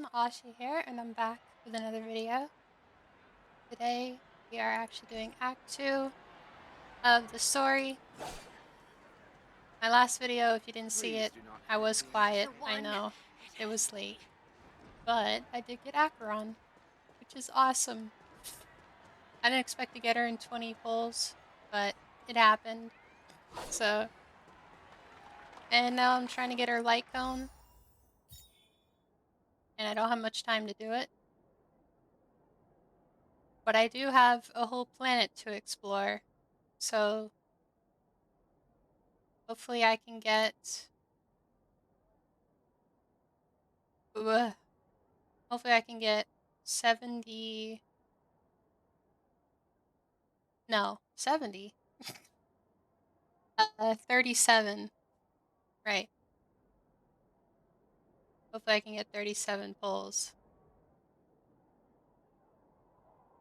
everyone, Ashi here, and I'm back with another video. Today, we are actually doing Act 2 of the story. My last video, if you didn't see it, I was quiet, I know, it was late. But I did get Acheron, which is awesome. I didn't expect to get her in 20 pulls, but it happened. So, and now I'm trying to get her light cone, and I don't have much time to do it. But I do have a whole planet to explore, so hopefully I can get... hopefully I can get 70... No, 70? 37. Right. Hopefully I can get 37 pulls.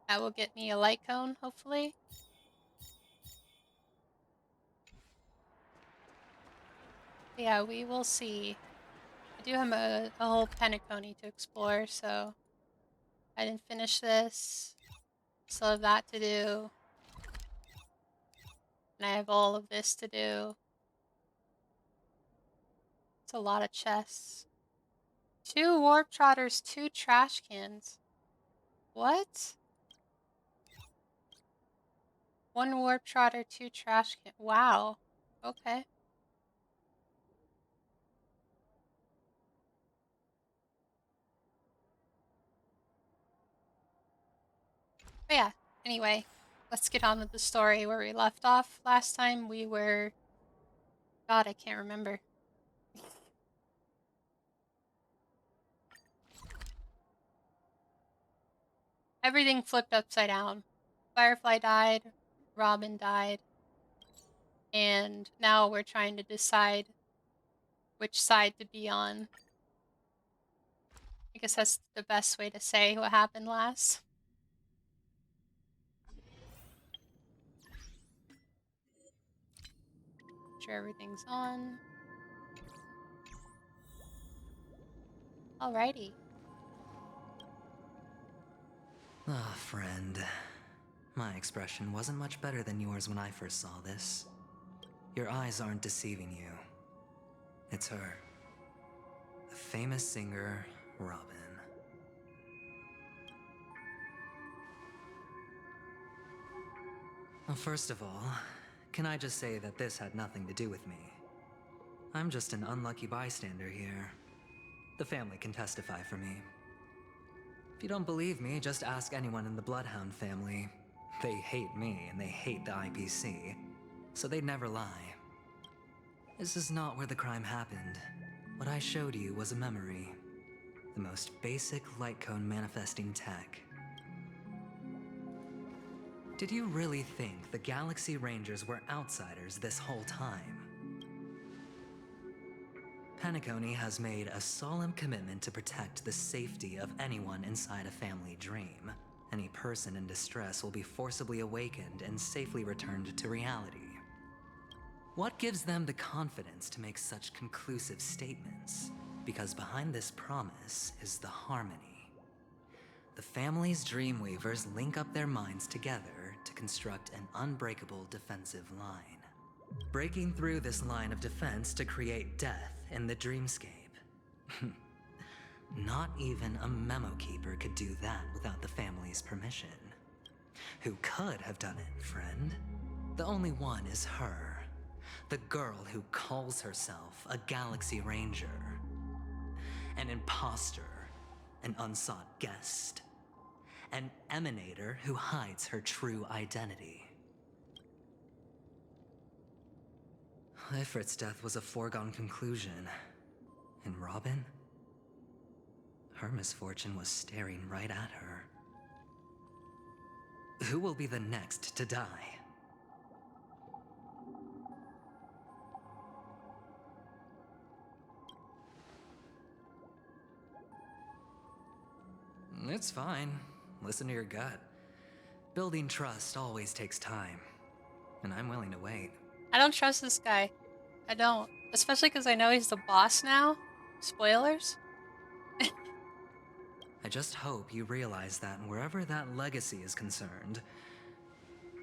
That will get me a light cone, hopefully. Yeah, we will see. I do have a whole Penacony to explore, so I didn't finish this. Still have that to do. And I have all of this to do. It's a lot of chests. 2 warp trotters, 2 trash cans. What? 1 warp trotter, 2 trash cans. Wow. Okay. But yeah, anyway, let's get on with the story where we left off. Last time we were... God, I can't remember. Everything flipped upside down. Firefly died, Robin died, and now we're trying to decide which side to be on. I guess that's the best way to say what happened last. Make sure everything's on. Alrighty. Ah, friend. My expression wasn't much better than yours when I first saw this. Your eyes aren't deceiving you. It's her. The famous singer, Robin. Well, first of all, can I just say that this had nothing to do with me? I'm just an unlucky bystander here. The family can testify for me. If you don't believe me, just ask anyone in the Bloodhound family. They hate me and they hate the IPC, so they'd never lie. This is not where the crime happened. What I showed you was a memory. The most basic light cone manifesting tech. Did you really think the Galaxy Rangers were outsiders this whole time? Penacony has made a solemn commitment to protect the safety of anyone inside a family dream. Any person in distress will be forcibly awakened and safely returned to reality. What gives them the confidence to make such conclusive statements? Because behind this promise is the harmony. The family's Dreamweavers link up their minds together to construct an unbreakable defensive line. Breaking through this line of defense to create death in the dreamscape. Not even a memo keeper could do that without the family's permission. Who could have done it, friend? The only one is her. The girl who calls herself a Galaxy Ranger. An imposter, an unsought guest. An emanator who hides her true identity. Ifrit's death was a foregone conclusion. And Robin? Her misfortune was staring right at her. Who will be the next to die? It's fine. Listen to your gut. Building trust always takes time. And I'm willing to wait. I don't trust this guy. I don't. Especially because I know he's the boss now. Spoilers. I just hope you realize that wherever that legacy is concerned,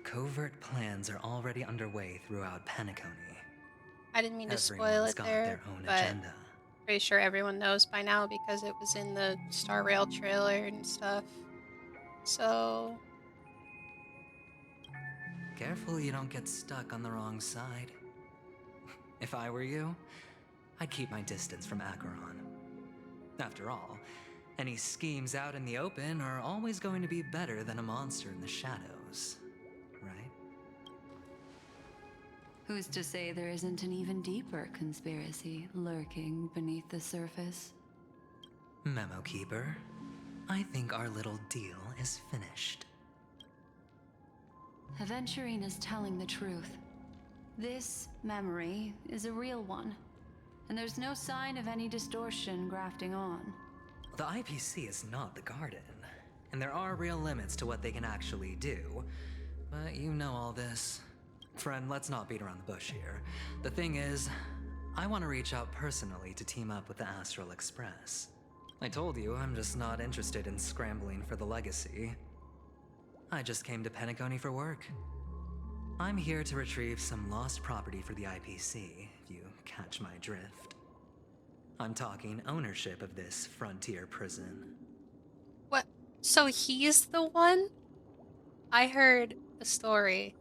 covert plans are already underway throughout Penacony. I didn't mean to spoil Everyone's it got there, their own but agenda. pretty sure everyone knows by now because it was in the Star Rail trailer and stuff. So Careful you don't get stuck on the wrong side. If I were you, I'd keep my distance from Acheron. After all, any schemes out in the open are always going to be better than a monster in the shadows, right? Who's to say there isn't an even deeper conspiracy lurking beneath the surface? Memo Keeper, I think our little deal is finished. Aventurine is telling the truth. This memory is a real one, and there's no sign of any distortion grafting on. The IPC is not the Garden, and there are real limits to what they can actually do. But you know all this. Friend, let's not beat around the bush here. The thing is, I want to reach out personally to team up with the Astral Express. I told you I'm just not interested in scrambling for the legacy. I just came to Penacony for work. I'm here to retrieve some lost property for the IPC, if you catch my drift. I'm talking ownership of this frontier prison. what? So he's the one? I heard a story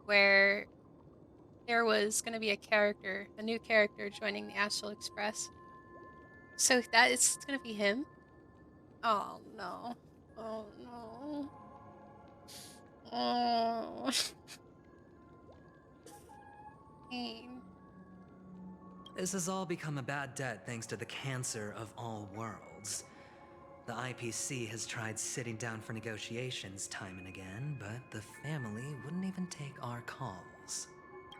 where there was going to be a new character joining the Astral Express. So that is going to be him? Oh no. Oh no. Oh. Pain. This has all become a bad debt thanks to the cancer of all worlds. The IPC has tried sitting down for negotiations time and again, but the family wouldn't even take our calls.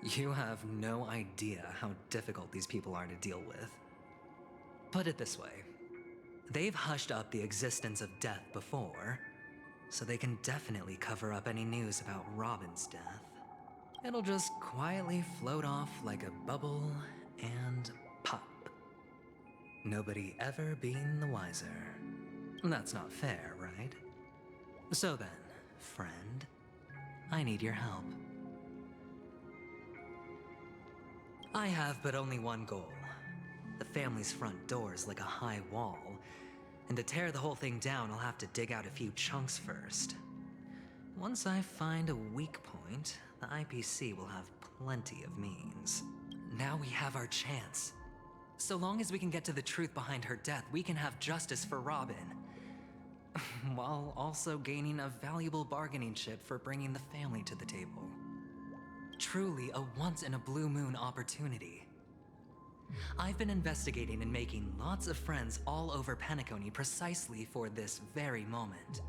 You have no idea how difficult these people are to deal with. Put it this way. They've hushed up the existence of death before, so they can definitely cover up any news about Robin's death. It'll just quietly float off like a bubble and pop. Nobody ever being the wiser. That's not fair, right? So then, friend, I need your help. I have but only one goal. The family's front door is like a high wall, and to tear the whole thing down, I'll have to dig out a few chunks first. Once I find a weak point, the IPC will have plenty of means. Now we have our chance. So long as we can get to the truth behind her death, we can have justice for Robin. While also gaining a valuable bargaining chip for bringing the family to the table. Truly a once-in-a-blue-moon opportunity. I've been investigating and making lots of friends all over Penacony precisely for this very moment.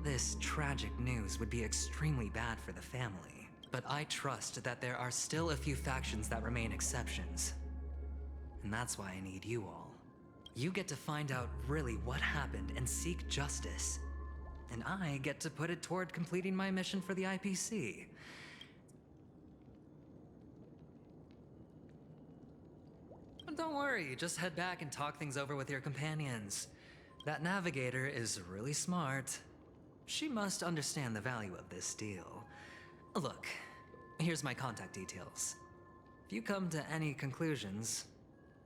This tragic news would be extremely bad for the family, but I trust that there are still a few factions that remain exceptions. And that's why I need you all. You get to find out really what happened and seek justice. And I get to put it toward completing my mission for the IPC. But don't worry, just head back and talk things over with your companions. That navigator is really smart. She must understand the value of this deal. Look, here's my contact details. If you come to any conclusions,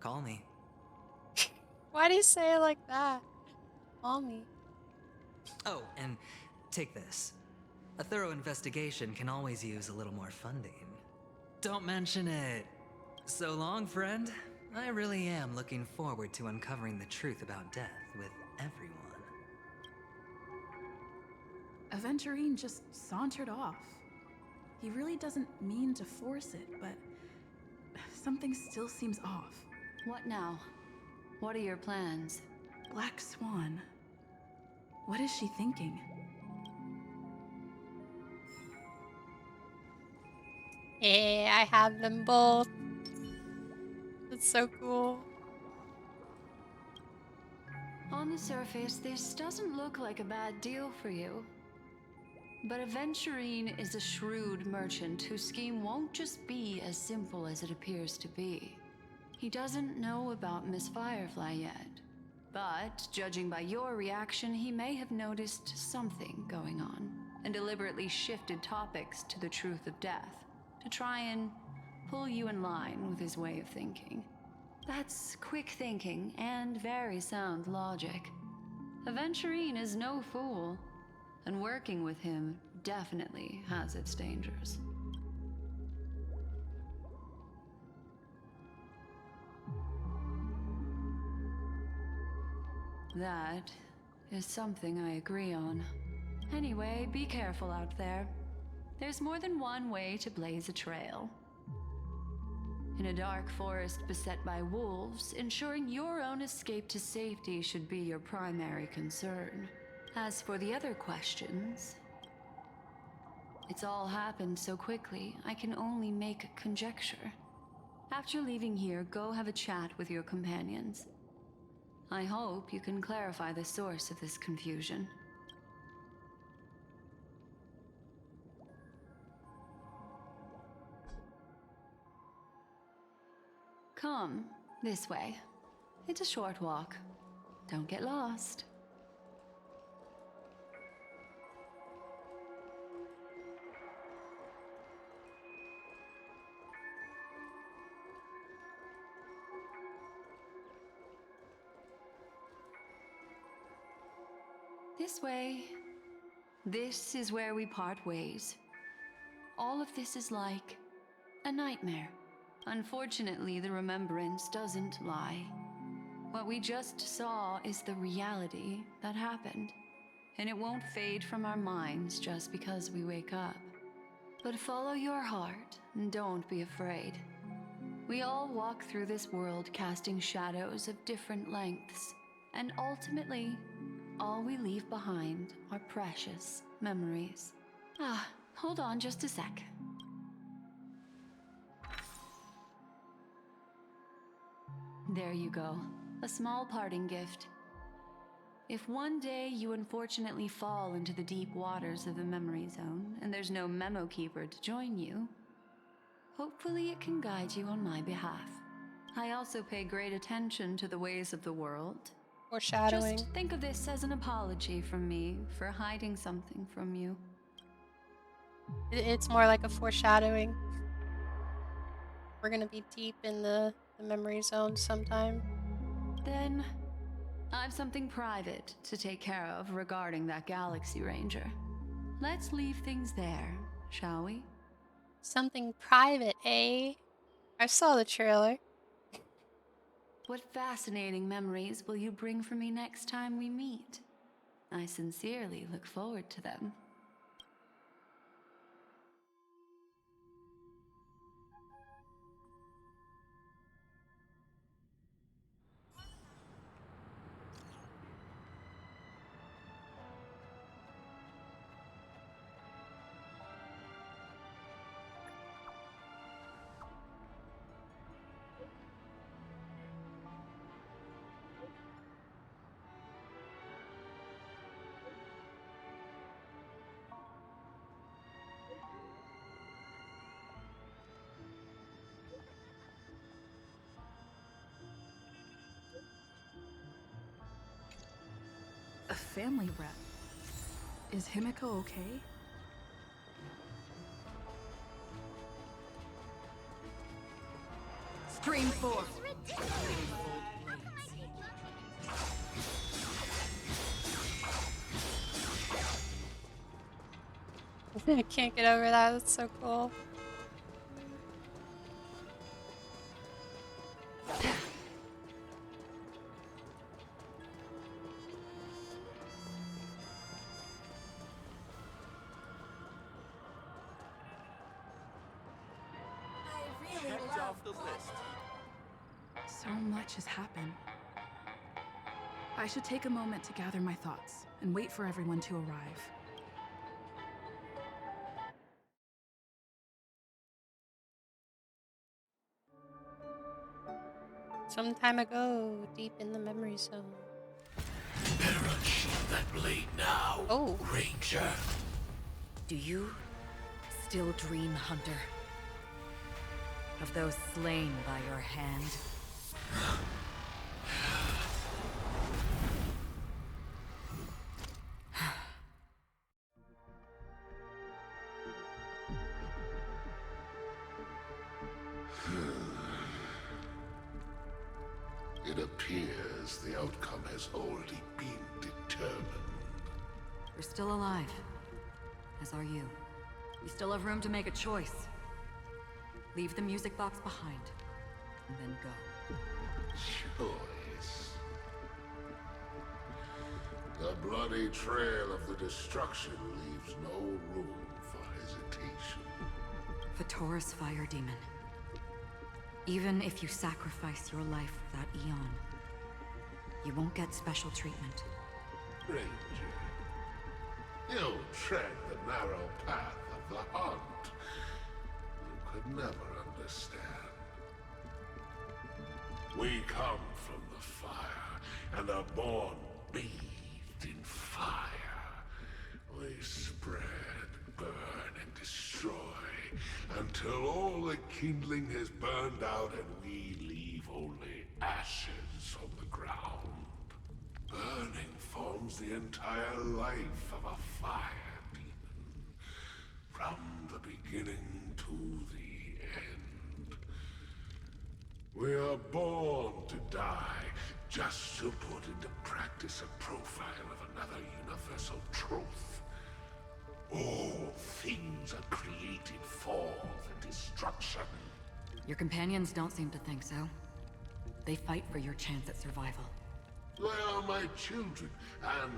call me. Why do you say it like that? Call me. Oh, and take this. A thorough investigation can always use a little more funding. Don't mention it. So long, friend. I really am looking forward to uncovering the truth about death with everyone. Aventurine just sauntered off. He really doesn't mean to force it, but something still seems off. What now? What are your plans? Black Swan. What is she thinking? Yeah, I have them both. That's so cool. On the surface, this doesn't look like a bad deal for you. But Aventurine is a shrewd merchant whose scheme won't just be as simple as it appears to be. He doesn't know about Miss Firefly yet, But, judging by your reaction, he may have noticed something going on and deliberately shifted topics to the truth of death to try and pull you in line with his way of thinking. That's quick thinking and very sound logic. Aventurine is no fool, and working with him definitely has its dangers. That is something I agree on. Anyway, be careful out there. There's more than one way to blaze a trail. In a dark forest beset by wolves, ensuring your own escape to safety should be your primary concern. As for the other questions, it's all happened so quickly, I can only make conjecture. After leaving here, go have a chat with your companions. I hope you can clarify the source of this confusion. Come, this way. It's a short walk. Don't get lost. This way. This is where we part ways. All of this is like a nightmare. Unfortunately, the remembrance doesn't lie. What we just saw is the reality that happened, and it won't fade from our minds just because we wake up. But follow your heart and don't be afraid. We all walk through this world casting shadows of different lengths, and ultimately, all we leave behind are precious memories. Hold on just a sec. There you go. A small parting gift. If one day you unfortunately fall into the deep waters of the memory zone and there's no memo keeper to join you, hopefully it can guide you on my behalf. I also pay great attention to the ways of the world. Foreshadowing. Just think of this as an apology from me for hiding something from you. It's more like a foreshadowing. We're gonna be deep in the memory zone sometime. Then, I've something private to take care of regarding that Galaxy Ranger. Let's leave things there, shall we? Something private, eh? I saw the trailer. What fascinating memories will you bring for me next time we meet? I sincerely look forward to them. A family rep. Is Himiko okay? Stream 4. I can't get over that. That's so cool. So much has happened. I should take a moment to gather my thoughts and wait for everyone to arrive. Some time ago, deep in the memory zone. Better unsheath that blade now, Oh. Ranger. Do you still dream, Hunter? Of those slain by your hand? the outcome has already been determined. We're still alive. As are you. We still have room to make a choice. Leave the music box behind, and then go. Choice. The bloody trail of the destruction leaves no room for hesitation. Vatora's fire demon. Even if you sacrifice your life for that eon, you won't get special treatment. Ranger, you tread the narrow path of the hunt. You could never understand. We come from the fire, and are born bathed in fire. We spread, burn, and destroy, until all the kindling has burned out and we leave only ashes on the ground. Burning forms the entire life of a fire demon, from the beginning to the end. We are born to die, just to put into practice a profile of another universal truth. All things are created for the destruction. Your companions don't seem to think so. They fight for your chance at survival. They are my children, and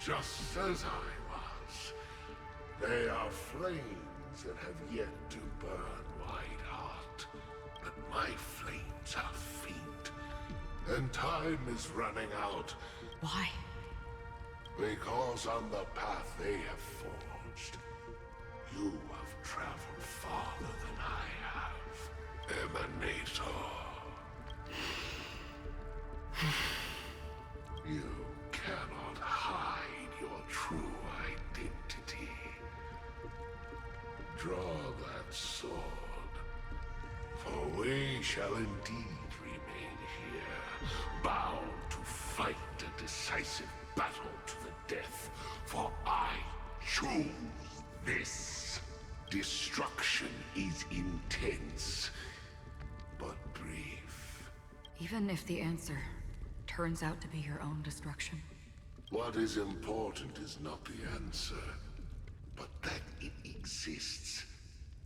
just as I was, they are flames that have yet to burn wide hot. But my flames are faint, and time is running out. Why? Because on the path they have forged, you have traveled farther than I have, Emanator. You cannot hide your true identity. Draw that sword, for we shall indeed remain here, bound to fight a decisive battle to the death, for I choose this. Destruction is intense, but brief. Even if the answer turns out to be your own destruction. What is important is not the answer, but that it exists,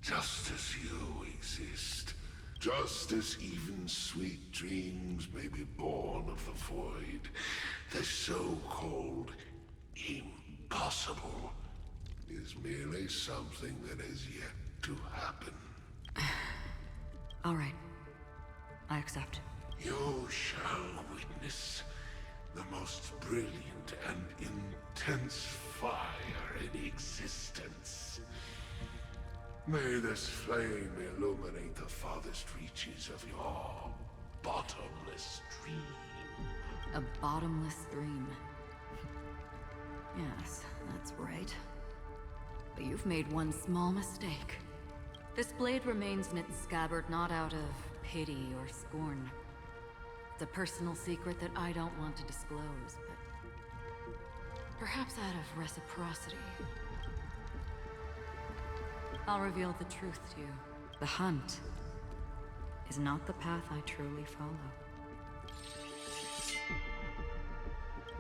just as you exist. Just as even sweet dreams may be born of the void, the so-called impossible is merely something that has yet to happen. All right. I accept. You shall witness the most brilliant and intense fire in existence. May this flame illuminate the farthest reaches of your bottomless dream. A bottomless dream. Yes, that's right. But you've made one small mistake. This blade remains in its scabbard not out of pity or scorn. It's a personal secret that I don't want to disclose, but perhaps out of reciprocity. I'll reveal the truth to you. The hunt is not the path I truly follow.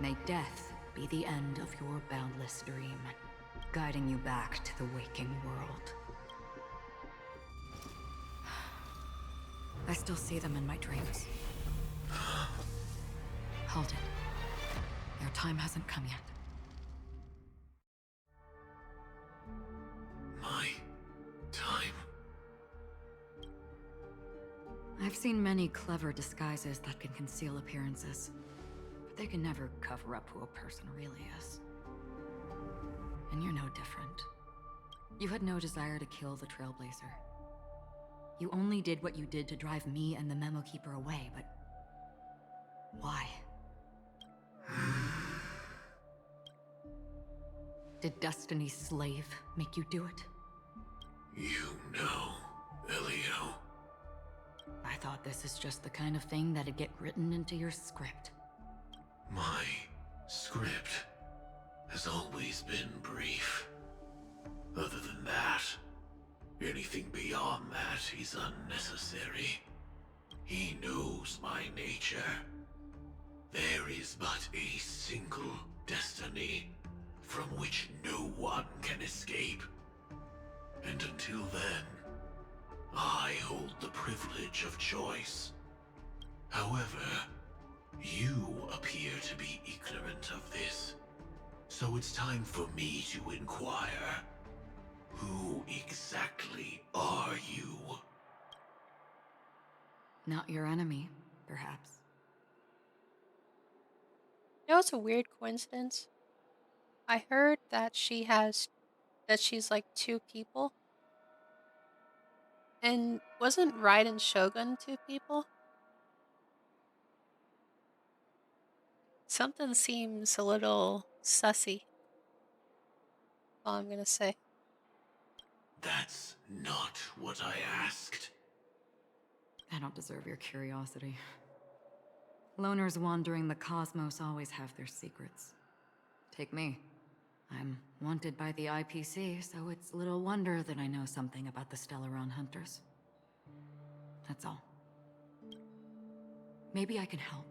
May death be the end of your boundless dream, guiding you back to the waking world. I still see them in my dreams. Hold it. Your time hasn't come yet. My time? I've seen many clever disguises that can conceal appearances, but they can never cover up who a person really is. And you're no different. You had no desire to kill the Trailblazer. You only did what you did to drive me and the Memo Keeper away, but why? Did Destiny's slave make you do it? You know, Elio. I thought this is just the kind of thing that'd get written into your script. My script has always been brief. Other than that, anything beyond that is unnecessary. He knows my nature. Then is but a single destiny from which no one can escape. And until then, I hold the privilege of choice. However, you appear to be ignorant of this, so it's time for me to inquire. Who exactly are you? Not your enemy, perhaps. You know, it's a weird coincidence. I heard that she's like two people. And wasn't Raiden Shogun two people? Something seems a little sussy. All I'm gonna say. That's not what I asked. I don't deserve your curiosity. Loners wandering the cosmos always have their secrets. Take me. I'm wanted by the IPC, so it's little wonder that I know something about the Stellaron Hunters. That's all. Maybe I can help.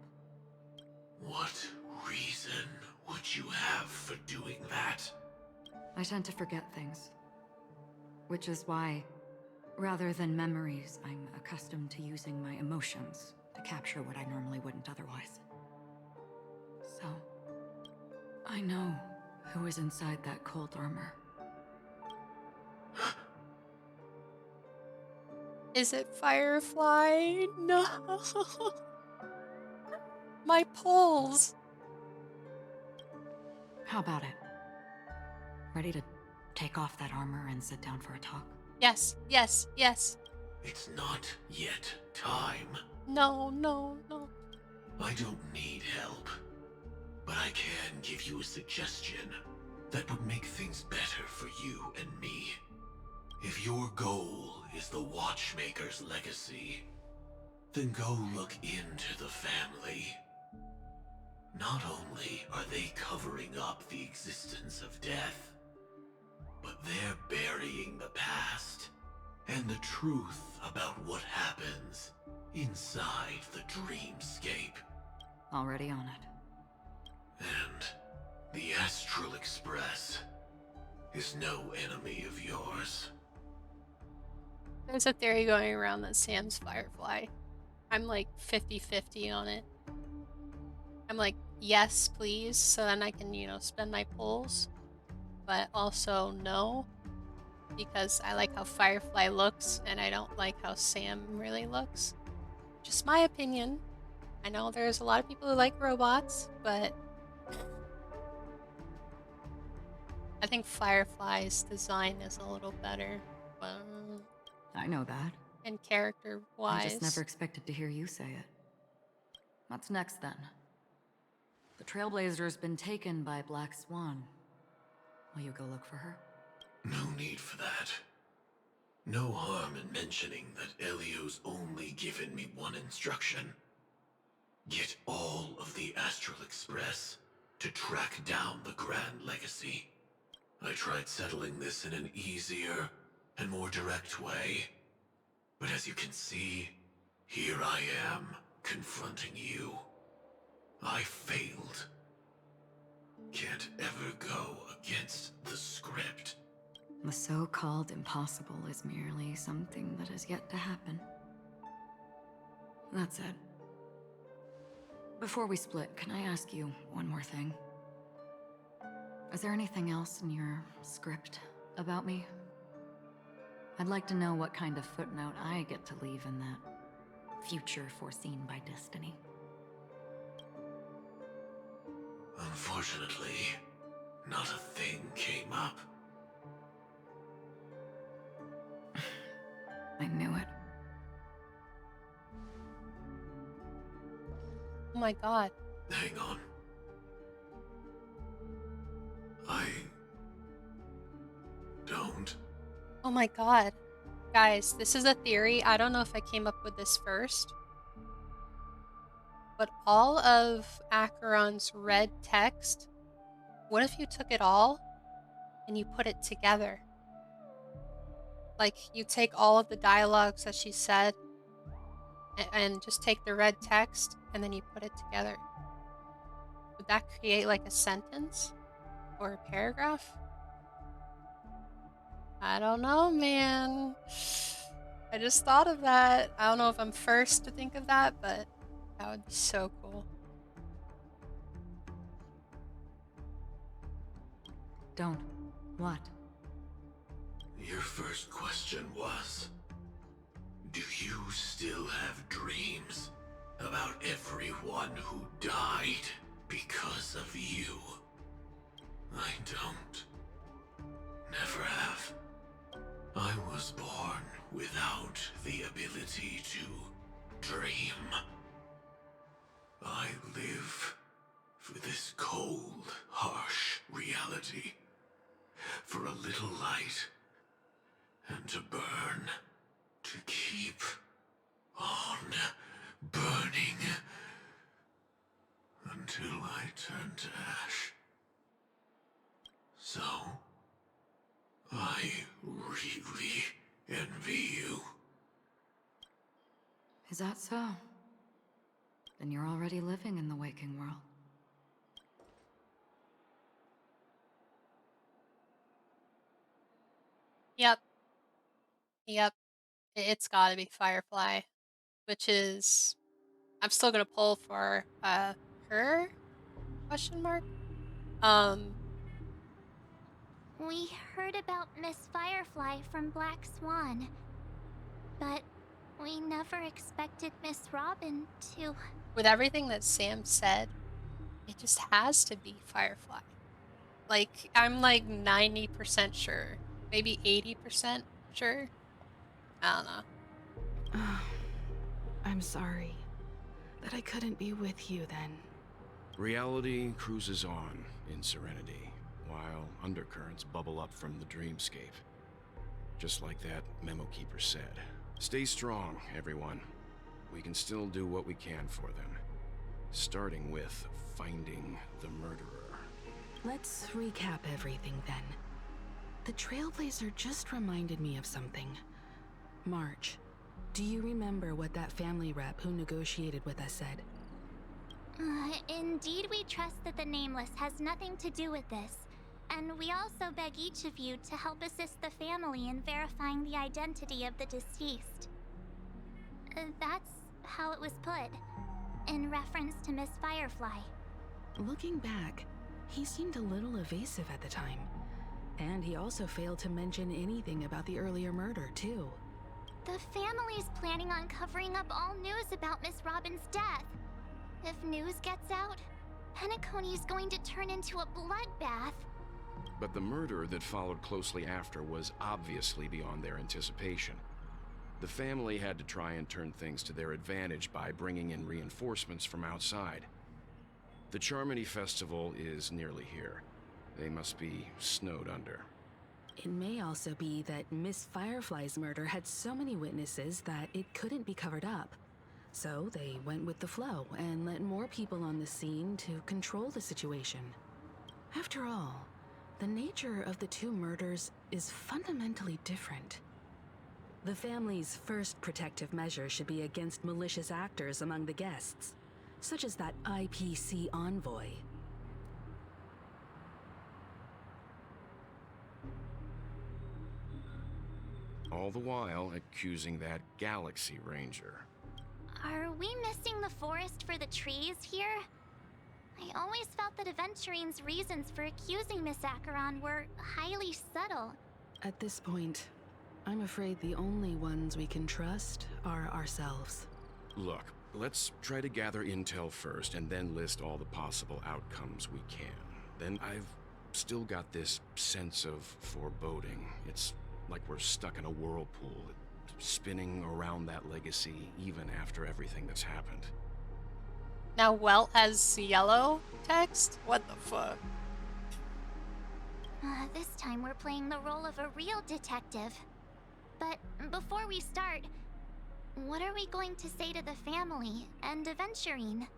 What reason would you have for doing that? I tend to forget things. Which is why, rather than memories, I'm accustomed to using my emotions to capture what I normally wouldn't otherwise. So, I know who is inside that cold armor. Is it Firefly? No. My pulls. How about it? Ready to take off that armor and sit down for a talk? Yes, yes, yes. It's not yet time. No, no, no. I don't need help, but I can give you a suggestion that would make things better for you and me. If your goal is the Watchmaker's legacy, then go look into the family. Not only are they covering up the existence of death, but they're burying the past and the truth about what happens inside the dreamscape. Already on it. And the Astral Express is no enemy of yours. There's a theory going around that Sam's Firefly. I'm like 50-50 on it. I'm like, yes, please, so then I can, spend my pulls. But also no, because I like how Firefly looks and I don't like how Sam really looks. Just my opinion. I know there's a lot of people who like robots, but I think Firefly's design is a little better. I know that. And character-wise. I just never expected to hear you say it. What's next, then? The Trailblazer's been taken by Black Swan. Will you go look for her? No need for that. No harm in mentioning that Elio's only given me one instruction. Get all of the Astral Express to track down the Grand Legacy. I tried settling this in an easier and more direct way. But as you can see, here I am, confronting you. I failed. Can't ever go against the script. The so-called impossible is merely something that has yet to happen. That's it. Before we split, can I ask you one more thing? Is there anything else in your script about me? I'd like to know what kind of footnote I get to leave in that future foreseen by destiny. Unfortunately, not a thing came up. I knew it. Oh my god. Hang on. I don't. Oh my god. Guys, this is a theory. I don't know if I came up with this first. But all of Acheron's red text, what if you took it all and you put it together? Like, you take all of the dialogues that she said and just take the red text and then you put it together. Would that create like a sentence or a paragraph? I don't know, man. I just thought of that. I don't know if I'm first to think of that, but that would be so cool. Don't. What? Your first question was, do you still have dreams about everyone who died because of you? I don't. Never have. I was born without the ability to dream. I live for this cold, harsh reality. For a little light, and to burn, to keep on burning, until I turn to ash. So, I really envy you. Is that so? Then you're already living in the waking world. Yep. Yep. It's gotta be Firefly. Which is... I'm still gonna pull for, her? Question mark? We heard about Miss Firefly from Black Swan, but we never expected Miss Robin to... With everything that Sam said, it just has to be Firefly. Like, I'm like 90% sure. Maybe 80% sure. I don't know. I'm sorry that I couldn't be with you then. Reality cruises on in serenity, while undercurrents bubble up from the dreamscape. Just like that memo keeper said. Stay strong, everyone. We can still do what we can for them. Starting with finding the murderer. Let's recap everything then. The Trailblazer just reminded me of something. March, do you remember what that family rep who negotiated with us said? Indeed, we trust that the Nameless has nothing to do with this, and we also beg each of you to help assist the family in verifying the identity of the deceased. That's how it was put, in reference to Miss Firefly. Looking back, he seemed a little evasive at the time, and he also failed to mention anything about the earlier murder, too. The family's planning on covering up all news about Miss Robin's death. If news gets out, Penacony's going to turn into a bloodbath. But the murder that followed closely after was obviously beyond their anticipation. The family had to try and turn things to their advantage by bringing in reinforcements from outside. The Charmony Festival is nearly here. They must be snowed under. It may also be that Miss Firefly's murder had so many witnesses that it couldn't be covered up. So they went with the flow and let more people on the scene to control the situation. After all, the nature of the two murders is fundamentally different. The family's first protective measure should be against malicious actors among the guests, such as that IPC envoy. All the while accusing that Galaxy Ranger. Are we missing the forest for the trees here? I always felt that Aventurine's reasons for accusing Miss Acheron were highly subtle. At this point, I'm afraid the only ones we can trust are ourselves. Look, let's try to gather intel first and then list all the possible outcomes we can. Then I've still got this sense of foreboding. It's like we're stuck in a whirlpool, spinning around that legacy even after everything that's happened. Now Welt has yellow text? What the fuck? This time we're playing the role of a real detective. But before we start, what are we going to say to the family and Aventurine?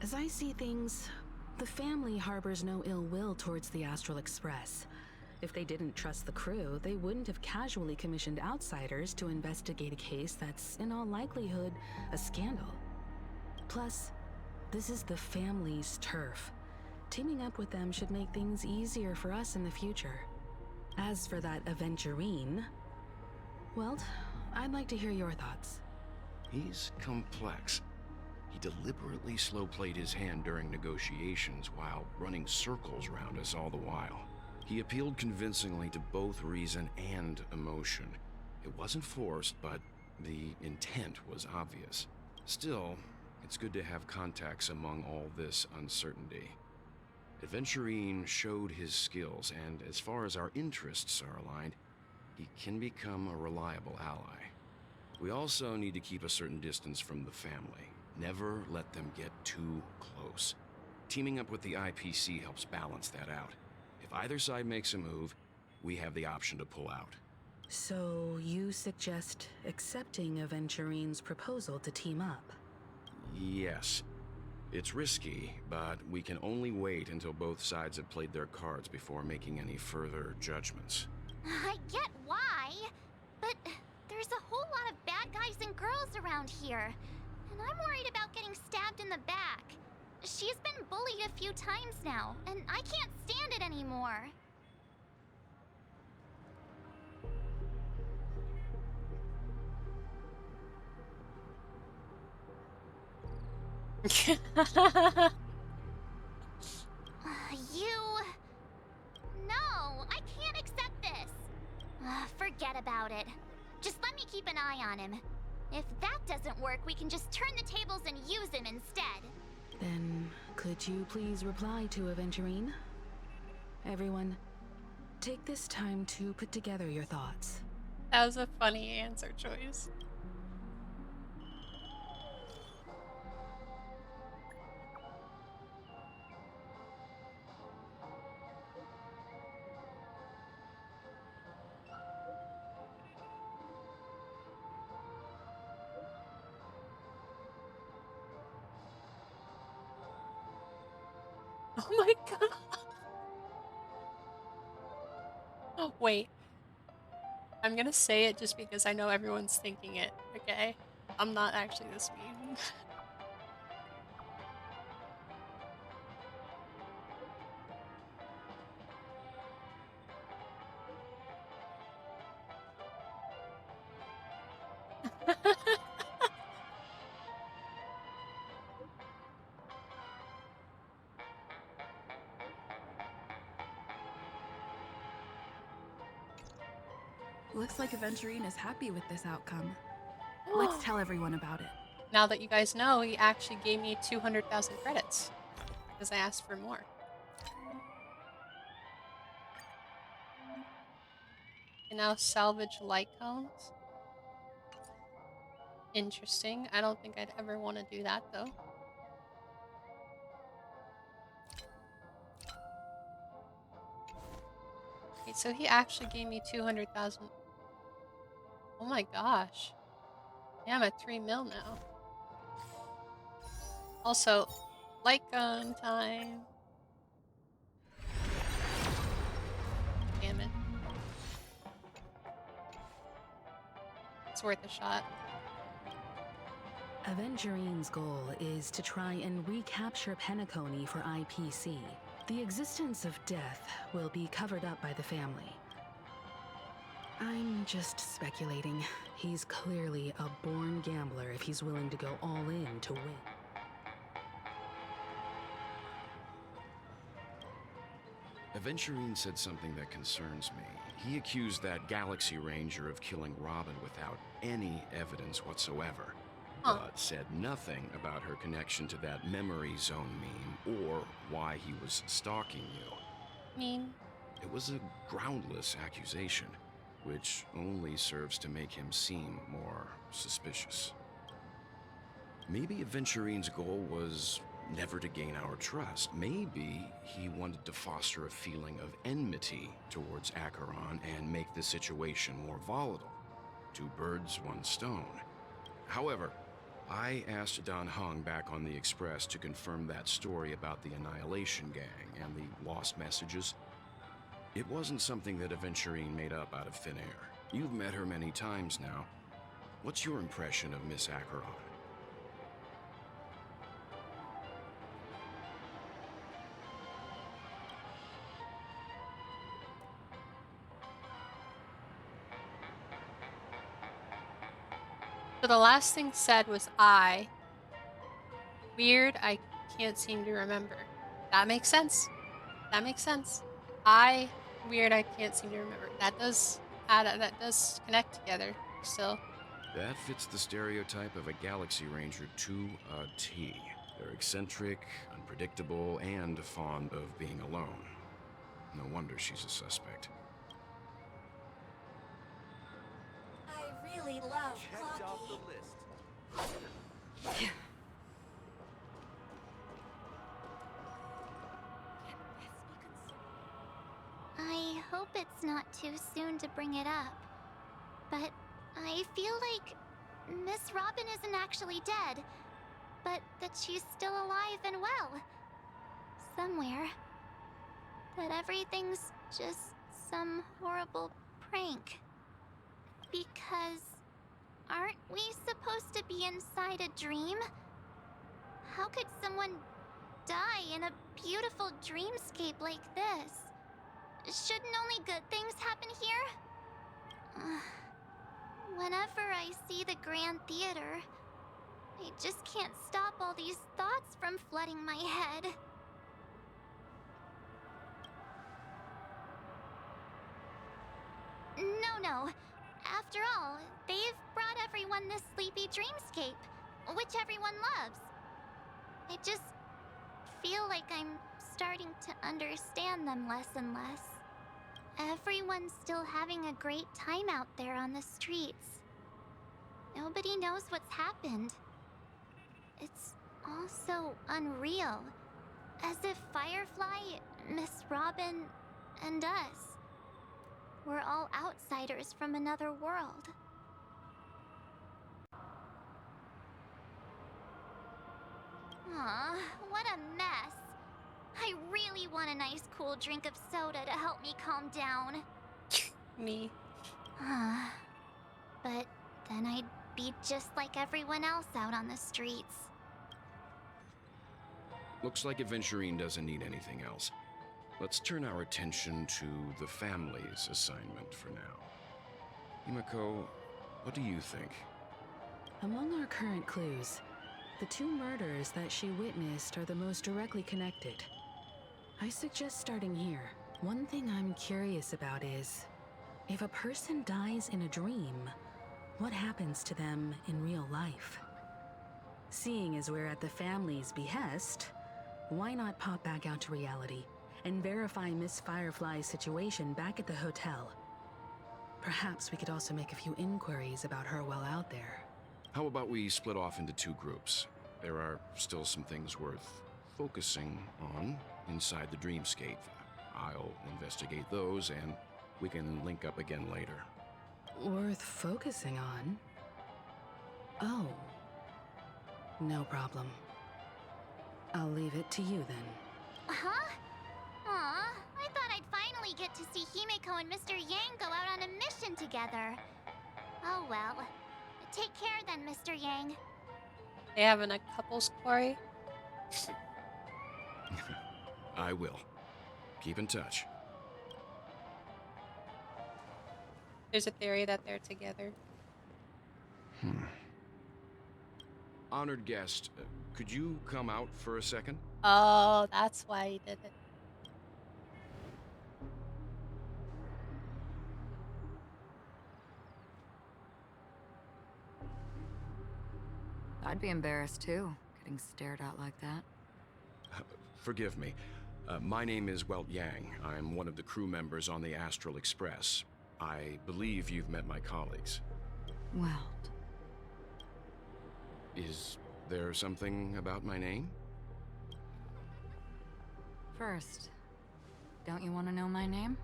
As I see things, the family harbors no ill will towards the Astral Express. If they didn't trust the crew, they wouldn't have casually commissioned outsiders to investigate a case that's, in all likelihood, a scandal. Plus, this is the family's turf, teaming up with them should make things easier for us in the future. As for that Aventurine, well, I'd like to hear your thoughts. He's complex. He deliberately slow-played his hand during negotiations while running circles around us all the while. He appealed convincingly to both reason and emotion. It wasn't forced, but the intent was obvious. Still, it's good to have contacts among all this uncertainty. Aventurine showed his skills, and as far as our interests are aligned, he can become a reliable ally. We also need to keep a certain distance from the family. Never let them get too close. Teaming up with the IPC helps balance that out. If either side makes a move, we have the option to pull out. So you suggest accepting Aventurine's proposal to team up? Yes. It's risky, but we can only wait until both sides have played their cards before making any further judgments. I get why, but there's a whole lot of bad guys and girls around here, and I'm worried about getting stabbed in the back. She's been bullied a few times now, and I can't stand it anymore. No, I can't accept this. Forget about it. Just let me keep an eye on him. If that doesn't work, we can just turn the tables and use him instead. Then, could you please reply to Aventurine? Everyone, take this time to put together your thoughts. That was a funny answer choice. Oh my god. Oh, wait. I'm gonna say it just because I know everyone's thinking it, okay? I'm not actually this mean. Looks like Aventurine is happy with this outcome. Let's tell everyone about it. Now that you guys know, he actually gave me 200,000 credits because I asked for more. You can now salvage light cones. Interesting. I don't think I'd ever want to do that though. Okay, so he actually gave me 200,000. Oh my gosh. Yeah, I'm at 3 mil now. Also, light gun time. Damn it. It's worth a shot. Aventurine's goal is to try and recapture Penacony for IPC. The existence of death will be covered up by the family. I'm just speculating. He's clearly a born gambler if he's willing to go all in to win. Aventurine said something that concerns me. He accused that Galaxy Ranger of killing Robin without any evidence whatsoever. But said nothing about her connection to that memory zone meme or why he was stalking you. Mean? It was a groundless accusation, which only serves to make him seem more suspicious. Maybe Aventurine's goal was never to gain our trust. Maybe he wanted to foster a feeling of enmity towards Acheron and make the situation more volatile. Two birds, one stone. However, I asked Don Hung back on the Express to confirm that story about the Annihilation Gang and the lost messages. It wasn't something that Aventurine made up out of thin air. You've met her many times now. What's your impression of Miss Acheron? the last thing said was I. Weird, I can't seem to remember. That makes sense. That makes sense. I, weird, I can't seem to remember. That does add, that does connect together still. That fits the stereotype of a Galaxy Ranger to a T. They're eccentric, unpredictable, and fond of being alone. No wonder she's a suspect. I really love Checked off the Clocky. list. I hope it's not too soon to bring it up, but I feel like Miss Robin isn't actually dead, but that she's still alive and well. Somewhere. That everything's just some horrible prank. Because aren't we supposed to be inside a dream? How could someone die in a beautiful dreamscape like this? Shouldn't only good things happen here? Whenever I see the Grand Theater, I just can't stop all these thoughts from flooding my head. No. After all, they've brought everyone this sleepy dreamscape, which everyone loves. I just feel like I'm starting to understand them less and less. Everyone's still having a great time out there on the streets. Nobody knows what's happened. It's all so unreal. As if Firefly, Miss Robin, and us we're all outsiders from another world. Aw, what a mess. I really want a nice cool drink of soda to help me calm down. Me. But then I'd be just like everyone else out on the streets. Looks like Aventurine doesn't need anything else. Let's turn our attention to the family's assignment for now. Himiko, what do you think? Among our current clues, the two murders that she witnessed are the most directly connected. I suggest starting here. One thing I'm curious about is, if a person dies in a dream, what happens to them in real life? Seeing as we're at the family's behest, why not pop back out to reality and verify Miss Firefly's situation back at the hotel? Perhaps we could also make a few inquiries about her while out there. How about we split off into two groups? There are still some things worth focusing on inside the dreamscape. I'll investigate those, and we can link up again later. Worth focusing on? Oh. No problem. I'll leave it to you then. Huh? Aw, I thought I'd finally get to see Himiko and Mr. Yang go out on a mission together. Oh well. Take care then, Mr. Yang. They having a couples quarry? I will. Keep in touch. There's a theory that they're together. Honored guest, could you come out for a second? Oh, that's why he did it. I'd be embarrassed too, getting stared at like that. Forgive me. My name is Welt Yang. I'm one of the crew members on the Astral Express. I believe you've met my colleagues. Welt. Is there something about my name? First, don't you want to know my name?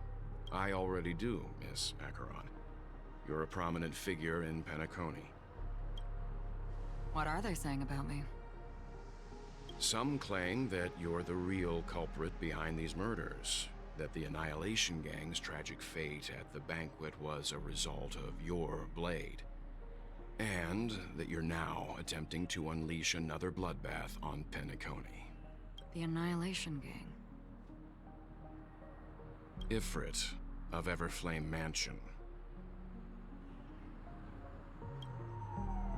I already do, Miss Acheron. You're a prominent figure in Penacony. What are they saying about me? Some claim that you're the real culprit behind these murders, that the Annihilation Gang's tragic fate at the banquet was a result of your blade, and that you're now attempting to unleash another bloodbath on Penacony. The Annihilation Gang. Ifrit of Everflame Mansion.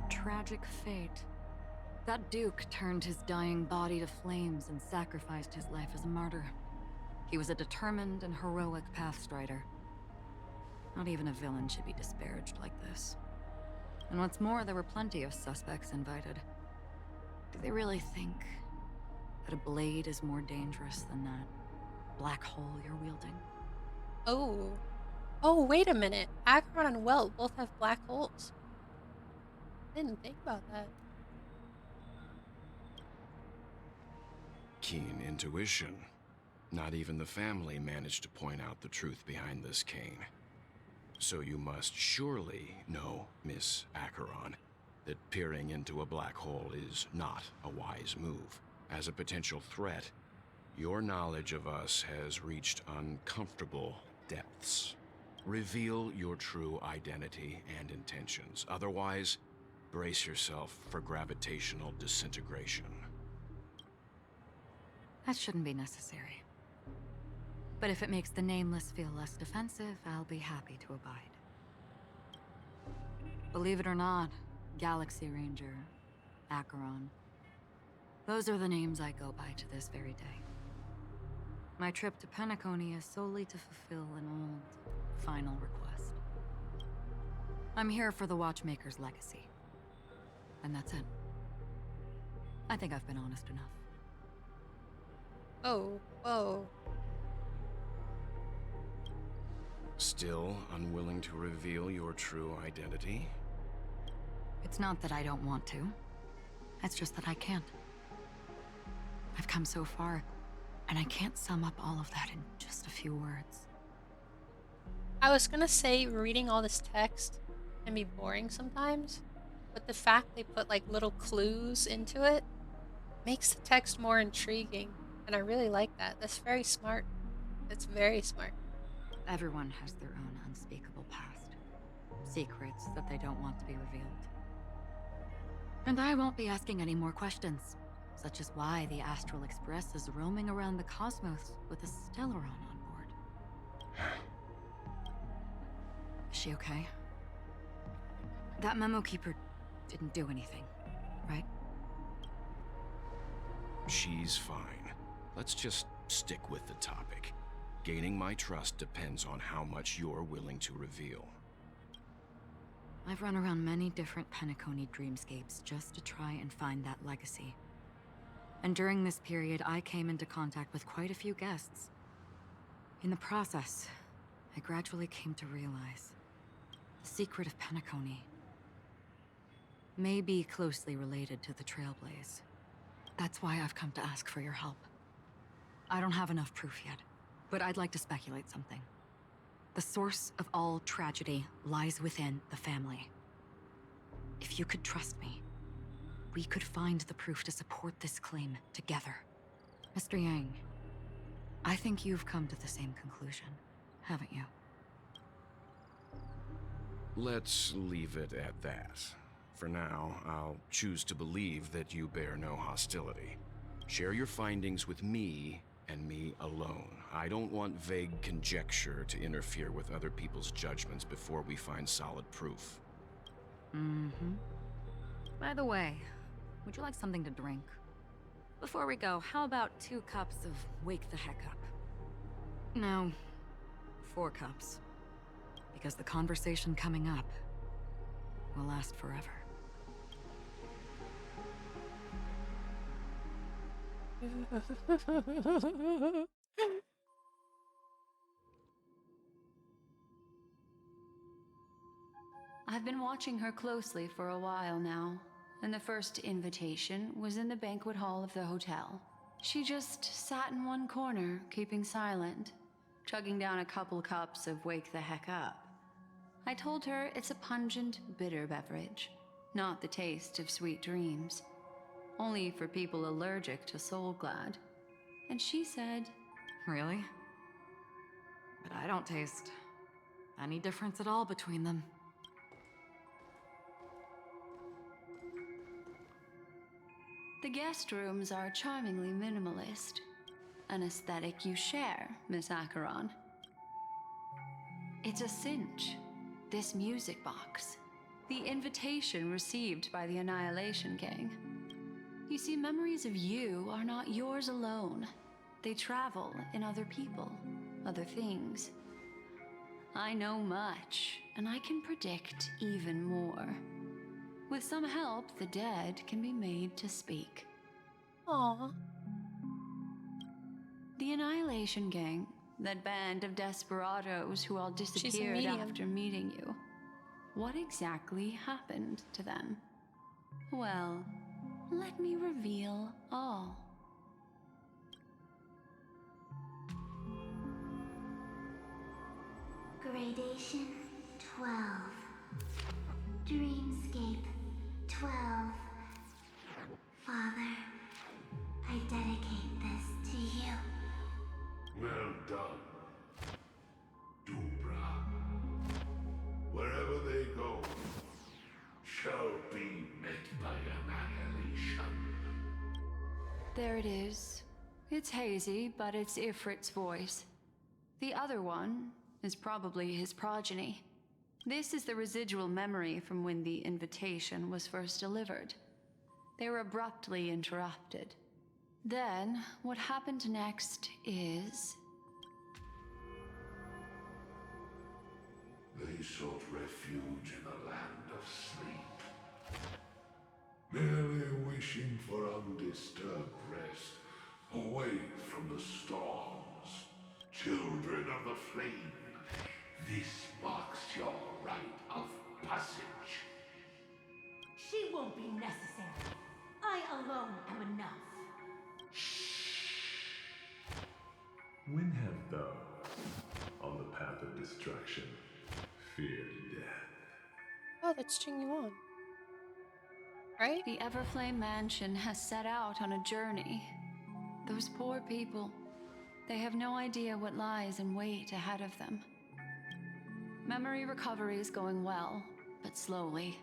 tragic fate. That Duke turned his dying body to flames and sacrificed his life as a martyr. He was a determined and heroic pathstrider. Not even a villain should be disparaged like this. And what's more, there were plenty of suspects invited. Do they really think that a blade is more dangerous than that black hole you're wielding? Oh. Oh, wait a minute. Acheron and Welt both have black holes. I didn't think about that. Keen intuition. Not even the family managed to point out the truth behind this cane. So you must surely know, Miss Acheron, that peering into a black hole is not a wise move. As a potential threat, your knowledge of us has reached uncomfortable depths. Reveal your true identity and intentions. Otherwise, brace yourself for gravitational disintegration. That shouldn't be necessary. But if it makes the Nameless feel less defensive, I'll be happy to abide. Believe it or not, Galaxy Ranger, Acheron, those are the names I go by to this very day. My trip to Penacony is solely to fulfill an old, final request. I'm here for the Watchmaker's legacy. And that's it. I think I've been honest enough. Oh, whoa. Still unwilling to reveal your true identity? It's not that I don't want to. It's just that I can't. I've come so far, and I can't sum up all of that in just a few words. I was gonna say reading all this text can be boring sometimes, but the fact they put like little clues into it makes the text more intriguing, and I really like that. That's very smart. It's very smart. Everyone has their own unspeakable past. Secrets that they don't want to be revealed. And I won't be asking any more questions, such as why the Astral Express is roaming around the cosmos with a Stellaron on board. Is she okay? That memo keeper didn't do anything, right? She's fine. Let's just stick with the topic. Gaining my trust depends on how much you're willing to reveal. I've run around many different Penacony dreamscapes just to try and find that legacy. And during this period, I came into contact with quite a few guests. In the process, I gradually came to realize the secret of Penacony may be closely related to the Trailblaze. That's why I've come to ask for your help. I don't have enough proof yet, but I'd like to speculate something. The source of all tragedy lies within the family. If you could trust me, we could find the proof to support this claim together. Mr. Yang, I think you've come to the same conclusion, haven't you? Let's leave it at that. For now, I'll choose to believe that you bear no hostility. Share your findings with me and me alone. I don't want vague conjecture to interfere with other people's judgments before we find solid proof. Mm-hmm. By the way, would you like something to drink? Before we go, how about 2 cups of Wake the Heck Up? No, 4 cups. Because the conversation coming up will last forever. I've been watching her closely for a while now, and the first invitation was in the banquet hall of the hotel. She just sat in one corner, keeping silent, chugging down a couple cups of Wake the Heck Up. I told her it's a pungent, bitter beverage, not the taste of sweet dreams. Only for people allergic to Soul Glad. And she said, Really? But I don't taste any difference at all between them. the guest rooms are charmingly minimalist. An aesthetic you share, Miss Acheron. It's a cinch, this music box. The invitation received by the Annihilation Gang. You see, memories of you are not yours alone. They travel in other people, other things. I know much, and I can predict even more. With some help, the dead can be made to speak. Aww. The Annihilation Gang, that band of desperados who all disappeared medium. after meeting you. What exactly happened to them? Well, let me reveal all. Gradation 12. Dreamscape 12. Father, I dedicate this to you. Well done, Dubra. Wherever they go, shall be met by annihilation. There it is. It's hazy, but it's Ifrit's voice. The other one is probably his progeny. This is the residual memory from when the invitation was first delivered. They were abruptly interrupted. Then, what happened next is... They sought refuge in a land of sleep, merely wishing for undisturbed rest, away from the storms. Children of the flame, this marks your rite of passage. She won't be necessary. I alone am enough. When have thou, on the path of destruction, feared death? Oh, that's stringing you on. Right? The Everflame Mansion has set out on a journey. Those poor people, they have no idea what lies in wait ahead of them. Memory recovery is going well, but slowly.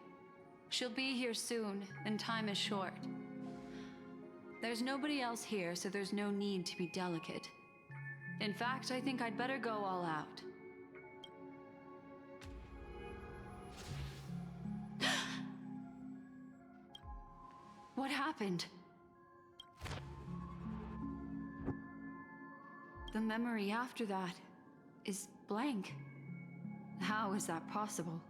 She'll be here soon, and time is short. There's nobody else here, so there's no need to be delicate. In fact, I think I'd better go all out. What happened? The memory after that is blank. How is that possible?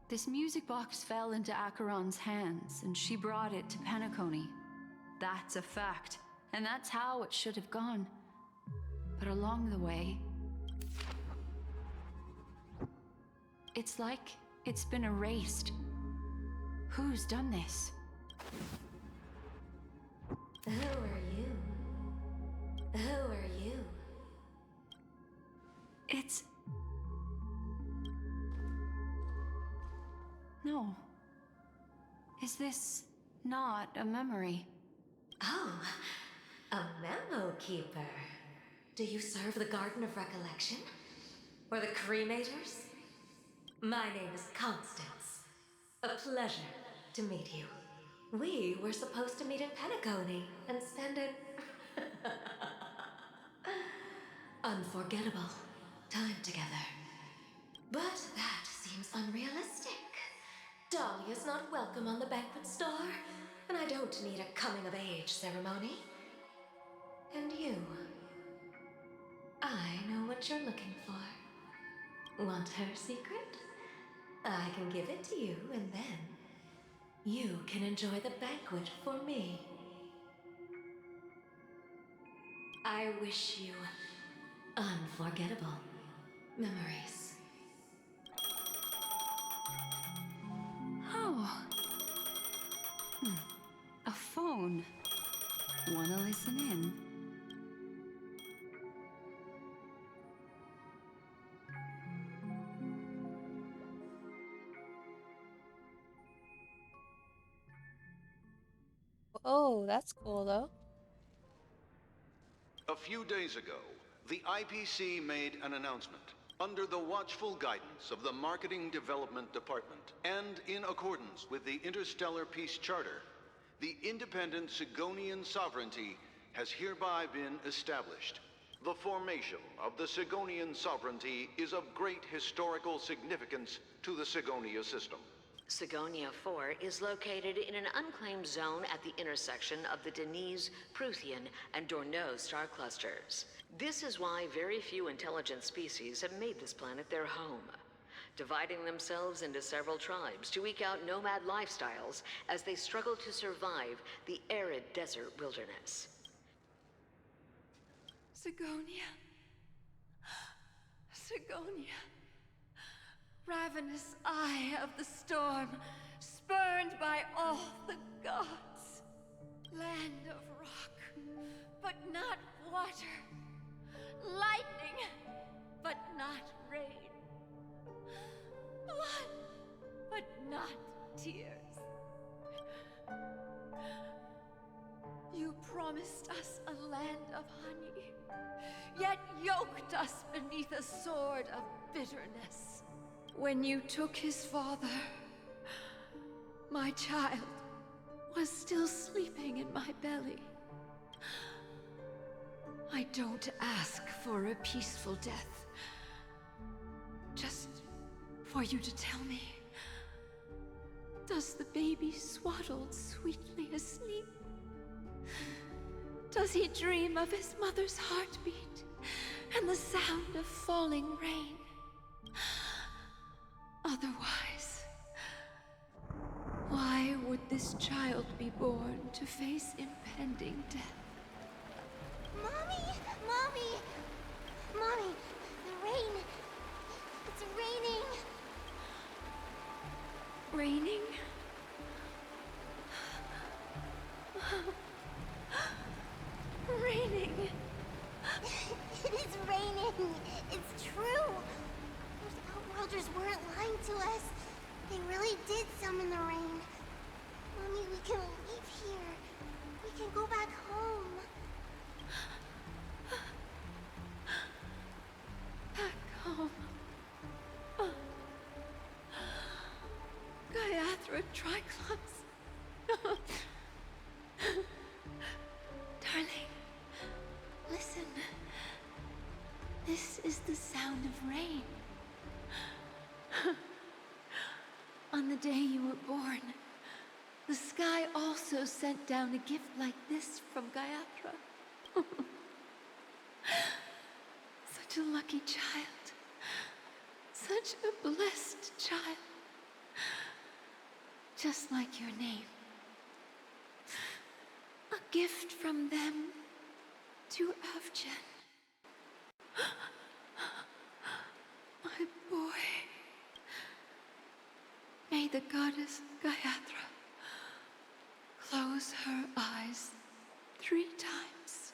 This music box fell into Acheron's hands, and she brought it to Penacony. That's a fact, and that's how it should have gone. But along the way, it's like it's been erased. Who's done this? Who are you? Who are you? It's... No. Is this not a memory? Oh, a memo keeper. Do you serve the Garden of Recollection? Or the Cremators? My name is Constance. A pleasure to meet you. We were supposed to meet in Penacony and spend an unforgettable time together. But that seems unrealistic. Dahlia's not welcome on the banquet star, and I don't need a coming-of-age ceremony. And you... I know what you're looking for. Want her secret? I can give it to you, and then you can enjoy the banquet for me. I wish you unforgettable memories. Oh. A phone. Wanna listen in? Oh, that's cool though. A few days ago, the IPC made an announcement. Under the watchful guidance of the Marketing Development Department, and in accordance with the Interstellar Peace Charter, the independent Sigonian sovereignty has hereby been established. The formation of the Sigonian sovereignty is of great historical significance to the Sigonia system. Sigonia 4 is located in an unclaimed zone at the intersection of the Denise, Prothean, and Dorneau star clusters. This is why very few intelligent species have made this planet their home, dividing themselves into several tribes to eke out nomad lifestyles as they struggle to survive the arid desert wilderness. Sigonia. Sigonia. Ravenous eye of the storm, spurned by all the gods. Land of rock, but not water. Lightning, but not rain. Blood, but not tears. You promised us a land of honey, yet yoked us beneath a sword of bitterness. When you took his father, my child was still sleeping in my belly. I don't ask for a peaceful death, just for you to tell me, does the baby swaddled sweetly asleep? Does he dream of his mother's heartbeat and the sound of falling rain? Otherwise, why would this child be born to face impending death? Mommy! Mommy! Mommy! The rain! It's raining! Raining? Raining! It is raining! It's true! Those Outworlders weren't lying to us. They really did summon the rain. Mommy, we can leave here. We can go back home. Back home. Gaiathra Triclops. Darling, listen. This is the sound of rain. On the day you were born, the sky also sent down a gift like this from Gaiathra. Such a lucky child. Such a blessed child. Just like your name. A gift from them to Avgen. My boy. May the goddess Gaiathra close her eyes 3 times.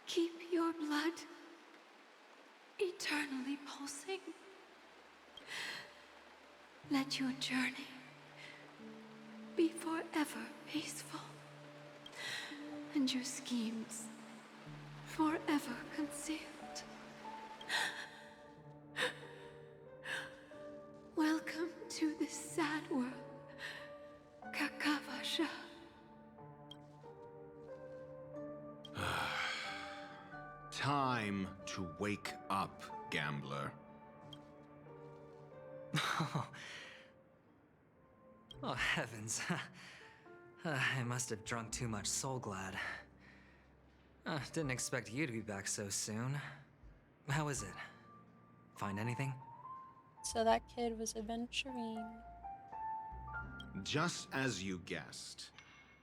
Keep your blood eternally pulsing. Let your journey be forever peaceful, and your schemes forever concealed. Welcome to this sad world, Kakavasha. Time to wake up, gambler. Oh, heavens. I must have drunk too much Soul Glad. Didn't expect you to be back so soon. How is it? Find anything? So that kid was adventuring. Just as you guessed.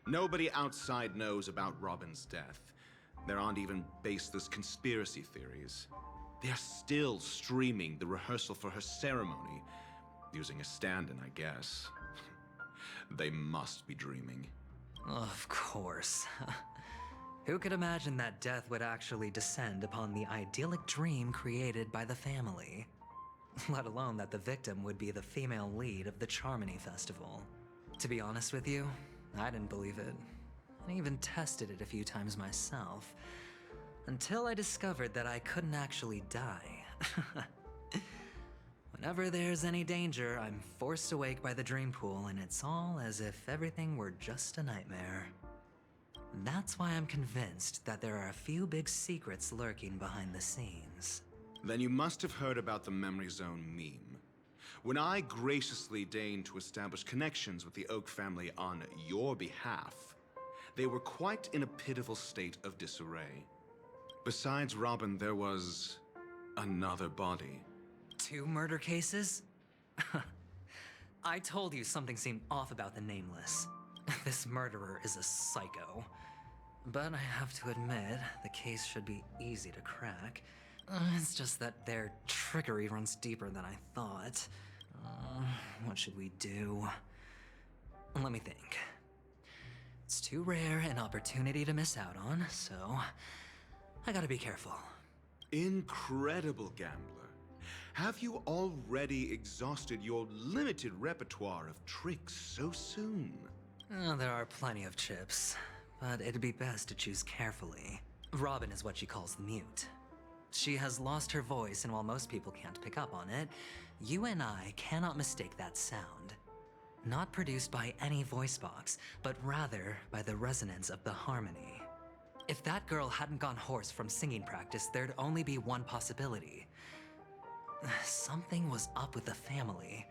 Nobody outside knows about Robin's death. There aren't even baseless conspiracy theories. They're still streaming the rehearsal for her ceremony, using a stand-in, I guess. They must be dreaming. Of course. Who could imagine that death would actually descend upon the idyllic dream created by the family? Let alone that the victim would be the female lead of the Charmony Festival. To be honest with you, I didn't believe it. I even tested it a few times myself, until I discovered that I couldn't actually die. Whenever there's any danger, I'm forced awake by the dream pool, and it's all as if everything were just a nightmare. That's why I'm convinced that there are a few big secrets lurking behind the scenes. Then you must have heard about the Memory Zone meme. When I graciously deigned to establish connections with the Oak family on your behalf, they were quite in a pitiful state of disarray. Besides Robin, there was another body. 2 murder cases? I told you something seemed off about the Nameless. This murderer is a psycho. But I have to admit, the case should be easy to crack. It's just that their trickery runs deeper than I thought. What should we do? Let me think. It's too rare an opportunity to miss out on, so I gotta be careful. Incredible gambler. Have you already exhausted your limited repertoire of tricks so soon? There are plenty of chips, but it'd be best to choose carefully. Robin is what she calls the mute. She has lost her voice, and while most people can't pick up on it, you and I cannot mistake that sound. Not produced by any voice box, but rather by the resonance of the harmony. If that girl hadn't gone hoarse from singing practice, there'd only be one possibility. Something was up with the family.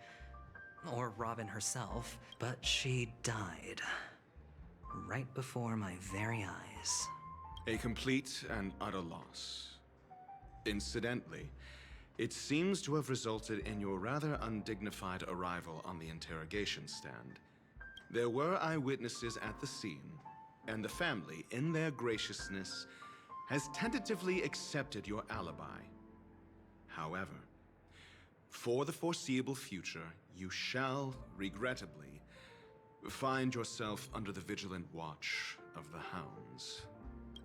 Or Robin herself, but she died. Right before my very eyes. A complete and utter loss. Incidentally, it seems to have resulted in your rather undignified arrival on the interrogation stand. There were eyewitnesses at the scene, and the family, in their graciousness, has tentatively accepted your alibi. However, for the foreseeable future, you shall, regrettably, find yourself under the vigilant watch of the hounds.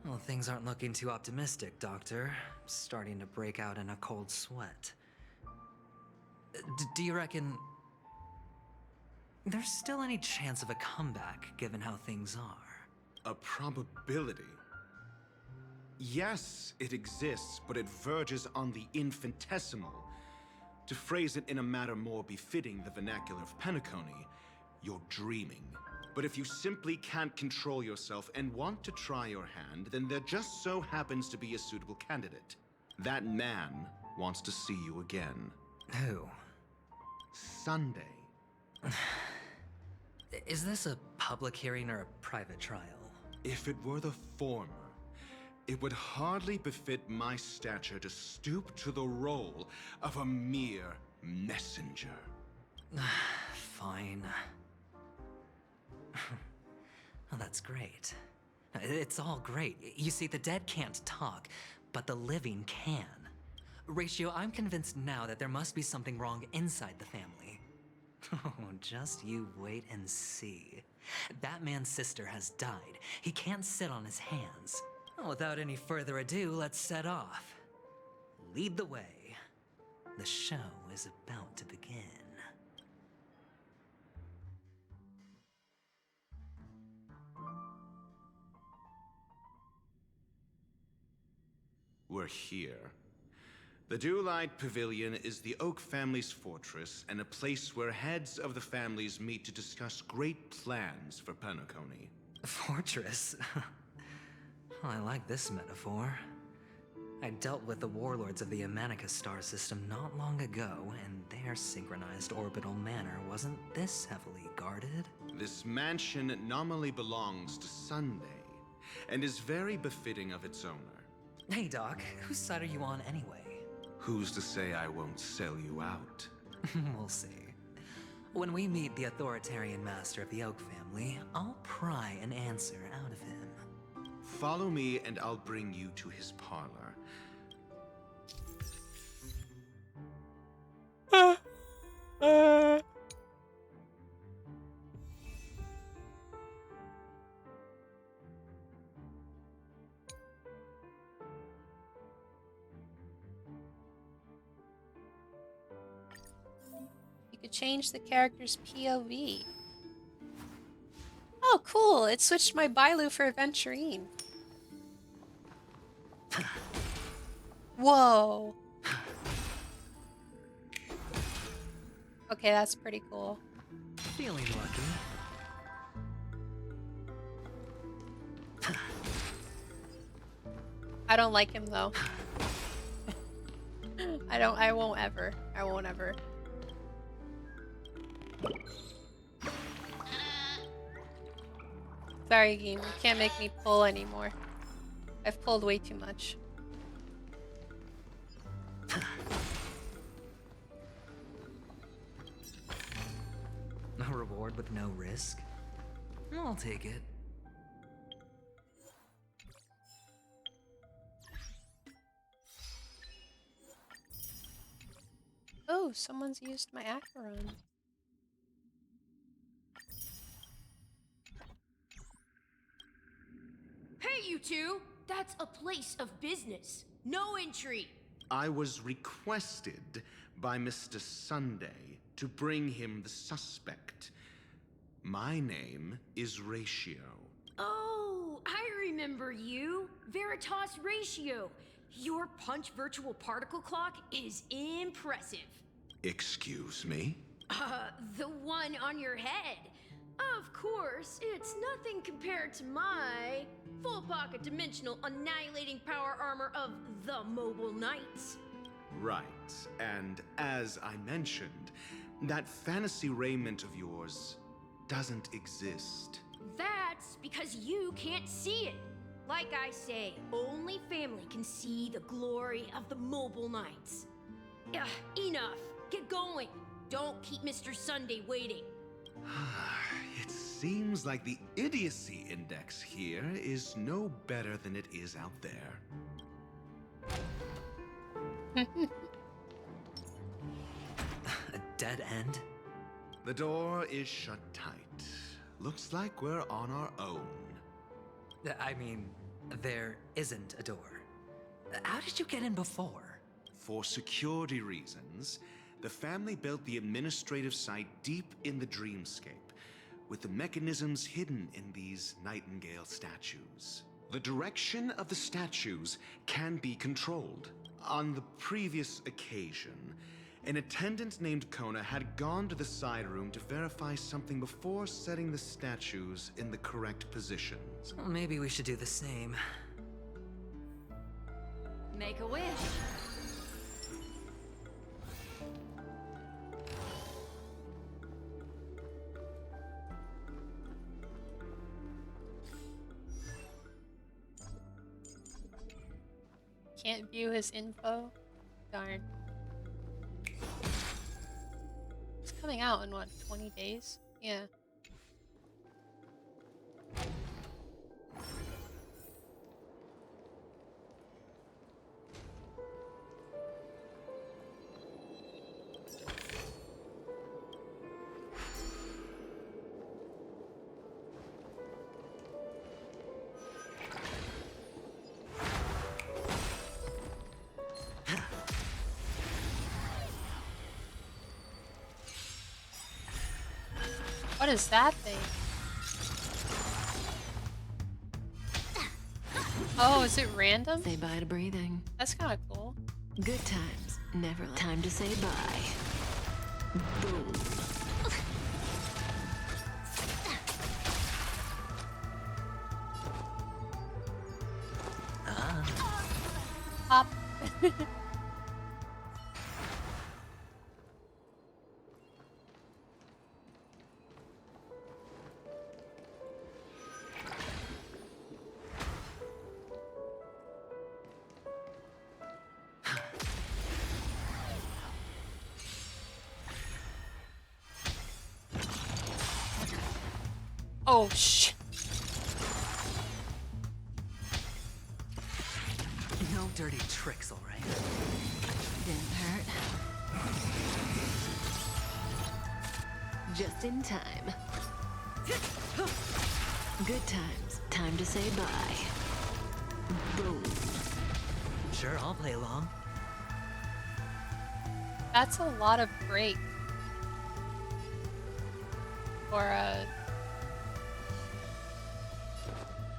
Well, things aren't looking too optimistic, Doctor. I'm starting to break out in a cold sweat. Do you reckon there's still any chance of a comeback, given how things are? A probability? Yes, it exists, but it verges on the infinitesimal. To phrase it in a manner more befitting the vernacular of Penacony, you're dreaming. But if you simply can't control yourself and want to try your hand, then there just so happens to be a suitable candidate. That man wants to see you again. Who? Sunday. Is this a public hearing or a private trial? If it were the former, it would hardly befit my stature to stoop to the role of a mere messenger. Fine. Oh, that's great. It's all great. You see, the dead can't talk, but the living can. Ratio, I'm convinced now that there must be something wrong inside the family. Oh, just you wait and see. That man's sister has died. He can't sit on his hands. Well, without any further ado, let's set off. Lead the way. The show is about to begin. We're here. The Dewlight Pavilion is the Oak family's fortress and a place where heads of the families meet to discuss great plans for Penacony. Fortress? I like this metaphor. I dealt with the warlords of the Amanicus star system not long ago, and their synchronized orbital manor wasn't this heavily guarded. This mansion nominally belongs to Sunday, and is very befitting of its owner. Hey, Doc, whose side are you on anyway? Who's to say I won't sell you out? We'll see. When we meet the authoritarian master of the Oak family, I'll pry an answer out of him. Follow me and I'll bring you to his parlor. You could change the character's POV. Oh, cool! It switched my Bailu for Aventurine. Whoa! Okay, that's pretty cool. Feeling lucky. I don't like him though. I won't ever. Sorry, game. You can't make me pull anymore. I've pulled way too much. A reward with no risk? I'll take it. Oh, someone's used my Acheron. Hey, you two! That's a place of business. No entry. I was requested by Mr. Sunday to bring him the suspect. My name is Ratio. Oh, I remember you. Veritas Ratio. Your punch virtual particle clock is impressive. Excuse me? The one on your head. Of course, it's nothing compared to my full pocket dimensional annihilating power armor of the Mobile Knights. Right, and as I mentioned, that fantasy raiment of yours doesn't exist. That's because you can't see it. Like I say, only family can see the glory of the Mobile Knights. Enough. Get going. Don't keep Mr. Sunday waiting. It seems like the idiocy index here is no better than it is out there. A dead end? The door is shut tight. Looks like we're on our own. I mean, there isn't a door. How did you get in before? For security reasons, the family built the administrative site deep in the dreamscape, with the mechanisms hidden in these nightingale statues. The direction of the statues can be controlled. On the previous occasion, an attendant named Kona had gone to the side room to verify something before setting the statues in the correct positions. Well, maybe we should do the same. Make a wish. Can't view his info. Darn. It's coming out in what, 20 days? Yeah. What is that thing? Oh, is it random? Say bye to breathing. That's kind of cool. Good times. Never time to say bye. Boom. Pop. Oh, shit. No dirty tricks, all right? Didn't hurt. Just in time. Good times. Time to say bye. Boom. Sure, I'll play along. That's a lot of break. For a...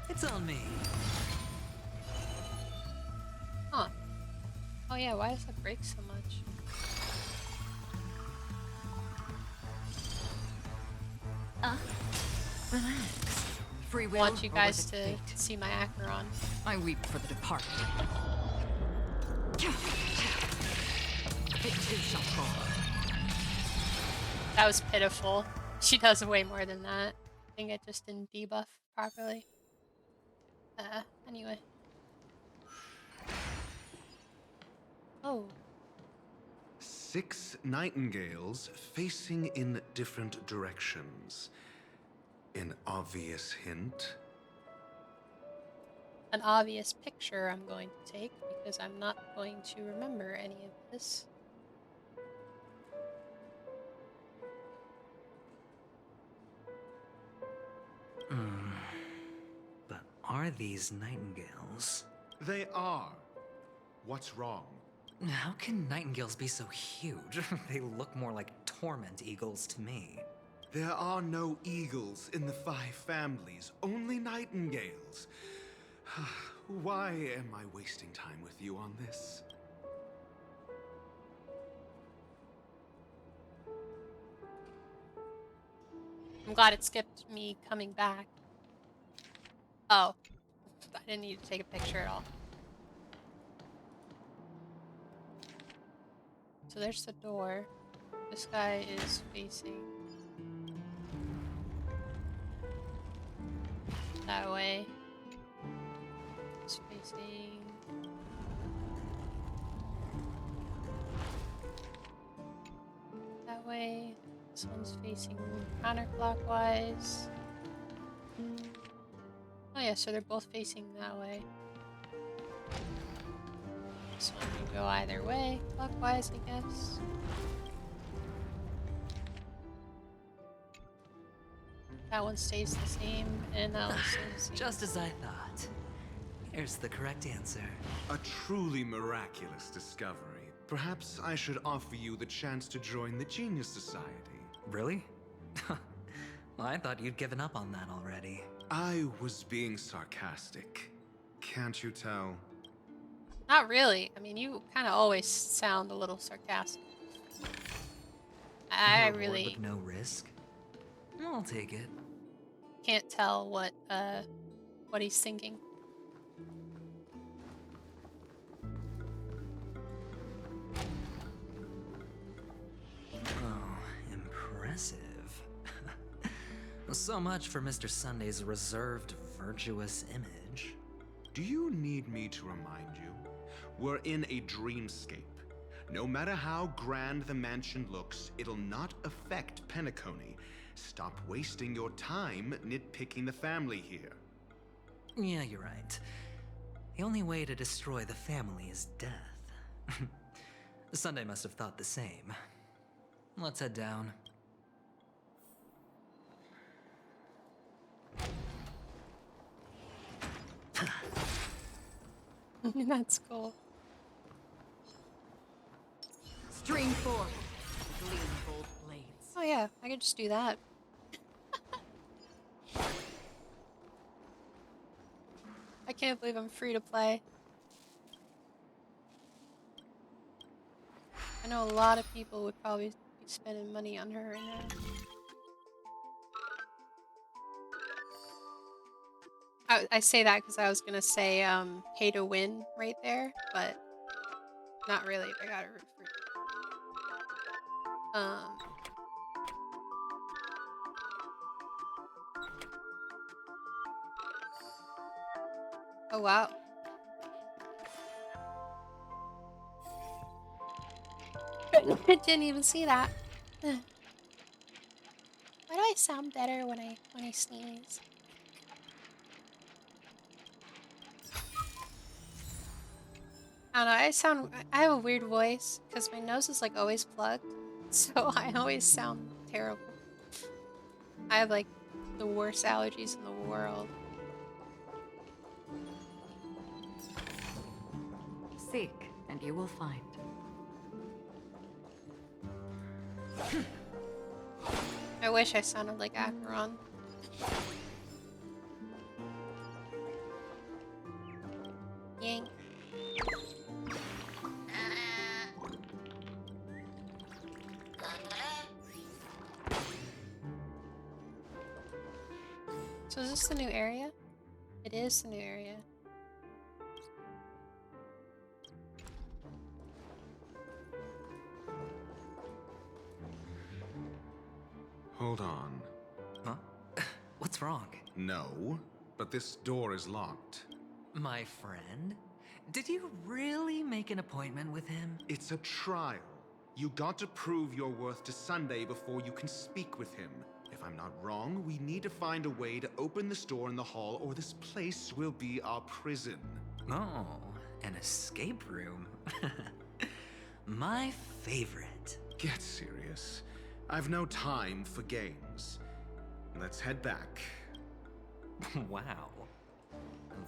It's on me. Huh. Oh yeah, why does that break so much? Relax. Free I will. want you or guys was it to fate? see my Acheron. I weep for the departed. It too shall fall. That was pitiful. She does way more than that. I think it just didn't debuff properly. Anyway. Oh. 6 nightingales facing in different directions. An obvious hint? An obvious picture I'm going to take because I'm not going to remember any of this. But are these nightingales? They are. What's wrong? How can nightingales be so huge? They look more like torment eagles to me. There are no eagles in the 5 families, only nightingales. Why am I wasting time with you on this? I'm glad it skipped me coming back. Oh. I didn't need to take a picture at all. So there's the door. This guy is facing that way. It's facing that way. This one's facing counterclockwise. Oh yeah, so they're both facing that way. This one can go either way, clockwise, I guess. That one stays the same, and that one stays the same. Just as I thought. Here's the correct answer. A truly miraculous discovery. Perhaps I should offer you the chance to join the Genius Society. Really? Well, I thought you'd given up on that already. I was being sarcastic. Can't you tell? Not really. I mean, you kind of always sound a little sarcastic. I A reward really with no risk? I'll take it. can't tell what he's thinking. Oh, impressive. So much for Mr. Sunday's reserved, virtuous image. Do you need me to remind you? We're in a dreamscape. No matter how grand the mansion looks, it'll not affect Penacony. Stop wasting your time nitpicking the family here. Yeah, you're right. The only way to destroy the family is death. Sunday must have thought the same. Let's head down. That's cool. Stream 4. Gleam bold blades. Oh yeah, I could just do that. I can't believe I'm free to play. I know a lot of people would probably be spending money on her right now. I say that because I was gonna say pay to win right there, but not really. I got it for free. Oh wow. Didn't even see that. Why do I sound better when I sneeze? I don't know, I have a weird voice because my nose is like always plugged, so I always sound terrible. I have like the worst allergies in the world. Seek, and you will find. I wish I sounded like Acheron. Yank. So is this the new area? It is the new area. Hold on. Huh? What's wrong? No, but this door is locked. My friend? Did you really make an appointment with him? It's a trial. You got to prove your worth to Sunday before you can speak with him. If I'm not wrong, we need to find a way to open this door in the hall, or this place will be our prison. Oh, an escape room. My favorite. Get serious. I've no time for games. Let's head back. Wow.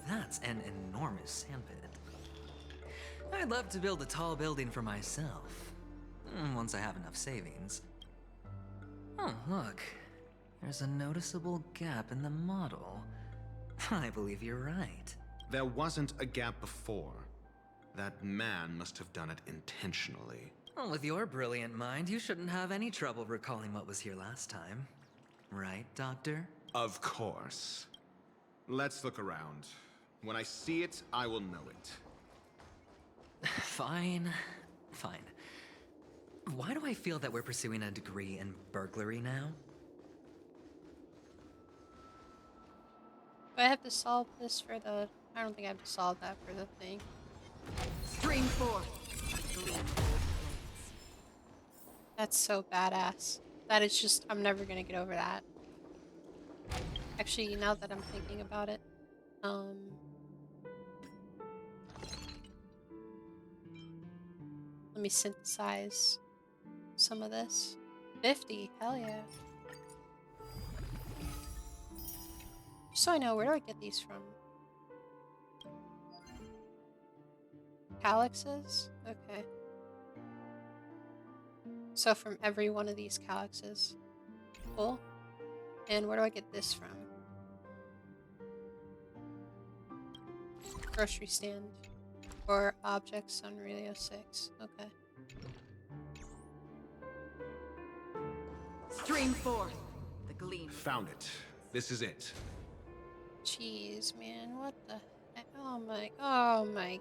That's an enormous sandpit. I'd love to build a tall building for myself. Once I have enough savings. Oh, look. There's a noticeable gap in the model. I believe you're right. There wasn't a gap before. That man must have done it intentionally. Well, with your brilliant mind, you shouldn't have any trouble recalling what was here last time. Right, Doctor? Of course. Let's look around. When I see it, I will know it. Fine. Fine. Why do I feel that we're pursuing a degree in burglary now? Do I have to solve this for the... I don't think I have to solve that for the thing. Stream 4. That's so badass. That is just... I'm never gonna get over that. Actually, now that I'm thinking about it, let me synthesize some of this. 50, hell yeah. Just so I know, where do I get these from? Calyxes? Okay. So from every one of these calyxes. Cool. And where do I get this from? Grocery stand. Or objects on Radio 6. Okay. Stream 4. The Gleam. Found it. This is it. Jeez, man. What the heck? Oh my.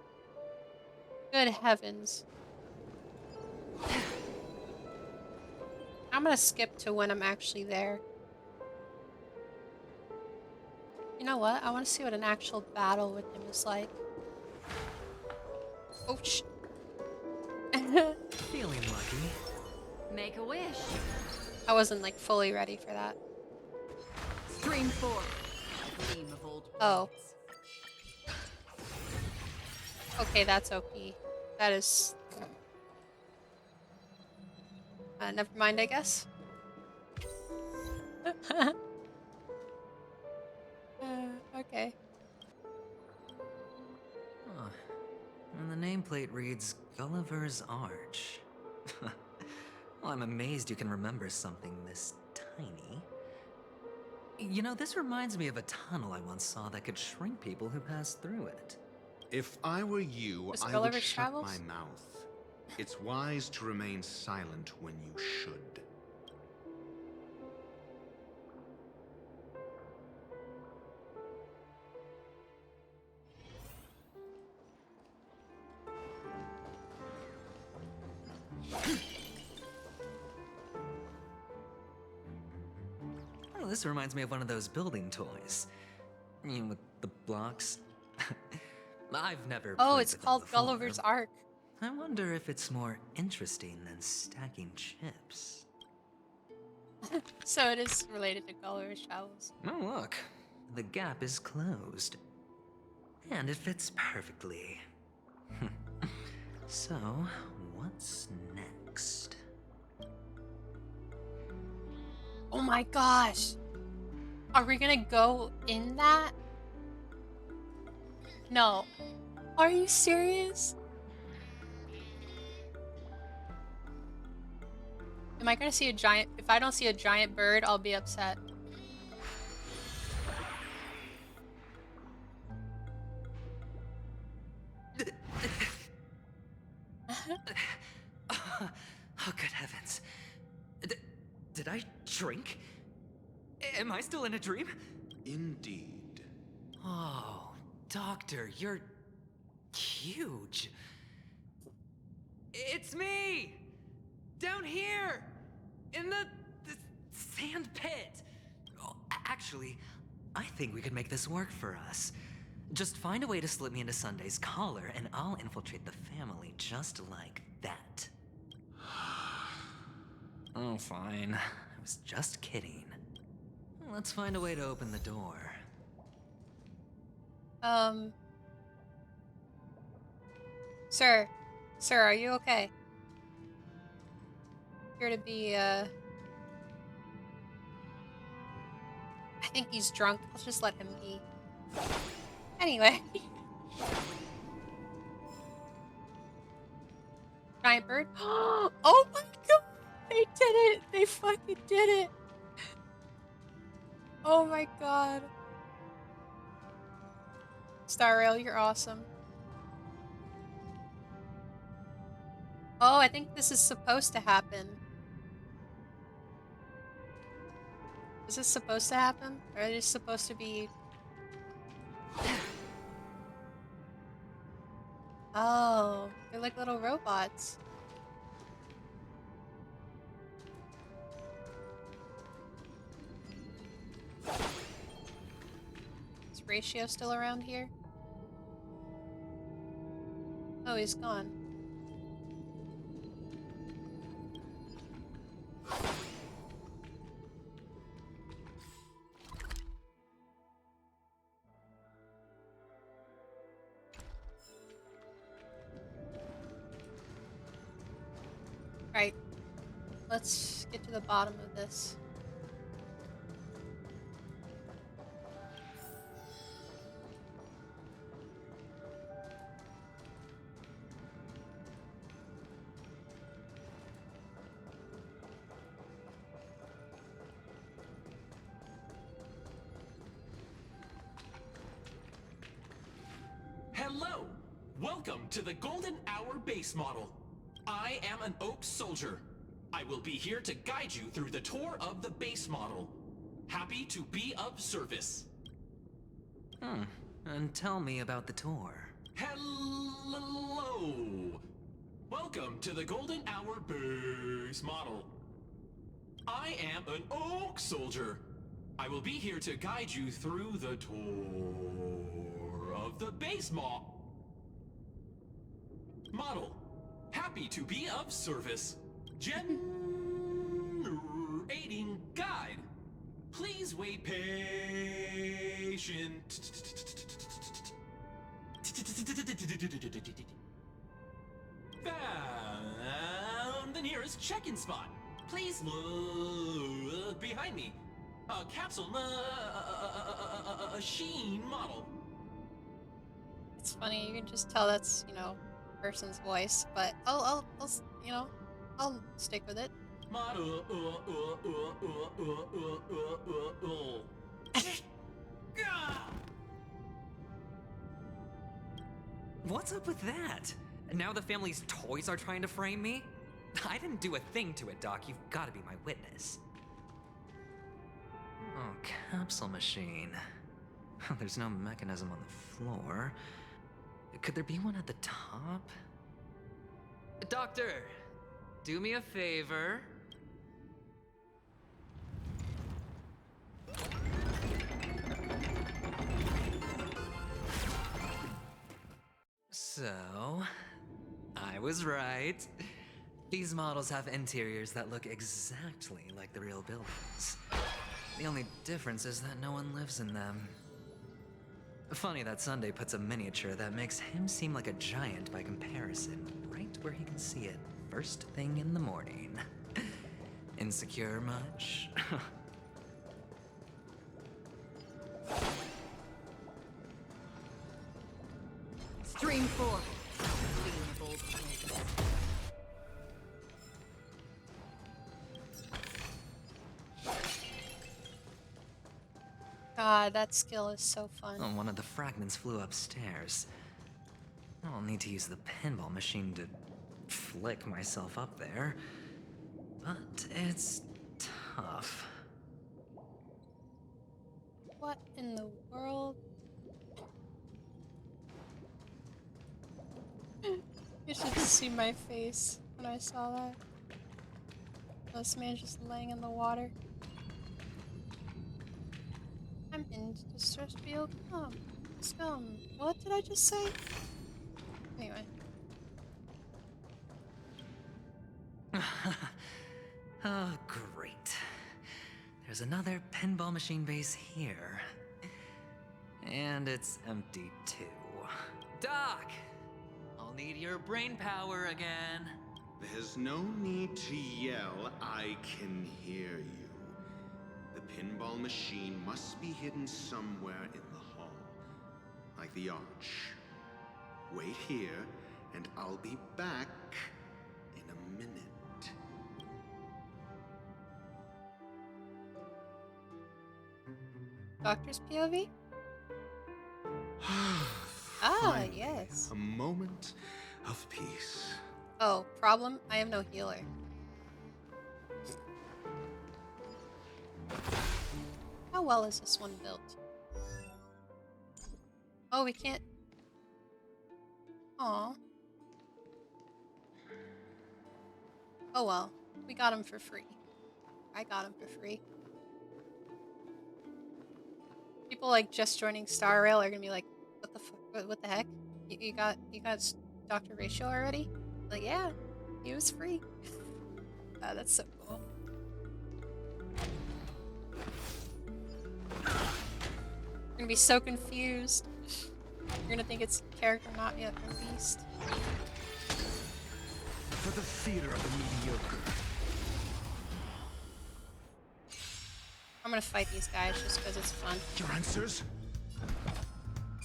Good heavens. I'm gonna skip to when I'm actually there. You know what? I want to see what an actual battle with him is like. Oh, sh. Feeling lucky. Make a wish. I wasn't like fully ready for that. Stream 4. Gleam of old Oh. Okay, that's OP. That is... never mind, I guess. Okay. Huh. And the nameplate reads Gulliver's Arch. Well, I'm amazed you can remember something this tiny. You know, this reminds me of a tunnel I once saw that could shrink people who passed through it. If I were you, Was I would Gulliver's shut Travels? my mouth. It's wise to remain silent when you should. Oh, this reminds me of one of those building toys. You know, with the blocks. I've never Oh, played it's with them called before. Gulliver's Ark. I wonder if it's more interesting than stacking chips. So it is related to Gulliver's Travels. Oh, look. The gap is closed. And it fits perfectly. So, what's next? Oh my gosh! Are we gonna go in that? No. Are you serious? Am I gonna see a giant? If I don't see a giant bird, I'll be upset. Oh, good heavens. Did I drink? Am I still in a dream? Indeed. Oh, Doctor, you're huge. It's me! Down here! In the sand pit! Oh, actually, I think we could make this work for us. Just find a way to slip me into Sunday's collar, and I'll infiltrate the family just like that. Oh, fine. I was just kidding. Let's find a way to open the door. Sir. Sir, are you okay? Appear to be, I think he's drunk. Let's just let him be. Anyway. Giant bird. Oh my god! They did it! They fucking did it! Oh my god. Star Rail, you're awesome. Oh, I think this is supposed to happen. Is this supposed to happen? Or are they just supposed to be... Oh, they're like little robots. Is Ratio still around here? Oh, he's gone. Right. Let's get to the bottom of this. Hello! Welcome to the Golden Hour base model. I am an Oak Soldier. I will be here to guide you through the tour of the base model. Happy to be of service. And tell me about the tour. Hello! Welcome to the Golden Hour base model. I am an Oak Soldier. I will be here to guide you through the tour of the base model. Happy to be of service. Generating guide. Please wait patient. Found the nearest check-in spot. Please look behind me. A capsule machine model. It's funny, you can just tell that's, you know, person's voice, but I'll you know, I'll stick with it. Model. What's up with that? Now the family's toys are trying to frame me? I didn't do a thing to it, Doc. You've got to be my witness. Oh, capsule machine. There's no mechanism on the floor. Could there be one at the top? Doctor, do me a favor. So, I was right. These models have interiors that look exactly like the real buildings. The only difference is that no one lives in them. Funny that Sunday puts a miniature that makes him seem like a giant by comparison, right where he can see it first thing in the morning. Insecure much? Stream 4. God, that skill is so fun. Oh, one of the fragments flew upstairs. I'll need to use the pinball machine to flick myself up there. But it's tough. What in the world? You should see my face when I saw that. This man just laying in the water. I'm in distress. Feel calm. Scum. What did I just say? Anyway. Oh, great. There's another pinball machine base here. And it's empty too. Doc! I'll need your brain power again. There's no need to yell. I can hear you. The pinball machine must be hidden somewhere in the hall. Like the arch. Wait here, and I'll be back in a minute. Doctor's POV? Finally, yes. A moment of peace. Oh, problem? I have no healer. How well is this one built? Oh, we can't... Aw. Oh well. We got him for free. I got him for free. People like just joining Star Rail are gonna be like, what the fuck? What the heck? You got Dr. Ratio already? Like, yeah, he was free. That's so cool. You're gonna be so confused. You're gonna think it's character not yet released. For the theater of the mediocre. I'm gonna fight these guys just because it's fun. Your answers?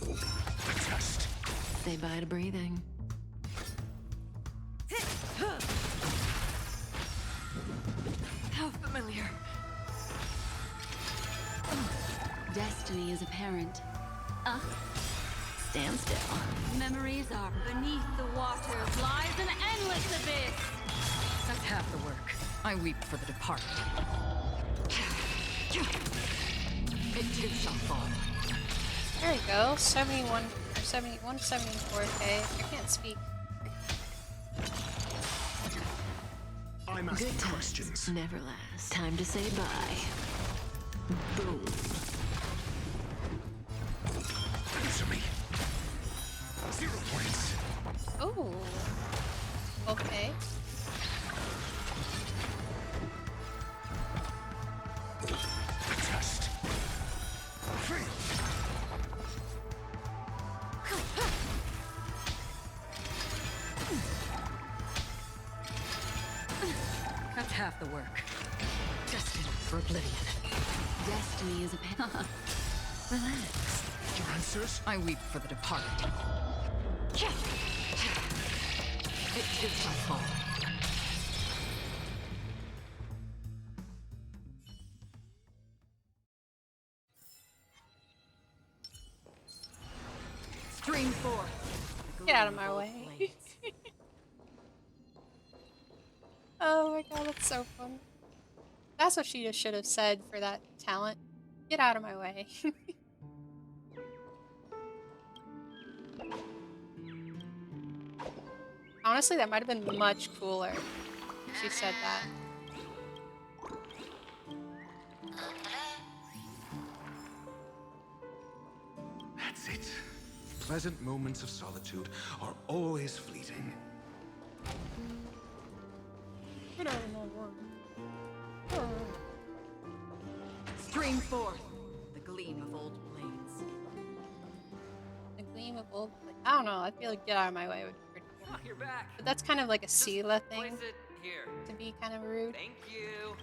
The test. Say bye to breathing. How familiar. Destiny is apparent. Stand still. Memories are beneath the waters lies an endless abyss. That's half the work. I weep for the departed. It too shall fall. There we go. 71 or 71, 74K. I can't speak. I'm asking Good questions. never last. Time to say bye. Boom. Answer me. 0 points. Oh. Okay. Test. Fail. That's half the work. Destined for oblivion. Destiny is apparent. Relax. Your answers? I weep for the departed. It too shall fall. Stream forth. Get out of my way. Oh my god, that's so fun. That's what she just should have said for that talent. Get out of my way. Honestly, that might have been much cooler if she said that. That's it. Pleasant moments of solitude are always fleeting. Get out of my room. Stream forth. The gleam of old blades. The gleam of old... I don't know, I feel like get out of my way would be pretty cool. Oh, you're back. But that's kind of like a Sela thing. Place it here. To be kind of rude. Thank you.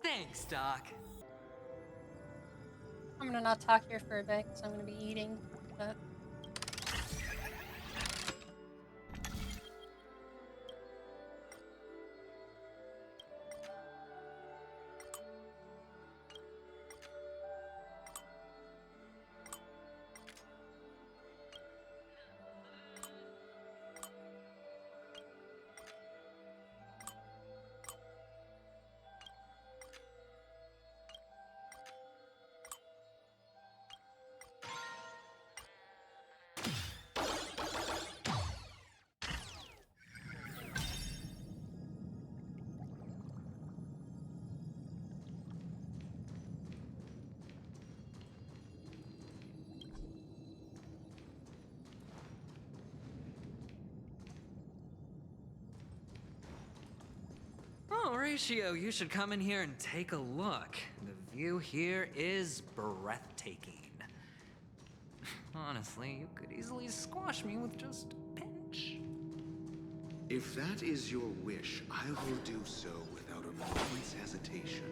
Thanks, Doc. I'm gonna not talk here for a bit because I'm gonna be eating. But... Horatio, you should come in here and take a look. The view here is breathtaking. Honestly, you could easily squash me with just a pinch. If that is your wish, I will do so without a moment's hesitation.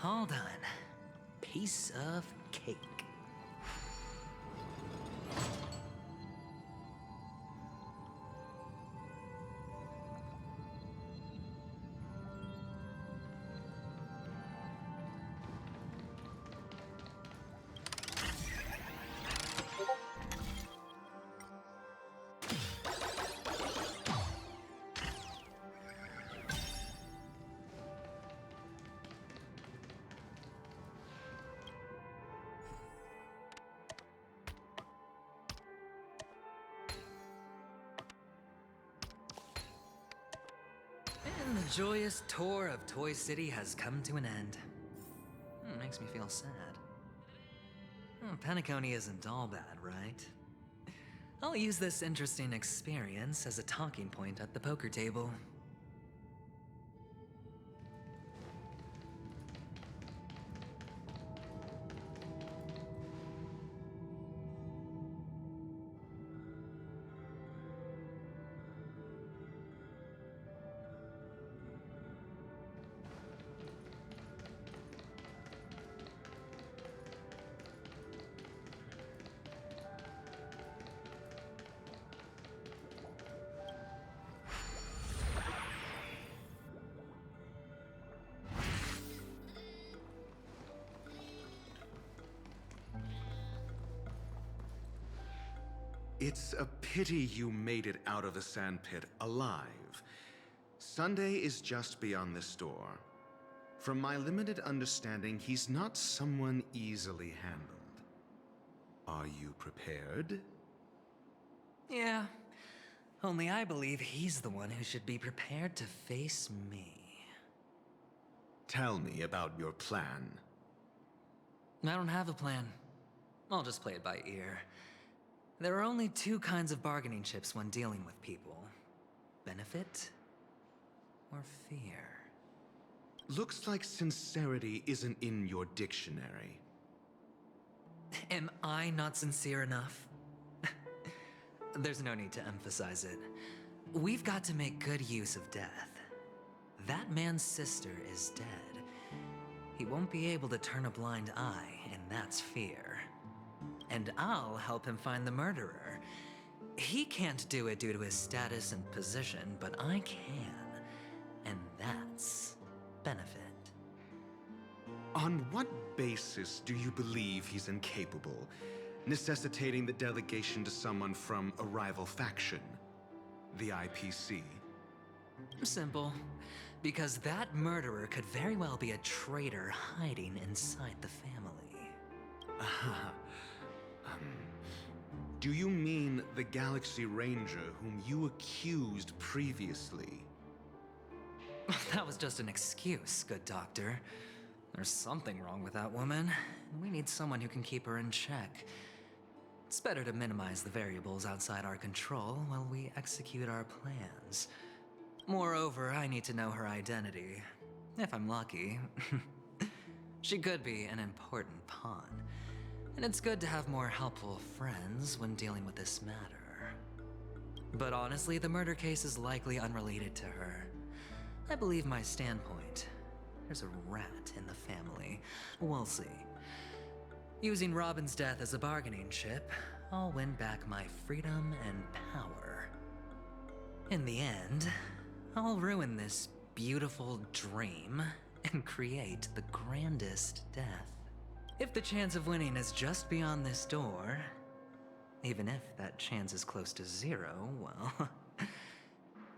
All done. Piece of cake. And the joyous tour of Toy City has come to an end. Makes me feel sad. Penacony isn't all bad, right? I'll use this interesting experience as a talking point at the poker table. It's a pity you made it out of the sandpit alive. Sunday is just beyond this door. From my limited understanding, he's not someone easily handled. Are you prepared? Yeah. Only I believe he's the one who should be prepared to face me. Tell me about your plan. I don't have a plan. I'll just play it by ear. There are only two kinds of bargaining chips when dealing with people. Benefit or fear. Looks like sincerity isn't in your dictionary. Am I not sincere enough? There's no need to emphasize it. We've got to make good use of death. That man's sister is dead. He won't be able to turn a blind eye, and that's fear. And I'll help him find the murderer. He can't do it due to his status and position, but I can. And that's benefit. On what basis do you believe he's incapable, necessitating the delegation to someone from a rival faction? The IPC? Simple. Because that murderer could very well be a traitor hiding inside the family. Do you mean the Galaxy Ranger whom you accused previously? That was just an excuse, good doctor. There's something wrong with that woman, and we need someone who can keep her in check. It's better to minimize the variables outside our control while we execute our plans. Moreover, I need to know her identity. If I'm lucky. She could be an important pawn. And it's good to have more helpful friends when dealing with this matter. But honestly, the murder case is likely unrelated to her. I believe my standpoint. There's a rat in the family. We'll see. Using Robin's death as a bargaining chip, I'll win back my freedom and power. In the end, I'll ruin this beautiful dream and create the grandest death. If the chance of winning is just beyond this door, even if that chance is close to zero, well,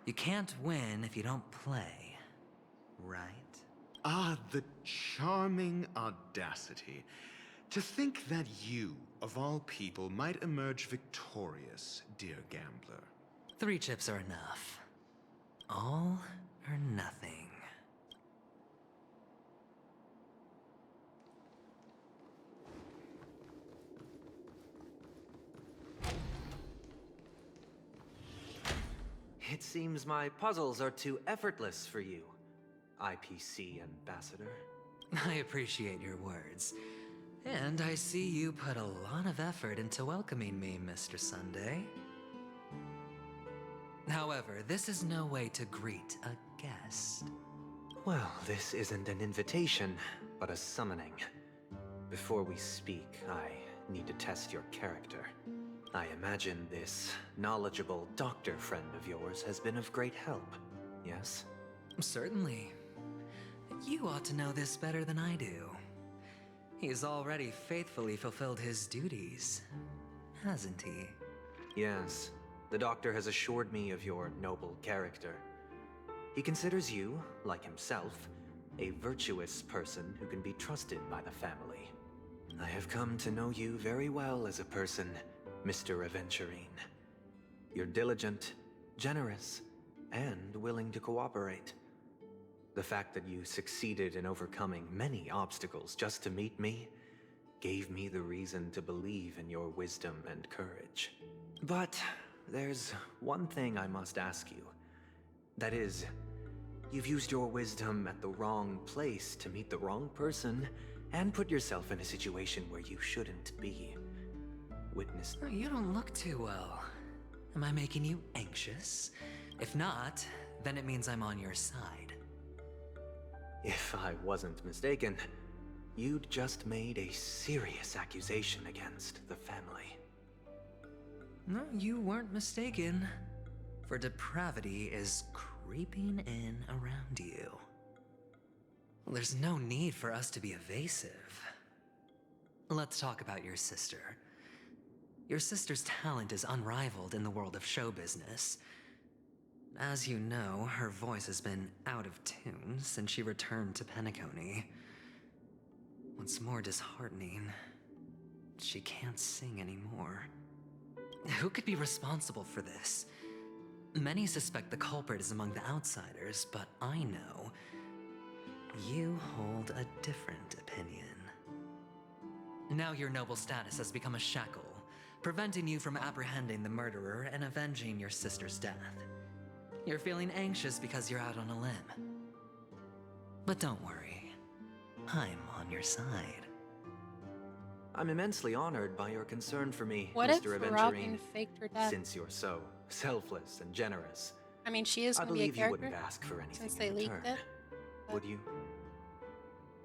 you can't win if you don't play, right? Ah, the charming audacity. To think that you, of all people, might emerge victorious, dear gambler. 3 chips are enough. All or nothing. It seems my puzzles are too effortless for you, IPC Ambassador. I appreciate your words. And I see you put a lot of effort into welcoming me, Mr. Sunday. However, this is no way to greet a guest. Well, this isn't an invitation, but a summoning. Before we speak, I need to test your character. I imagine this knowledgeable doctor friend of yours has been of great help, yes? Certainly. You ought to know this better than I do. He's already faithfully fulfilled his duties, hasn't he? Yes. The doctor has assured me of your noble character. He considers you, like himself, a virtuous person who can be trusted by the family. I have come to know you very well as a person, Mr. Aventurine. You're diligent, generous, and willing to cooperate. The fact that you succeeded in overcoming many obstacles just to meet me gave me the reason to believe in your wisdom and courage. But there's one thing I must ask you. That is, you've used your wisdom at the wrong place to meet the wrong person and put yourself in a situation where you shouldn't be. Witness... You don't look too well. Am I making you anxious? If not, then it means I'm on your side. If I wasn't mistaken, you'd just made a serious accusation against the family. No, you weren't mistaken. For depravity is creeping in around you. There's no need for us to be evasive. Let's talk about your sister. Your sister's talent is unrivaled in the world of show business. As you know, her voice has been out of tune since she returned to Penacony. What's more disheartening, she can't sing anymore. Who could be responsible for this? Many suspect the culprit is among the outsiders, but I know you hold a different opinion. Now your noble status has become a shackle, preventing you from apprehending the murderer and avenging your sister's death. You're feeling anxious because you're out on a limb. But don't worry, I'm on your side. I'm immensely honored by your concern for me, What Mr. if Aventurine. Robin faked her death? Since you're so selfless and generous, I mean, she is I going to be a believe you character wouldn't ask for anything since they in leaked return. it. but- Would you?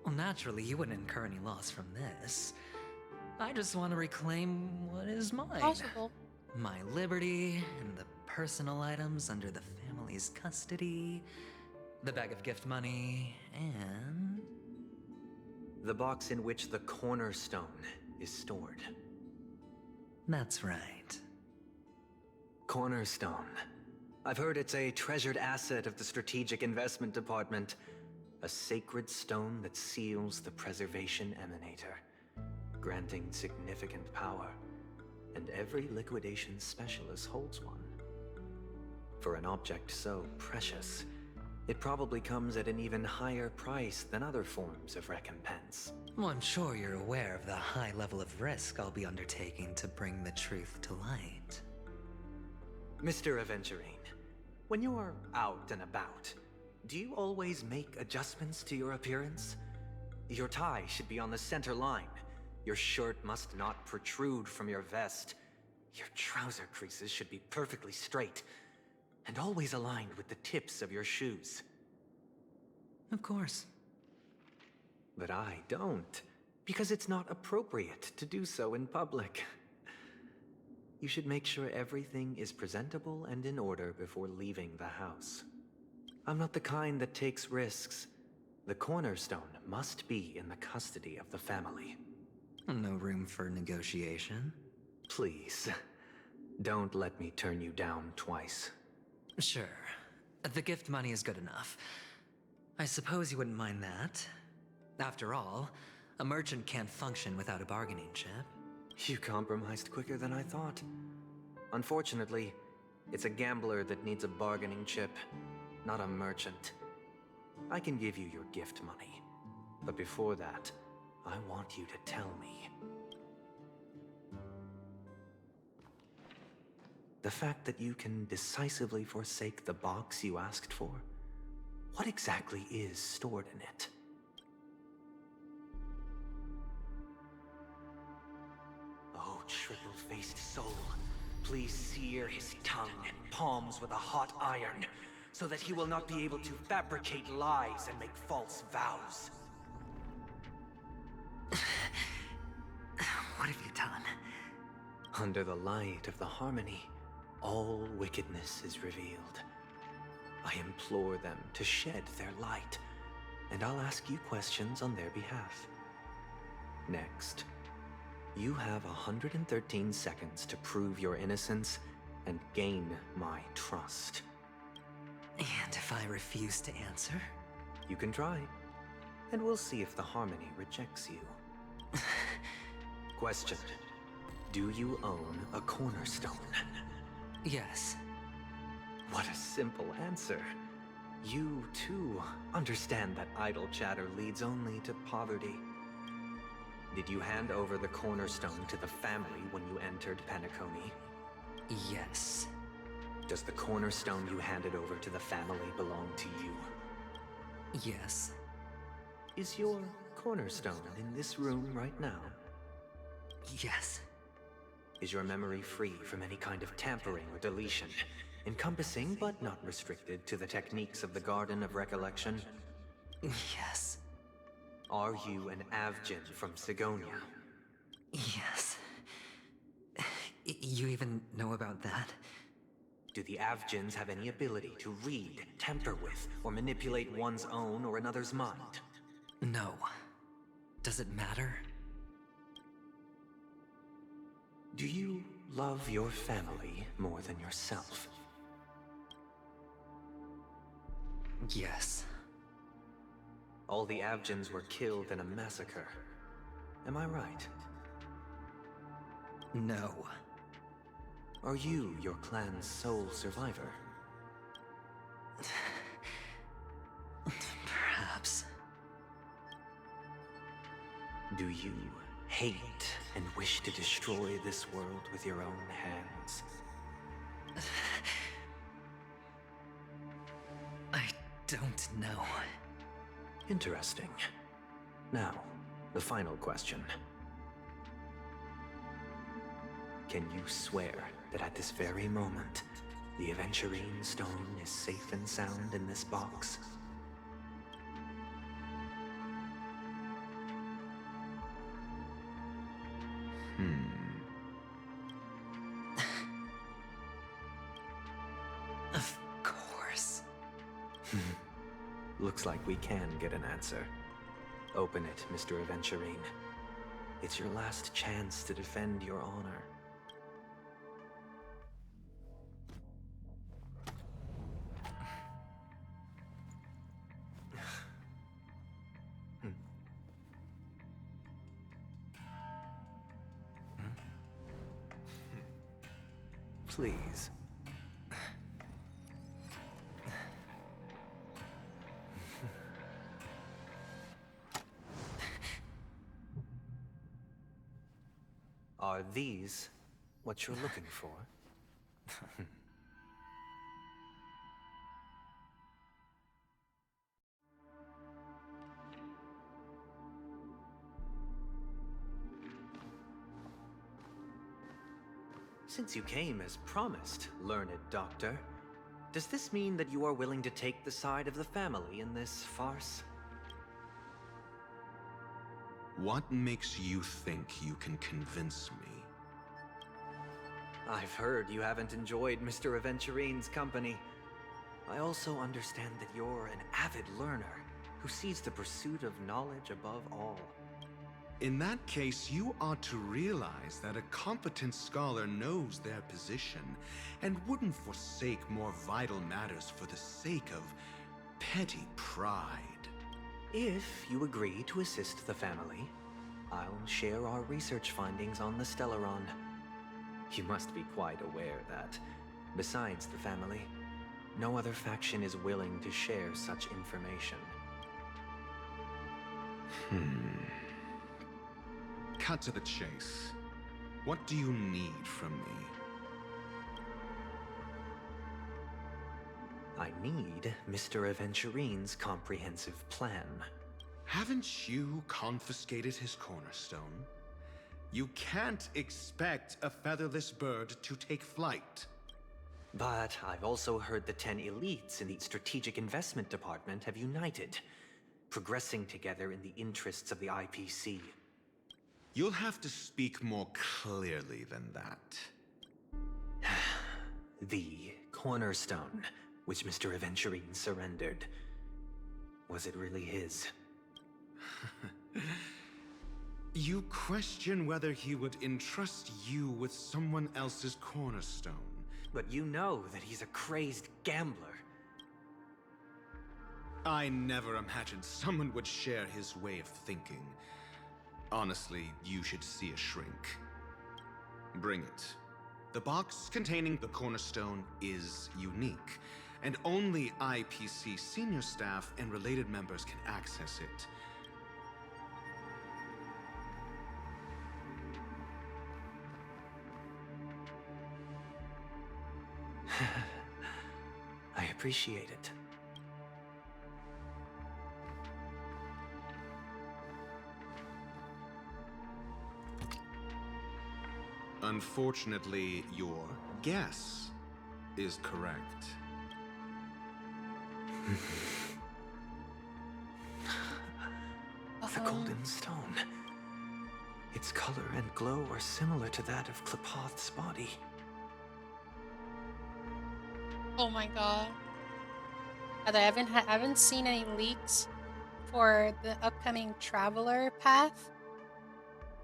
Well, naturally, you wouldn't incur any loss from this. I just want to reclaim what is mine. Possible. My liberty and the personal items under the family's custody, the bag of gift money, and... The box in which the cornerstone is stored. That's right. Cornerstone. I've heard it's a treasured asset of the Strategic Investment Department. A sacred stone that seals the Preservation Emanator, granting significant power. And every liquidation specialist holds one. For an object so precious, it probably comes at an even higher price than other forms of recompense. Well, I'm sure you're aware of the high level of risk I'll be undertaking to bring the truth to light. Mr. Aventurine, when you're out and about, do you always make adjustments to your appearance? Your tie should be on the center line. Your shirt must not protrude from your vest. Your trouser creases should be perfectly straight, and always aligned with the tips of your shoes. Of course. But I don't, because it's not appropriate to do so in public. You should make sure everything is presentable and in order before leaving the house. I'm not the kind that takes risks. The cornerstone must be in the custody of the family. No room for negotiation. Please, don't let me turn you down twice. Sure. The gift money is good enough. I suppose you wouldn't mind that. After all, a merchant can't function without a bargaining chip. You compromised quicker than I thought. Unfortunately, it's a gambler that needs a bargaining chip, not a merchant. I can give you your gift money, but before that, I want you to tell me. The fact that you can decisively forsake the box you asked for? What exactly is stored in it? Oh, triple-faced soul, please sear his tongue and palms with a hot iron, so that he will not be able to fabricate lies and make false vows. What have you done? Under the light of the harmony, all wickedness is revealed. I implore them to shed their light, and I'll ask you questions on their behalf. Next, you have 113 seconds to prove your innocence and gain my trust. And if I refuse to answer? You can try, and we'll see if the harmony rejects you. Question. Do you own a cornerstone? Yes. What a simple answer. You, too, understand that idle chatter leads only to poverty. Did you hand over the cornerstone to the family when you entered Penacony? Yes. Does the cornerstone you handed over to the family belong to you? Yes. Is your cornerstone in this room right now? Yes. Is your memory free from any kind of tampering or deletion, encompassing but not restricted to the techniques of the Garden of Recollection? Yes. Are you an Avgin from Sigonia? Yes. You even know about that? Do the Avgins have any ability to read, tamper with, or manipulate one's own or another's mind? No. Does it matter? Do you love your family more than yourself? Yes. All the Avgins were killed in a massacre. Am I right? No. Are you your clan's sole survivor? Perhaps. Do you hate and wish to destroy this world with your own hands? I don't know. Interesting. Now, the final question. Can you swear that at this very moment, the Aventurine Stone is safe and sound in this box? Of course. Looks like we can get an answer. Open it, Mr. Aventurine. It's your last chance to defend your honor. Please. Are these what you're looking for? Since you came as promised, learned doctor, does this mean that you are willing to take the side of the family in this farce? What makes you think you can convince me? I've heard you haven't enjoyed Mr. Aventurine's company. I also understand that you're an avid learner who sees the pursuit of knowledge above all. In that case, you ought to realize that a competent scholar knows their position and wouldn't forsake more vital matters for the sake of petty pride. If you agree to assist the family, I'll share our research findings on the Stellaron. You must be quite aware that, besides the family, no other faction is willing to share such information. Cut to the chase. What do you need from me? I need Mr. Aventurine's comprehensive plan. Haven't you confiscated his cornerstone? You can't expect a featherless bird to take flight. But I've also heard the 10 elites in the Strategic Investment Department have united, progressing together in the interests of the IPC. You'll have to speak more clearly than that. The cornerstone, which Mr. Aventurine surrendered. Was it really his? You question whether he would entrust you with someone else's cornerstone. But you know that he's a crazed gambler. I never imagined someone would share his way of thinking. Honestly, you should see a shrink. Bring it. The box containing the cornerstone is unique, and only IPC senior staff and related members can access it. I appreciate it. Unfortunately, your guess is correct. The golden stone. Its color and glow are similar to that of Klepoth's body. Oh my god. I haven't seen any leaks for the upcoming Traveler path,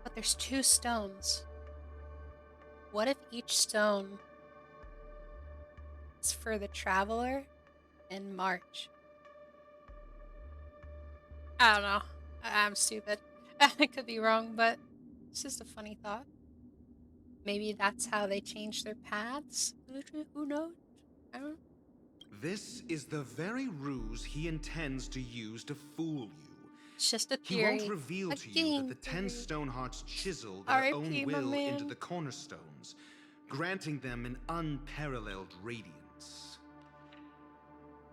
but there's 2 stones. What if each stone is for the Traveler and March? I don't know. I'm stupid. I could be wrong, but it's just a funny thought. Maybe that's how they change their paths? Who knows? I don't know. This is the very ruse he intends to use to fool you. It's just a He theory. won't reveal to you that the 10 stone hearts chisel their R.I.P., own my will man. into the cornerstones, granting them an unparalleled radiance.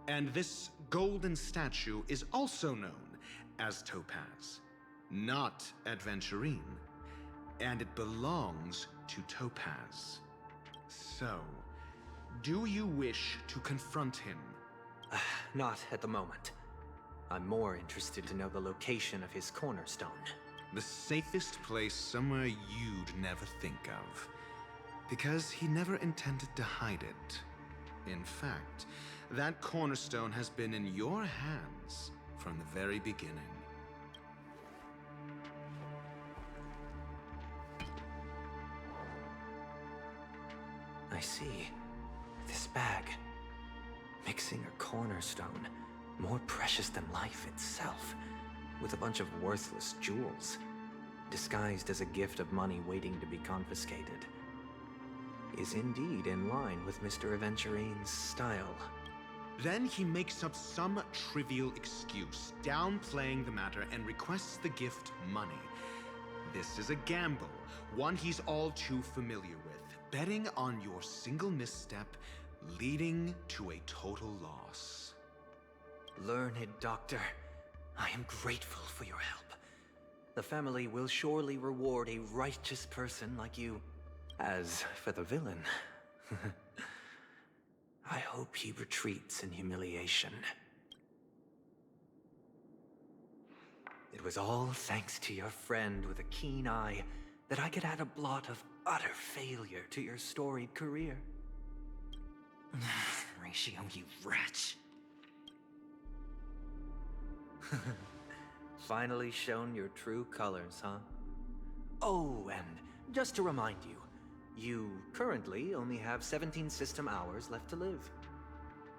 And this golden statue is also known as Topaz, not Adventurine, and it belongs to Topaz. So, do you wish to confront him? Not at the moment. I'm more interested to know the location of his cornerstone. The safest place somewhere you'd never think of. Because he never intended to hide it. In fact, that cornerstone has been in your hands from the very beginning. I see. This bag. Mixing a cornerstone, more precious than life itself, with a bunch of worthless jewels, disguised as a gift of money waiting to be confiscated, is indeed in line with Mr. Aventurine's style. Then he makes up some trivial excuse, downplaying the matter, and requests the gift money. This is a gamble, one he's all too familiar with, betting on your single misstep, leading to a total loss. Learned doctor, I am grateful for your help. The family will surely reward a righteous person like you. As for the villain, I hope he retreats in humiliation. It was all thanks to your friend with a keen eye that I could add a blot of utter failure to your storied career. Ratio, you wretch. Finally shown your true colors, huh? Oh, and just to remind you, you currently only have 17 system hours left to live.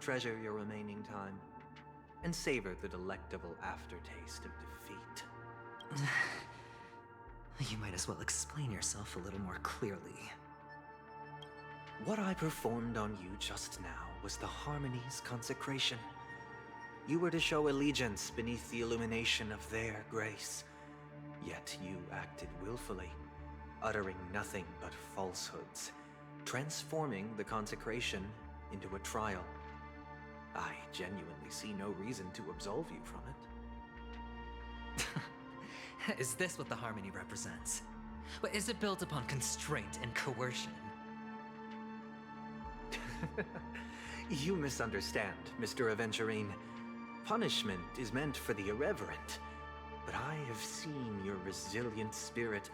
Treasure your remaining time, and savor the delectable aftertaste of defeat. You might as well explain yourself a little more clearly. What I performed on you just now was the Harmony's consecration. You were to show allegiance beneath the illumination of their grace. Yet you acted willfully, uttering nothing but falsehoods, transforming the consecration into a trial. I genuinely see no reason to absolve you from it. Is this what the harmony represents? But is it built upon constraint and coercion? You misunderstand, Mr. Aventurine. Punishment is meant for the irreverent. But I have seen your resilient spirit,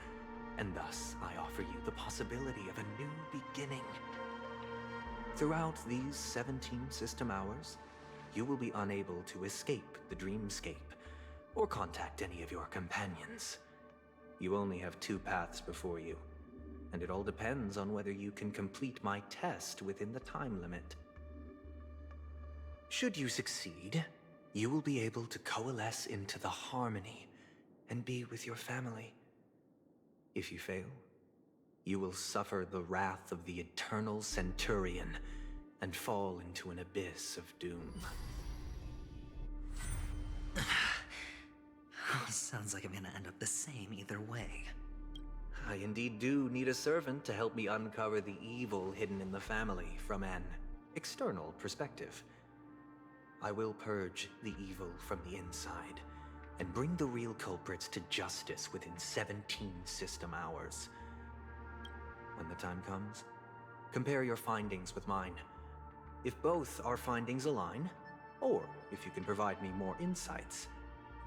and thus I offer you the possibility of a new beginning. Throughout these 17 system hours, you will be unable to escape the dreamscape or contact any of your companions. You only have 2 paths before you, and it all depends on whether you can complete my test within the time limit. Should you succeed, you will be able to coalesce into the harmony and be with your family. If you fail, you will suffer the wrath of the eternal Centurion and fall into an abyss of doom. Sounds like I'm gonna end up the same either way. I indeed do need a servant to help me uncover the evil hidden in the family from an external perspective. I will purge the evil from the inside and bring the real culprits to justice within 17 system hours. When the time comes, compare your findings with mine. If both our findings align, or if you can provide me more insights,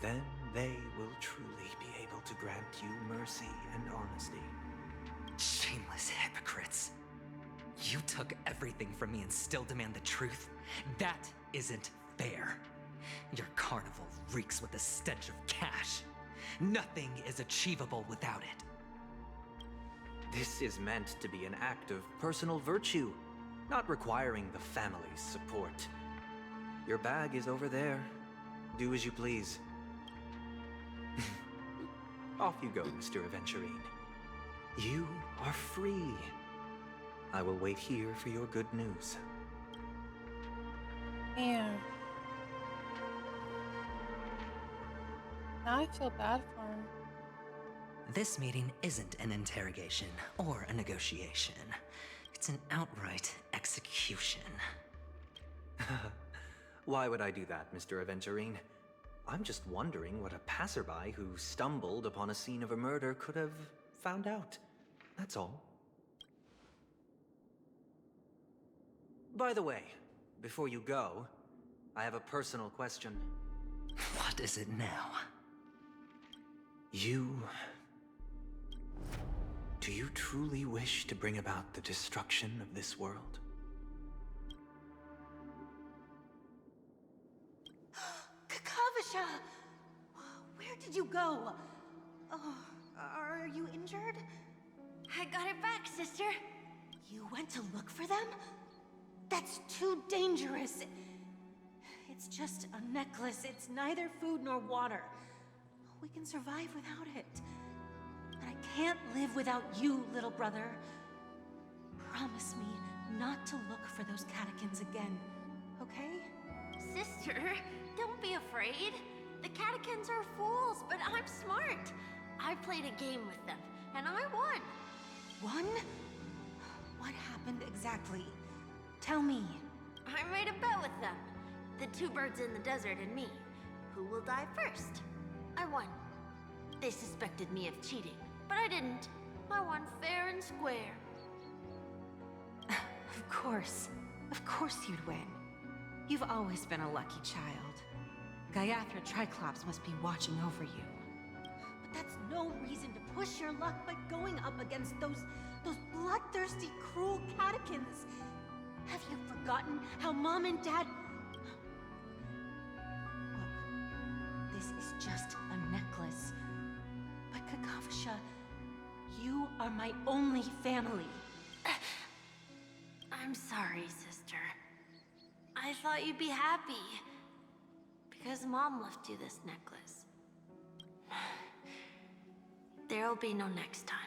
then they will truly be able to grant you mercy and honesty. Shameless hypocrites. You took everything from me and still demand the truth? That isn't fair. Your carnival reeks with the stench of cash. Nothing is achievable without it. This is meant to be an act of personal virtue, not requiring the family's support. Your bag is over there. Do as you please. Off you go, Mr. Aventurine. You are free. I will wait here for your good news. Damn. Now I feel bad for him. This meeting isn't an interrogation or a negotiation. It's an outright execution. Why would I do that, Mr. Aventurine? I'm just wondering what a passerby who stumbled upon a scene of a murder could have found out. That's all. By the way, before you go, I have a personal question. What is it now? Do you truly wish to bring about the destruction of this world? Kakavasha! Where did you go? Oh, are you injured? I got it back, sister. You went to look for them? That's too dangerous. It's just a necklace. It's neither food nor water. We can survive without it. But I can't live without you, little brother. Promise me not to look for those catechins again, okay? Sister, don't be afraid. The catechins are fools, but I'm smart. I played a game with them, and I won. Won? What happened exactly? Tell me. I made a bet with them. The 2 birds in the desert and me. Who will die first? I won. They suspected me of cheating, but I didn't. I won fair and square. Of course. Of course you'd win. You've always been a lucky child. Gaiathra Triclops must be watching over you. But that's no reason to push your luck by going up against those bloodthirsty, cruel catechins. Have you forgotten how Mom and Dad... Look, this is just a necklace. But Kakavasha, you are my only family. I'm sorry, sister. I thought you'd be happy. Because Mom left you this necklace. There'll be no next time.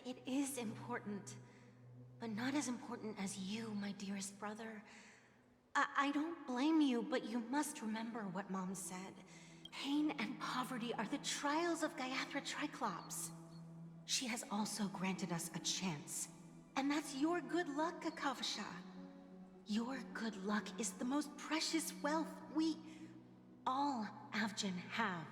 It is important. But not as important as you, my dearest brother. I don't blame you, but you must remember what Mom said. Pain and poverty are the trials of Gaiathra Triclops. She has also granted us a chance. And that's your good luck, Kakavasha. Your good luck is the most precious wealth we all Avgin have.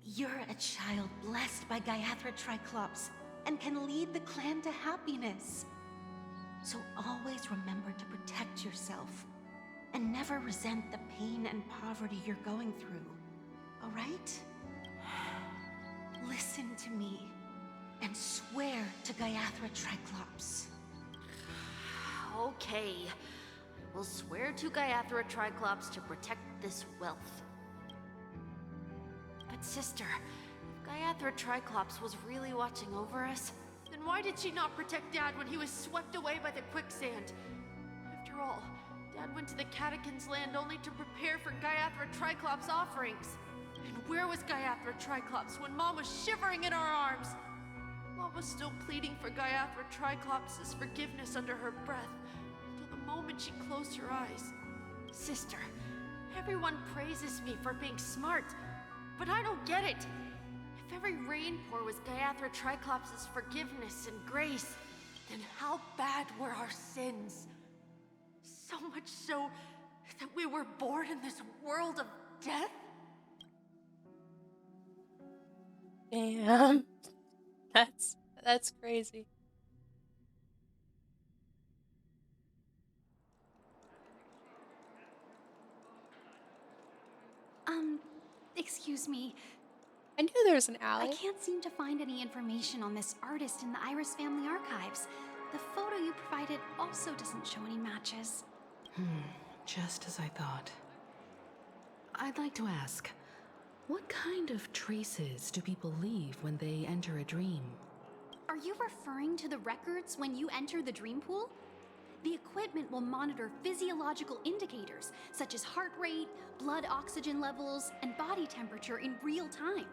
You're a child blessed by Gaiathra Triclops and can lead the clan to happiness. So always remember to protect yourself and never resent the pain and poverty you're going through. All right? Listen to me and swear to Gaiathra Triclops. Okay. We'll swear to Gaiathra Triclops to protect this wealth. But sister, if Gaiathra Triclops was really watching over us, then why did she not protect Dad when he was swept away by the quicksand? After all, Dad went to the Catechins' land only to prepare for Gaiathra Triclops' offerings. And where was Gaiathra Triclops when Mom was shivering in our arms? Mom was still pleading for Gaiathra Triclops' forgiveness under her breath, until the moment she closed her eyes. Sister, everyone praises me for being smart, but I don't get it. If every rainpour was Gaiathra Triclops' forgiveness and grace, then how bad were our sins? So much so that we were born in this world of death? Damn. That's crazy. Excuse me. I knew there was an Allie. I can't seem to find any information on this artist in the Iris family archives. The photo you provided also doesn't show any matches. Just as I thought. I'd like to ask, what kind of traces do people leave when they enter a dream? Are you referring to the records when you enter the dream pool? The equipment will monitor physiological indicators such as heart rate, blood oxygen levels, and body temperature in real time.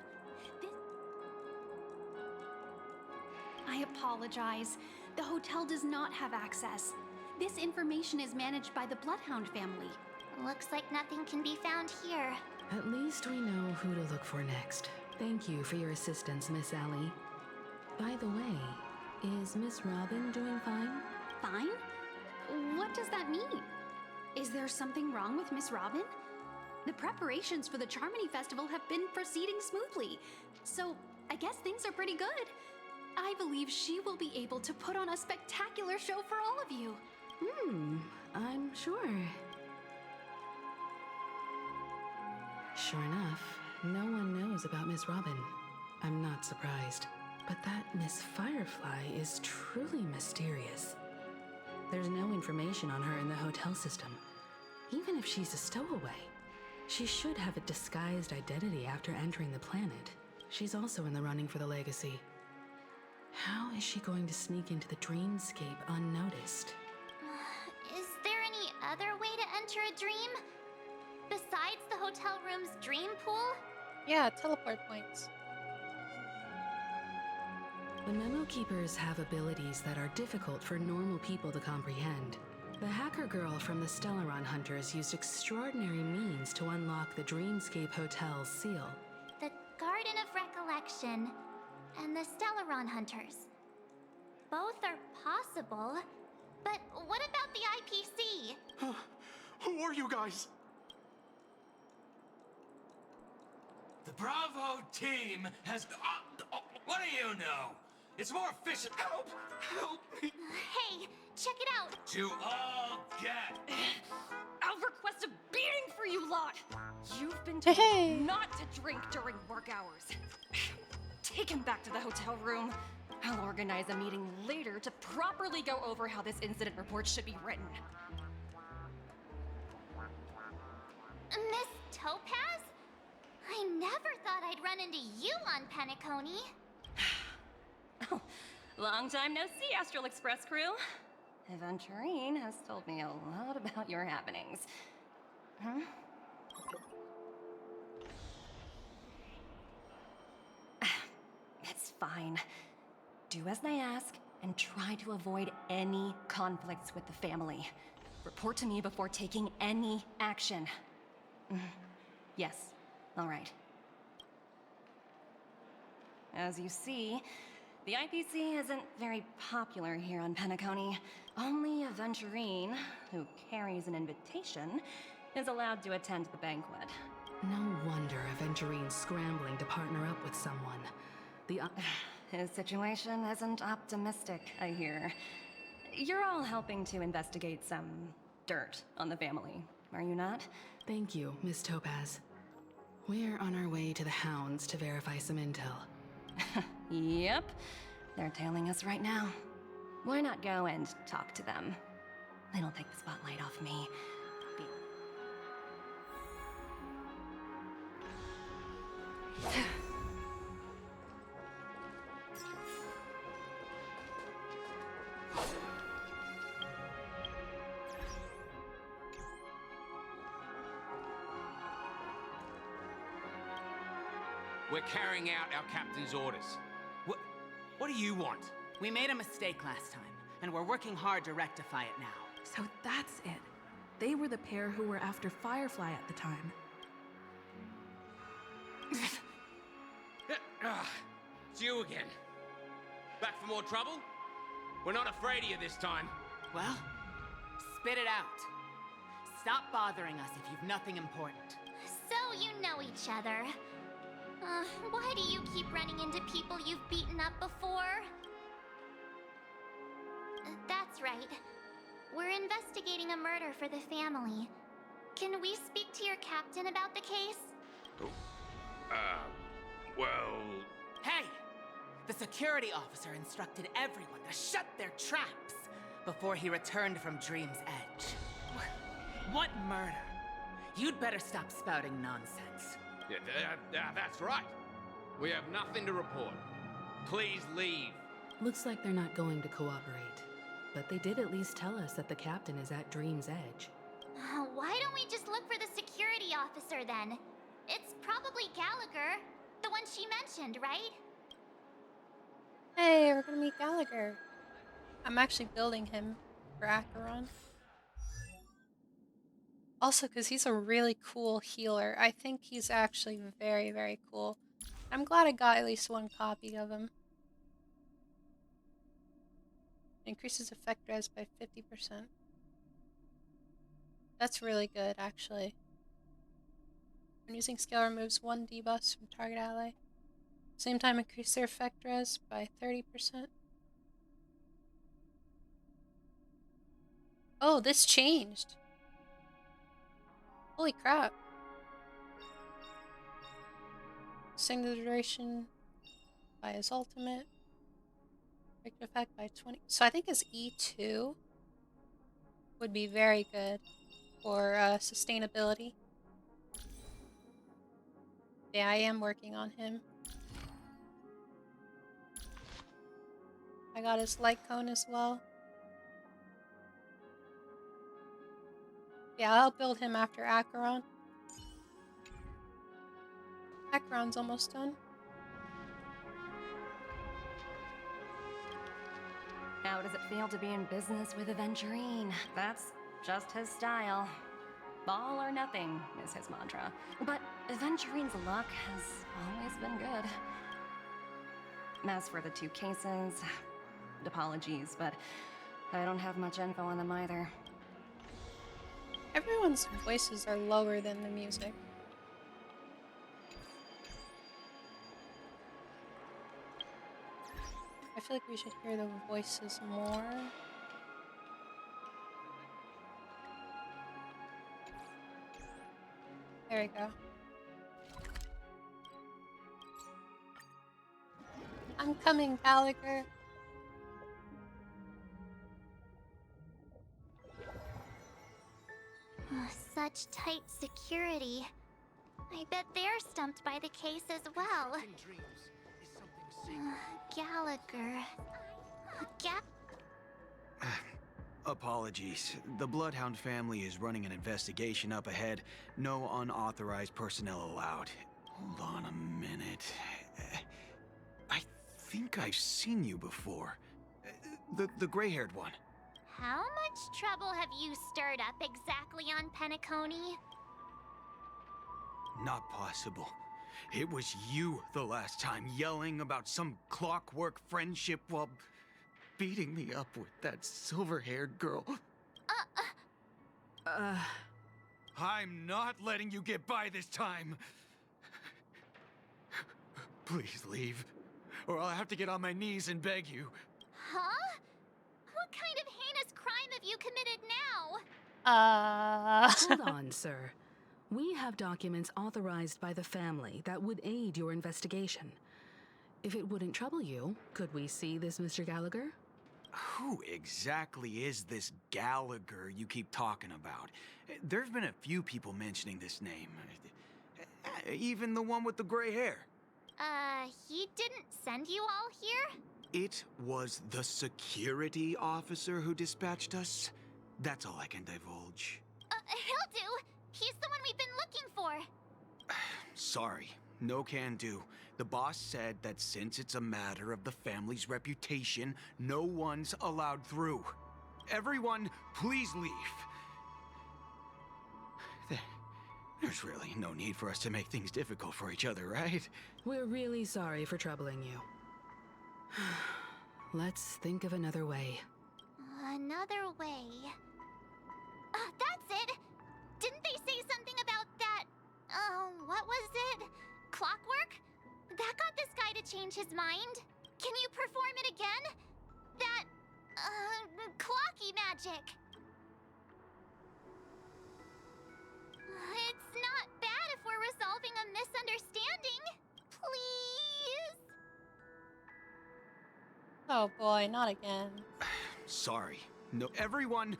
I apologize. The hotel does not have access. This information is managed by the Bloodhound family. Looks like nothing can be found here. At least we know who to look for next. Thank you for your assistance, Miss Allie. By the way, is Miss Robin doing fine? Fine? What does that mean? Is there something wrong with Miss Robin? The preparations for the Charmony Festival have been proceeding smoothly, so I guess things are pretty good. I believe she will be able to put on a spectacular show for all of you. I'm sure. Sure enough, no one knows about Miss Robin. I'm not surprised. But that Miss Firefly is truly mysterious. There's no information on her in the hotel system. Even if she's a stowaway, she should have a disguised identity after entering the planet. She's also in the running for the legacy. How is she going to sneak into the dreamscape unnoticed? Is there any other way to enter a dream? Besides the hotel room's dream pool? Yeah, teleport points. The Memo Keepers have abilities that are difficult for normal people to comprehend. The hacker girl from the Stellaron Hunters used extraordinary means to unlock the Dreamscape Hotel's seal. The Garden of Recollection and the Stellaron Hunters. Both are possible, but what about the IPC? Who are you guys? The Bravo team has... what do you know? It's more efficient. Help! Help me! Hey, check it out! To all get! I'll request a beating for you lot! You've been told not to drink during work hours. Take him back to the hotel room. I'll organize a meeting later to properly go over how this incident report should be written. Miss Topaz? I never thought I'd run into you on Penacony. Oh, long time no see, Astral Express crew. Aventurine has told me a lot about your happenings. Huh? It's fine. Do as I ask and try to avoid any conflicts with the family. Report to me before taking any action. Yes, all right. As you see, The IPC isn't very popular here on Penacony. Only a Venturine, who carries an invitation, is allowed to attend the banquet. No wonder Aventurine's scrambling to partner up with someone. His situation isn't optimistic, I hear. You're all helping to investigate some dirt on the family, are you not? Thank you, Miss Topaz. We're on our way to the Hounds to verify some intel. Yep. They're tailing us right now. Why not go and talk to them? It'll take the spotlight off me. We're carrying out our captain's orders. What do you want? We made a mistake last time, and we're working hard to rectify it now. So that's it. They were the pair who were after Firefly at the time. It's you again. Back for more trouble? We're not afraid of you this time. Well, spit it out. Stop bothering us if you've nothing important. So you know each other. Why do you keep running into people you've beaten up before? That's right. We're investigating a murder for the family. Can we speak to your captain about the case? Well... Hey! The security officer instructed everyone to shut their traps before he returned from Dream's Edge. What murder? You'd better stop spouting nonsense. Yeah, that's right. We have nothing to report. Please leave. Looks like they're not going to cooperate. But they did at least tell us that the captain is at Dream's Edge. Why don't we just look for the security officer then? It's probably Gallagher, the one she mentioned, right? Hey, we're gonna meet Gallagher. I'm actually building him for Acheron. Also, because he's a really cool healer. I think he's actually very, very cool. I'm glad I got at least one copy of him. Increases effect res by 50%. That's really good, actually. When using skill, removes 1 debuff from target ally. Same time, increase their effect res by 30%. Oh, this changed. Holy crap. Extend the duration by his ultimate. Break effect by 20. So I think his E2 would be very good for sustainability. Yeah, I am working on him. I got his light cone as well. Yeah, I'll build him after Acheron. Acheron's almost done. How does it feel to be in business with a Venturine? That's just his style. All or nothing is his mantra. But Venturine's luck has always been good. As for the 2 cases, apologies, but I don't have much info on them either. Everyone's voices are lower than the music. I feel like we should hear the voices more. There we go. I'm coming, Gallagher. Such tight security. I bet they're stumped by the case as well. Gallagher. Apologies. The Bloodhound family is running an investigation up ahead. No unauthorized personnel allowed. Hold on a minute. I think I've seen you before. The gray-haired one. How much trouble have you stirred up exactly on Penacony? Not possible. It was you the last time, yelling about some clockwork friendship while beating me up with that silver-haired girl. I'm not letting you get by this time. Please leave, or I'll have to get on my knees and beg you. Huh? What kind of heinous crime have you committed now? Hold on, sir. We have documents authorized by the family that would aid your investigation. If it wouldn't trouble you, could we see this Mr. Gallagher? Who exactly is this Gallagher you keep talking about? There've been a few people mentioning this name. Even the one with the gray hair. He didn't send you all here? It was the security officer who dispatched us. That's all I can divulge. He'll do. He's the one we've been looking for. Sorry, no can do. The boss said that since it's a matter of the family's reputation, no one's allowed through. Everyone, please leave. There's really no need for us to make things difficult for each other, right? We're really sorry for troubling you. Let's think of another way. Another way. That's it! Didn't they say something about that? What was it? Clockwork? That got this guy to change his mind. Can you perform it again? That, clocky magic. It's not bad if we're resolving a misunderstanding. Please? Oh boy, not again. Sorry. No, everyone...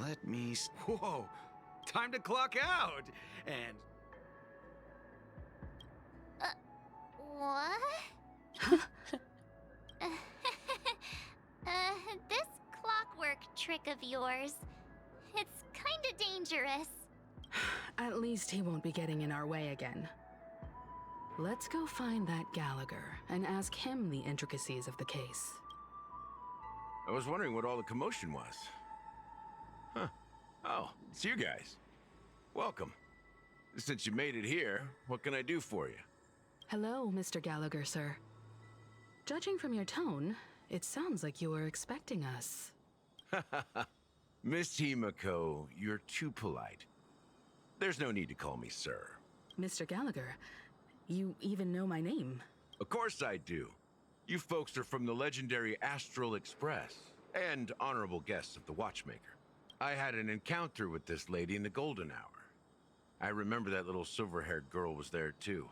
Let me... Whoa! Time to clock out! And... What? This clockwork trick of yours, it's kinda dangerous. At least he won't be getting in our way again. Let's go find that Gallagher and ask him the intricacies of the case. I was wondering what all the commotion was. Huh. Oh, it's you guys. Welcome. Since you made it here, what can I do for you? Hello, Mr. Gallagher, sir. Judging from your tone, it sounds like you were expecting us. Miss Himiko, you're too polite. There's no need to call me sir. Mr. Gallagher, you even know my name. Of course I do. You folks are from the legendary Astral Express and honorable guests of the Watchmaker. I had an encounter with this lady in the Golden Hour. I remember that little silver-haired girl was there too.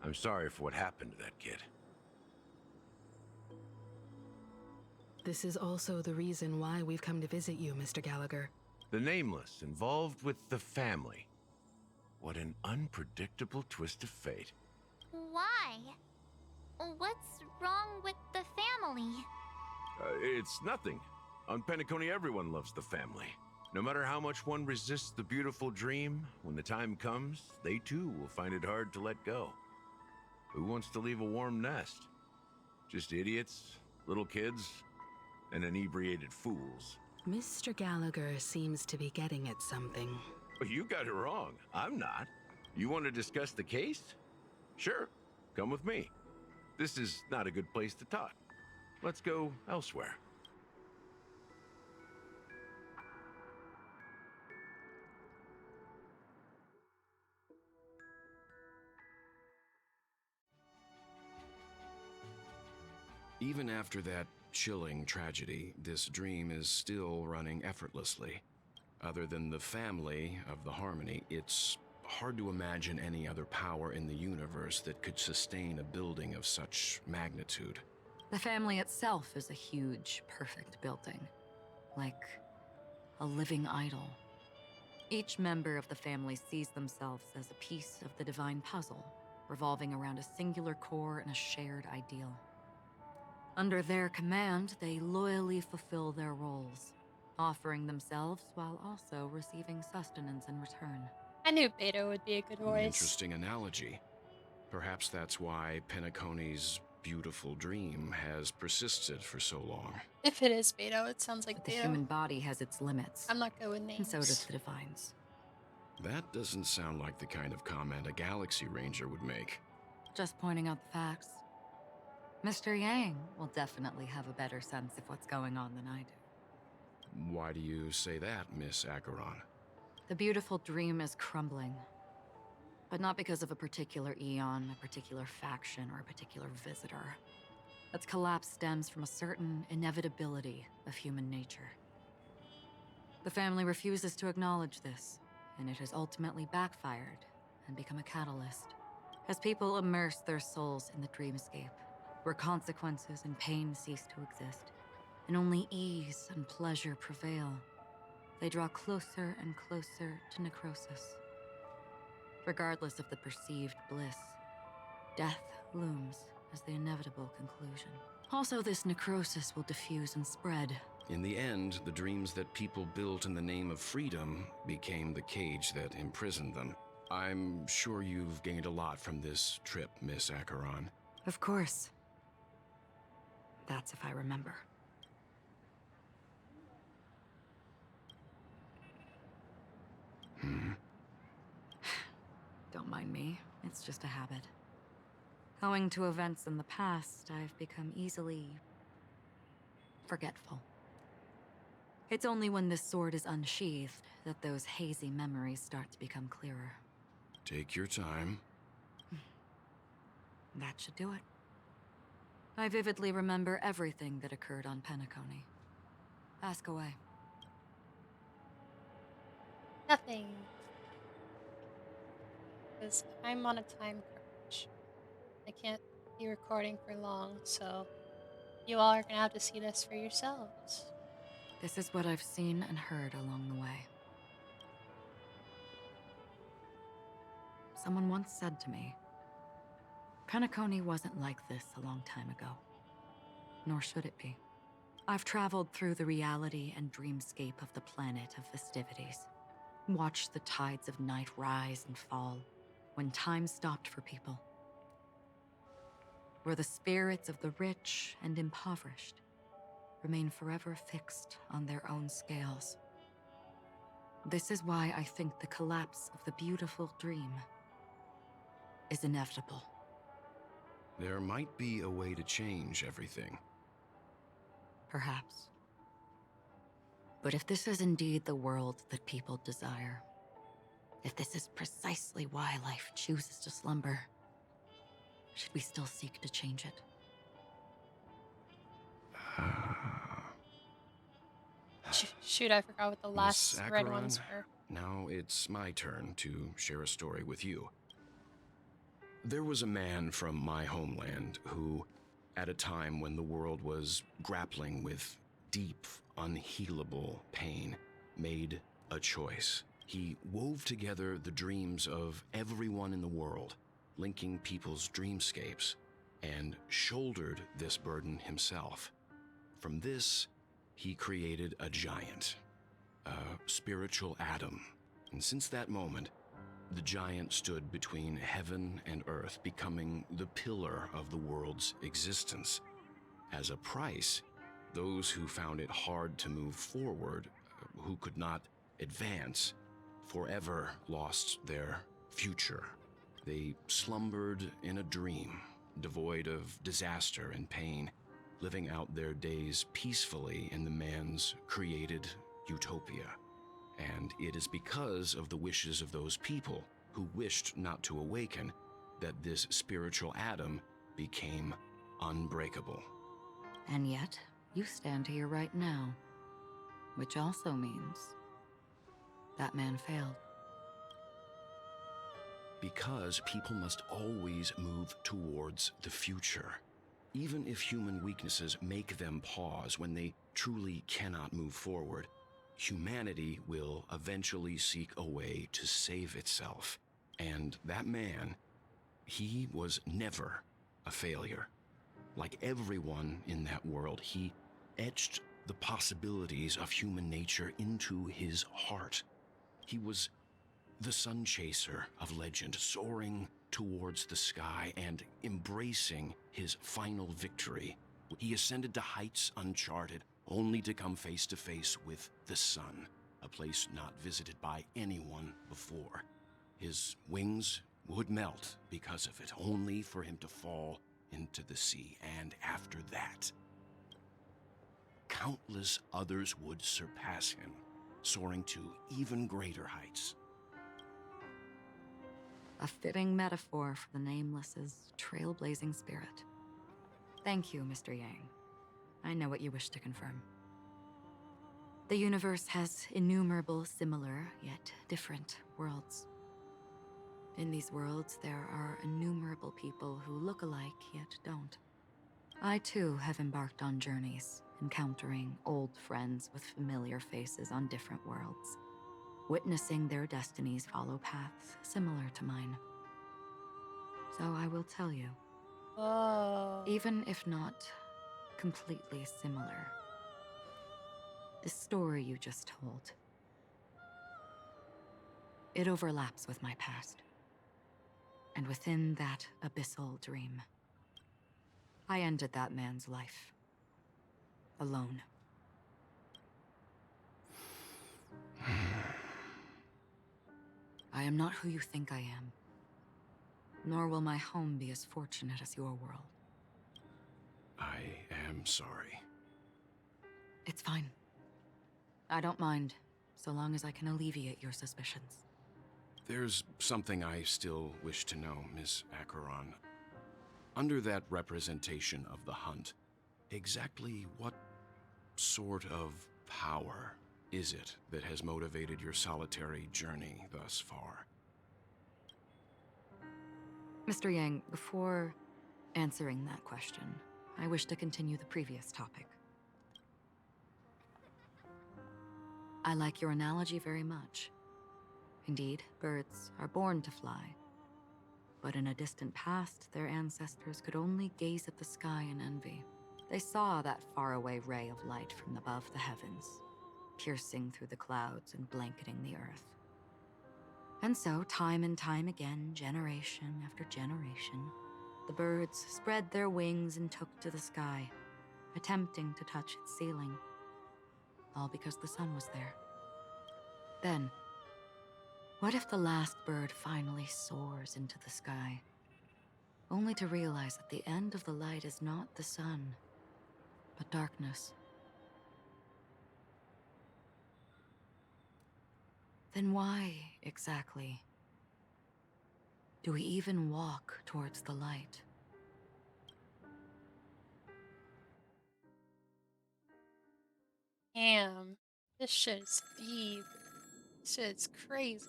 I'm sorry for what happened to that kid. This is also the reason why we've come to visit you, Mr. Gallagher. The Nameless involved with the family. What an unpredictable twist of fate. Why? What's wrong with the family? It's nothing. On Penacony, everyone loves the family. No matter how much one resists the beautiful dream, when the time comes, they too will find it hard to let go. Who wants to leave a warm nest? Just idiots, little kids, and inebriated fools. Mr. Gallagher seems to be getting at something. Well, you got it wrong. I'm not. You want to discuss the case? Sure, come with me. This is not a good place to talk. Let's go elsewhere. Even after that chilling tragedy, this dream is still running effortlessly. Other than the family of the Harmony, it's hard to imagine any other power in the universe that could sustain a building of such magnitude. The family itself is a huge, perfect building. Like a living idol. Each member of the family sees themselves as a piece of the divine puzzle, revolving around a singular core and a shared ideal. Under their command, they loyally fulfill their roles, offering themselves while also receiving sustenance in return. I knew Beta would be a good voice. Interesting analogy. Perhaps that's why Penacony's beautiful dream has persisted for so long. If it is Beto, it sounds like But the Beto. human body has its limits. I'm not good with names. And so does the Divines. That doesn't sound like the kind of comment a Galaxy Ranger would make. Just pointing out the facts. Mr. Yang will definitely have a better sense of what's going on than I do. Why do you say that, Miss Acheron? The beautiful dream is crumbling. But not because of a particular eon, a particular faction, or a particular visitor. Its collapse stems from a certain inevitability of human nature. The family refuses to acknowledge this, and it has ultimately backfired and become a catalyst. As people immerse their souls in the dreamscape, where consequences and pain cease to exist, and only ease and pleasure prevail, they draw closer and closer to necrosis. Regardless of the perceived bliss, death looms as the inevitable conclusion. Also, this necrosis will diffuse and spread. In the end, the dreams that people built in the name of freedom became the cage that imprisoned them. I'm sure you've gained a lot from this trip, Miss Acheron. Of course. That's if I remember. Don't mind me. It's just a habit. Owing to events in the past, I've become easily forgetful. It's only when this sword is unsheathed that those hazy memories start to become clearer. Take your time. That should do it. I vividly remember everything that occurred on Penacony. Ask away. Nothing. Because I'm on a time crunch. I can't be recording for long, so you all are gonna have to see this for yourselves. This is what I've seen and heard along the way. Someone once said to me, Penacony wasn't like this a long time ago. Nor should it be. I've traveled through the reality and dreamscape of the planet of festivities. Watched the tides of night rise and fall when time stopped for people. Where the spirits of the rich and impoverished remain forever fixed on their own scales. This is why I think the collapse of the beautiful dream is inevitable. There might be a way to change everything. Perhaps. But if this is indeed the world that people desire, if this is precisely why life chooses to slumber, should we still seek to change it? Shoot, I forgot what the last Miss red Acheron, ones were. now it's my turn to share a story with you. There was a man from my homeland who, at a time when the world was grappling with deep, unhealable pain, made a choice. He wove together the dreams of everyone in the world, linking people's dreamscapes, and shouldered this burden himself. From this, he created a giant, a spiritual atom. And since that moment, the giant stood between heaven and earth, becoming the pillar of the world's existence. As a price, those who found it hard to move forward, who could not advance, forever lost their future. They slumbered in a dream, devoid of disaster and pain, living out their days peacefully in the man's created utopia. And it is because of the wishes of those people who wished not to awaken that this spiritual atom became unbreakable. And yet, you stand here right now, which also means that man failed. Because people must always move towards the future. Even if human weaknesses make them pause when they truly cannot move forward, humanity will eventually seek a way to save itself. And that man, he was never a failure. Like everyone in that world, he etched the possibilities of human nature into his heart. He was The sun chaser of legend, soaring towards the sky and embracing his final victory. He ascended to heights uncharted, only to come face to face with the sun, a place not visited by anyone before. His wings would melt because of it, only for him to fall into the sea. And after that, countless others would surpass him, soaring to even greater heights. A fitting metaphor for the Nameless's trailblazing spirit. Thank you, Mr. Yang. I know what you wish to confirm. The universe has innumerable similar, yet different worlds. In these worlds, there are innumerable people who look alike, yet don't. I too have embarked on journeys, encountering old friends with familiar faces on different worlds, witnessing their destinies follow paths similar to mine. So I will tell you, even if not completely similar, the story you just told, it overlaps with my past. And within that abyssal dream, I ended that man's life. Alone. I am not who you think I am. Nor will my home be as fortunate as your world. I am sorry. It's fine. I don't mind, so long as I can alleviate your suspicions. There's something I still wish to know, Miss Acheron. Under that representation of the hunt, exactly what sort of power is it that has motivated your solitary journey thus far? Mr. Yang, before answering that question, I wish to continue the previous topic. I like your analogy very much. Indeed, birds are born to fly. But in a distant past, their ancestors could only gaze at the sky in envy. They saw that faraway ray of light from above the heavens, piercing through the clouds and blanketing the earth. And so, time and time again, generation after generation, the birds spread their wings and took to the sky, attempting to touch its ceiling. All because the sun was there. Then, what if the last bird finally soars into the sky, only to realize that the end of the light is not the sun, but darkness? Then why, exactly, do we even walk towards the light? Damn. This shit is deep. This shit's crazy.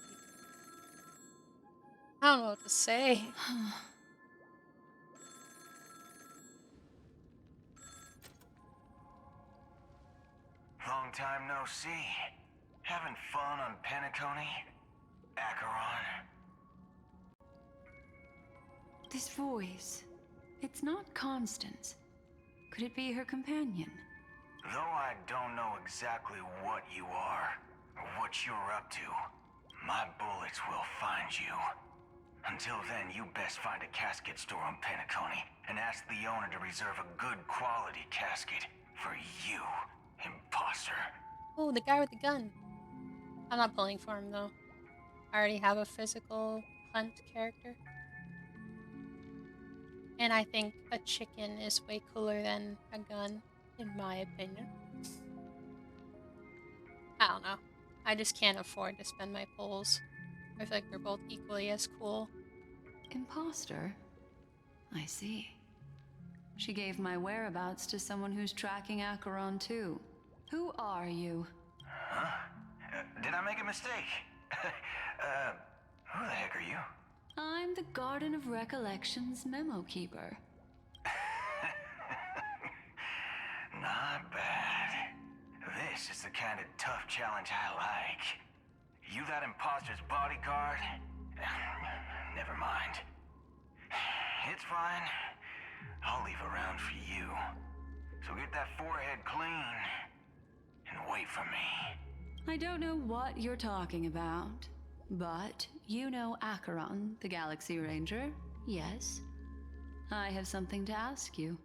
I don't know what to say. Long time no see. Having fun on Penacony? Acheron? This voice, it's not Constance. Could it be her companion? Though I don't know exactly what you are, or what you're up to, my bullets will find you. Until then, you best find a casket store on Penacony and ask the owner to reserve a good quality casket for you, imposter. Oh, the guy with the gun. I'm not pulling for him though. I already have a physical hunt character. And I think a chicken is way cooler than a gun, in my opinion. I don't know. I just can't afford to spend my pulls. I feel like they're both equally as cool. Imposter? I see. She gave my whereabouts to someone who's tracking Acheron too. Who are you? Huh? Did I make a mistake? Who the heck are you? I'm the Garden of Recollection's memo keeper. Not bad. This is the kind of tough challenge I like. You that imposter's bodyguard? Never mind. It's fine. I'll leave a round for you. So get that forehead clean and wait for me. I don't know what you're talking about. But you know Acheron, the Galaxy Ranger, yes? I have something to ask you.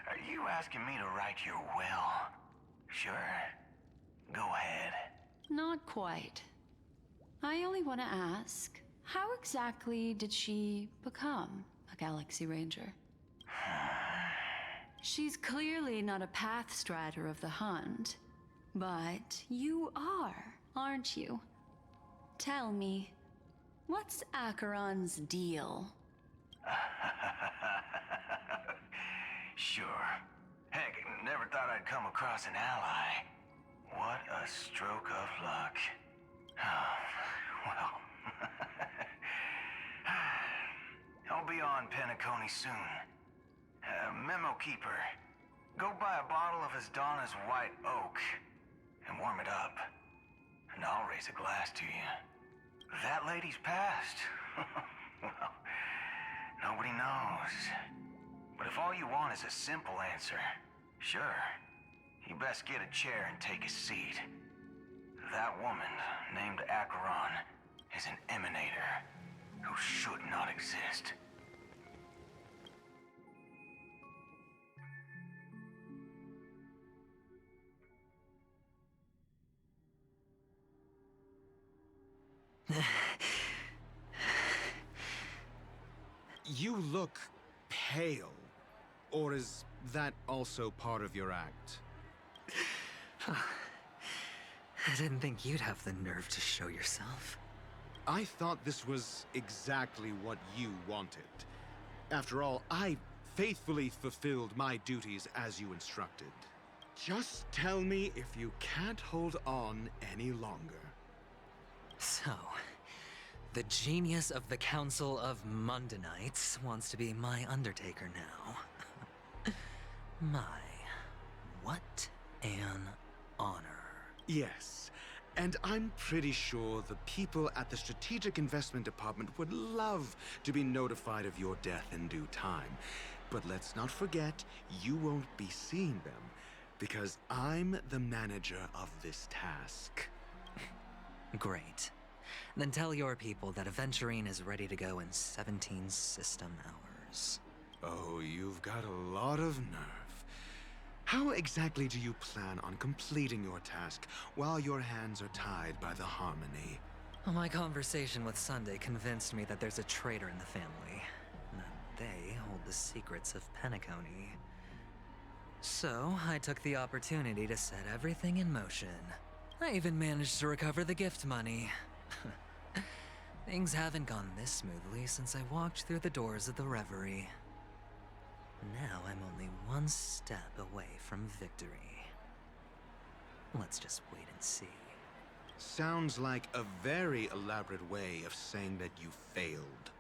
Are you asking me to write your will? Sure. Go ahead. Not quite. I only want to ask, how exactly did she become a Galaxy Ranger? She's clearly not a path strider of the Hunt, but you are, aren't you? Tell me, what's Acheron's deal? Sure. Heck, never thought I'd come across an ally. What a stroke of luck. Well, I'll be on Penacony soon. Memo Keeper, go buy a bottle of his Donna's White Oak and warm it up. And I'll raise a glass to you. That lady's passed. Well, nobody knows. But if all you want is a simple answer, sure, you best get a chair and take a seat. That woman, named Acheron, is an emanator who should not exist. You look pale. Or is that also part of your act? I didn't think you'd have the nerve to show yourself. I thought this was exactly what you wanted. After all, I faithfully fulfilled my duties as you instructed. Just tell me if you can't hold on any longer. So, the genius of the Council of Mundanites wants to be my Undertaker now. My, what an honor. Yes, and I'm pretty sure the people at the Strategic Investment Department would love to be notified of your death in due time. But let's not forget, you won't be seeing them, because I'm the manager of this task. Great. Then tell your people that Aventurine is ready to go in 17 system hours. Oh, you've got a lot of nerve. How exactly do you plan on completing your task while your hands are tied by the Harmony? Well, my conversation with Sunday convinced me that there's a traitor in the family, and that they hold the secrets of Penacony. So, I took the opportunity to set everything in motion. I even managed to recover the gift money. Things haven't gone this smoothly since I walked through the doors of the Reverie. Now I'm only one step away from victory. Let's just wait and see. Sounds like a very elaborate way of saying that you failed.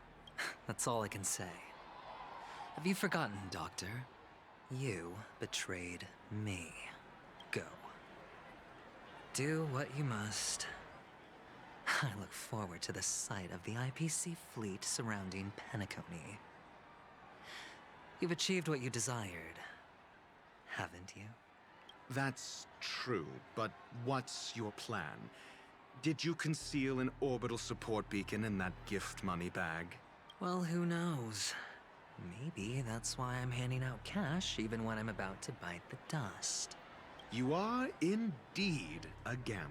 That's all I can say. Have you forgotten, Doctor? You betrayed me. Go. Do what you must. I look forward to the sight of the IPC fleet surrounding Penacony. You've achieved what you desired, haven't you? That's true, but what's your plan? Did you conceal an orbital support beacon in that gift money bag? Well, who knows? Maybe that's why I'm handing out cash even when I'm about to bite the dust. You are indeed a gambler.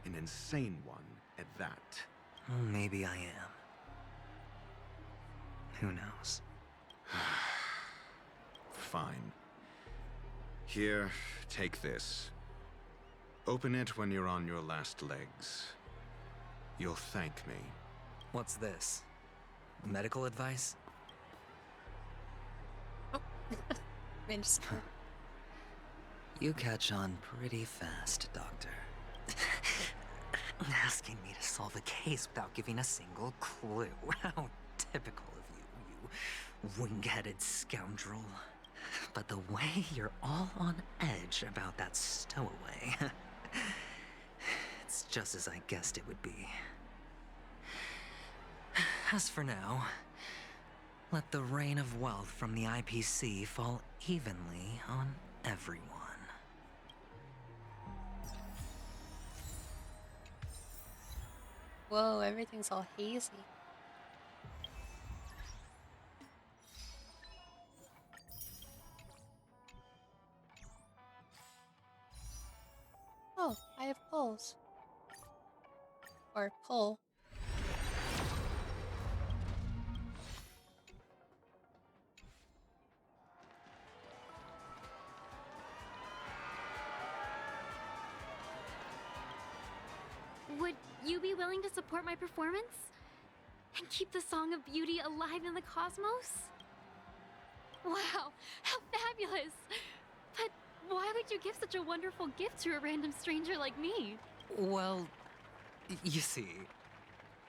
An insane one at that. Well, maybe I am. Who knows? Fine. Here, take this. Open it when you're on your last legs. You'll thank me. What's this? Medical advice? You catch on pretty fast, Doctor. Asking me to solve a case without giving a single clue. How typical of you, you wing-headed scoundrel. But the way you're all on edge about that stowaway, it's just as I guessed it would be. As for now, let the rain of wealth from the IPC fall evenly on everyone. Whoa, everything's all hazy. Oh, I have pulls. Or pull. Would you be willing to support my performance? And keep the Song of Beauty alive in the cosmos? Wow, how fabulous! But why would you give such a wonderful gift to a random stranger like me? Well, you see,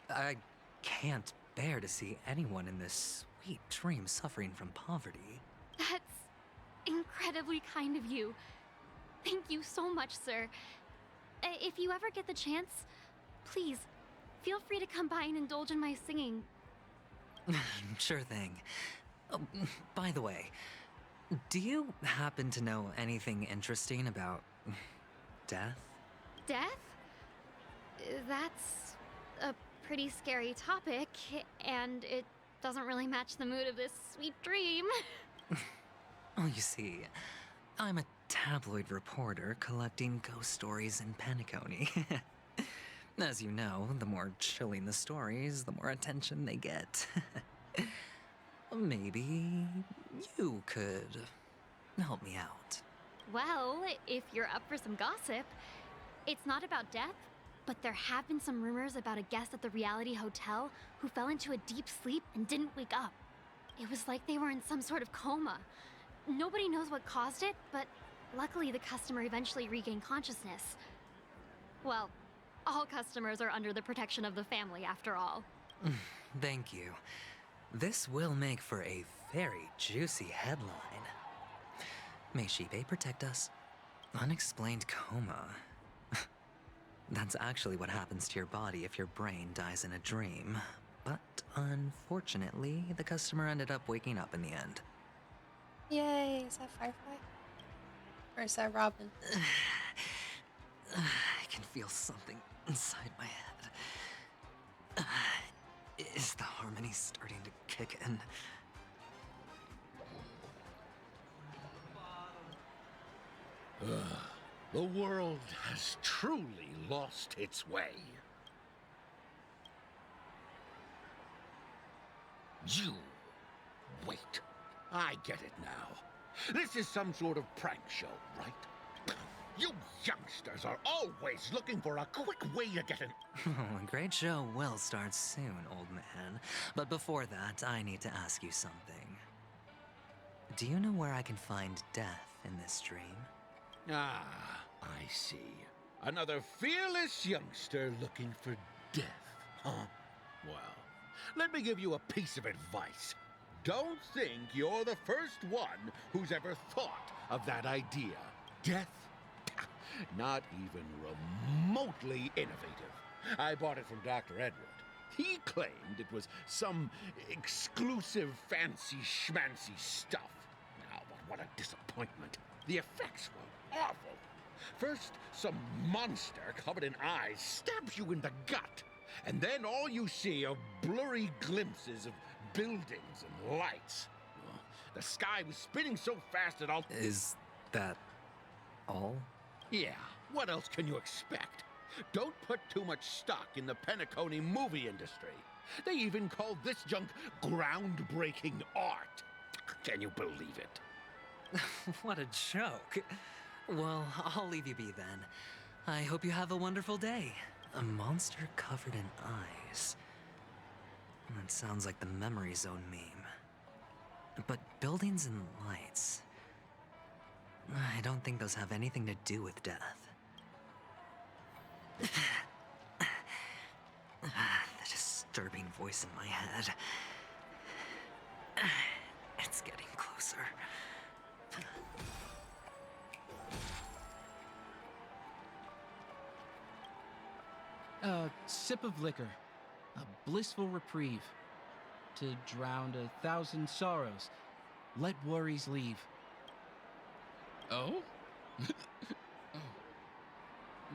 I can't bear to see anyone in this sweet dream suffering from poverty. That's incredibly kind of you. Thank you so much, sir. If you ever get the chance, please, feel free to come by and indulge in my singing. Sure thing. Oh, by the way, do you happen to know anything interesting about death? Death? That's a pretty scary topic, and it doesn't really match the mood of this sweet dream. Oh, you see, I'm a tabloid reporter collecting ghost stories in Penacony. As you know, the more chilling the stories, the more attention they get. Maybe you could help me out. Well, if you're up for some gossip, it's not about death, but there have been some rumors about a guest at the reality hotel who fell into a deep sleep and didn't wake up. It was like they were in some sort of coma. Nobody knows what caused it, but luckily the customer eventually regained consciousness. Well, all customers are under the protection of the family, after all. Thank you. This will make for a very juicy headline. May Shibe protect us. Unexplained coma. That's actually what happens to your body if your brain dies in a dream. But unfortunately, the customer ended up waking up in the end. Yay, is that Firefly? Or is that Robin? I can feel something inside my head. Is the harmony starting to kick in? The world has truly lost its way. You... wait. I get it now. This is some sort of prank show, right? You youngsters are always looking for a quick way to get an... A great show will start soon, old man. But before that, I need to ask you something. Do you know where I can find death in this dream? Ah, I see. Another fearless youngster looking for death, huh? Well, let me give you a piece of advice. Don't think you're the first one who's ever thought of that idea. Death? Not even remotely innovative. I bought it from Dr. Edward. He claimed it was some exclusive fancy schmancy stuff. Now, but what a disappointment. The effects were awful. First, some monster covered in eyes stabs you in the gut. And then all you see are blurry glimpses of buildings and lights. The sky was spinning so fast that all... Is that all? Yeah, what else can you expect? Don't put too much stock in the Penacony movie industry. They even called this junk groundbreaking art. Can you believe it? What a joke. Well, I'll leave you be then. I hope you have a wonderful day. A monster covered in eyes. That sounds like the Memory Zone meme. But buildings and lights... I don't think those have anything to do with death. The disturbing voice in my head. It's getting closer. A sip of liquor. A blissful reprieve. To drown 1,000 sorrows. Let worries leave. Oh?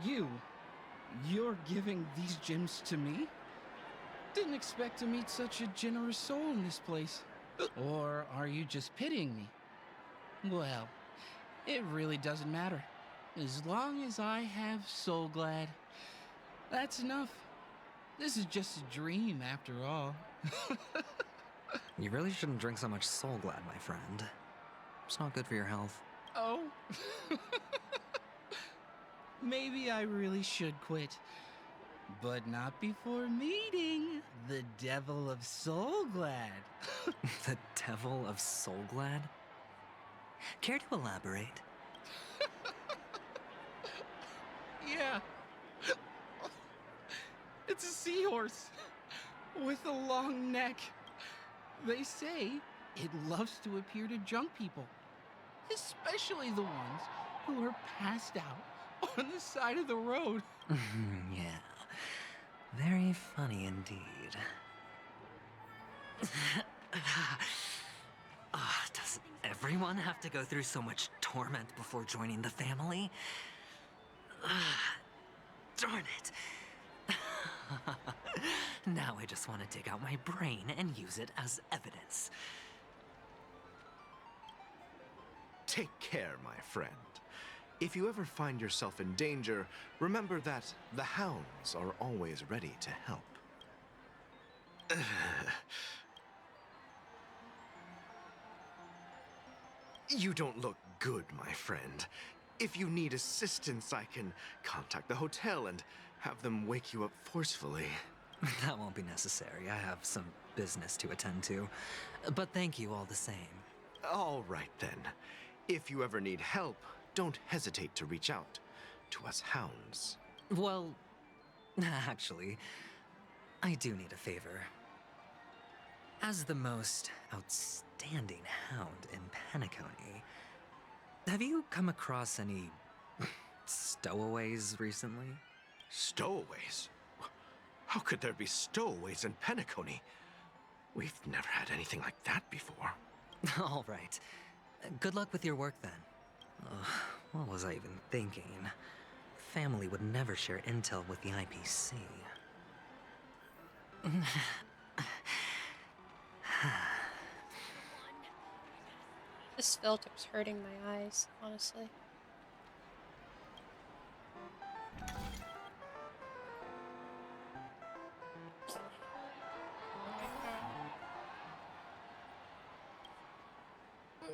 You. You're giving these gems to me? Didn't expect to meet such a generous soul in this place. Or are you just pitying me? Well, it really doesn't matter. As long as I have Soul Glad, that's enough. This is just a dream after all. You really shouldn't drink so much Soul Glad, my friend. It's not good for your health. Oh? Maybe I really should quit. But not before meeting the Devil of Soul Glad. The Devil of Soul Glad? Care to elaborate? Yeah. It's a seahorse with a long neck. They say it loves to appear to drunk people, especially the ones who are passed out on the side of the road. Yeah. Very funny indeed. Does everyone have to go through so much torment before joining the family? Darn it. Now I just want to dig out my brain and use it as evidence. Take care, my friend. If you ever find yourself in danger, remember that the hounds are always ready to help. You don't look good, my friend. If you need assistance, I can contact the hotel and have them wake you up forcefully. That won't be necessary. I have some business to attend to. But thank you all the same. All right, then. If you ever need help, don't hesitate to reach out to us hounds. Well, actually, I do need a favor. As the most outstanding hound in Penacony, have you come across any stowaways recently? Stowaways? How could there be stowaways in Penacony? We've never had anything like that before. All right. Good luck with your work then. What was I even thinking? Family would never share intel with the IPC. This filter's hurting my eyes, honestly.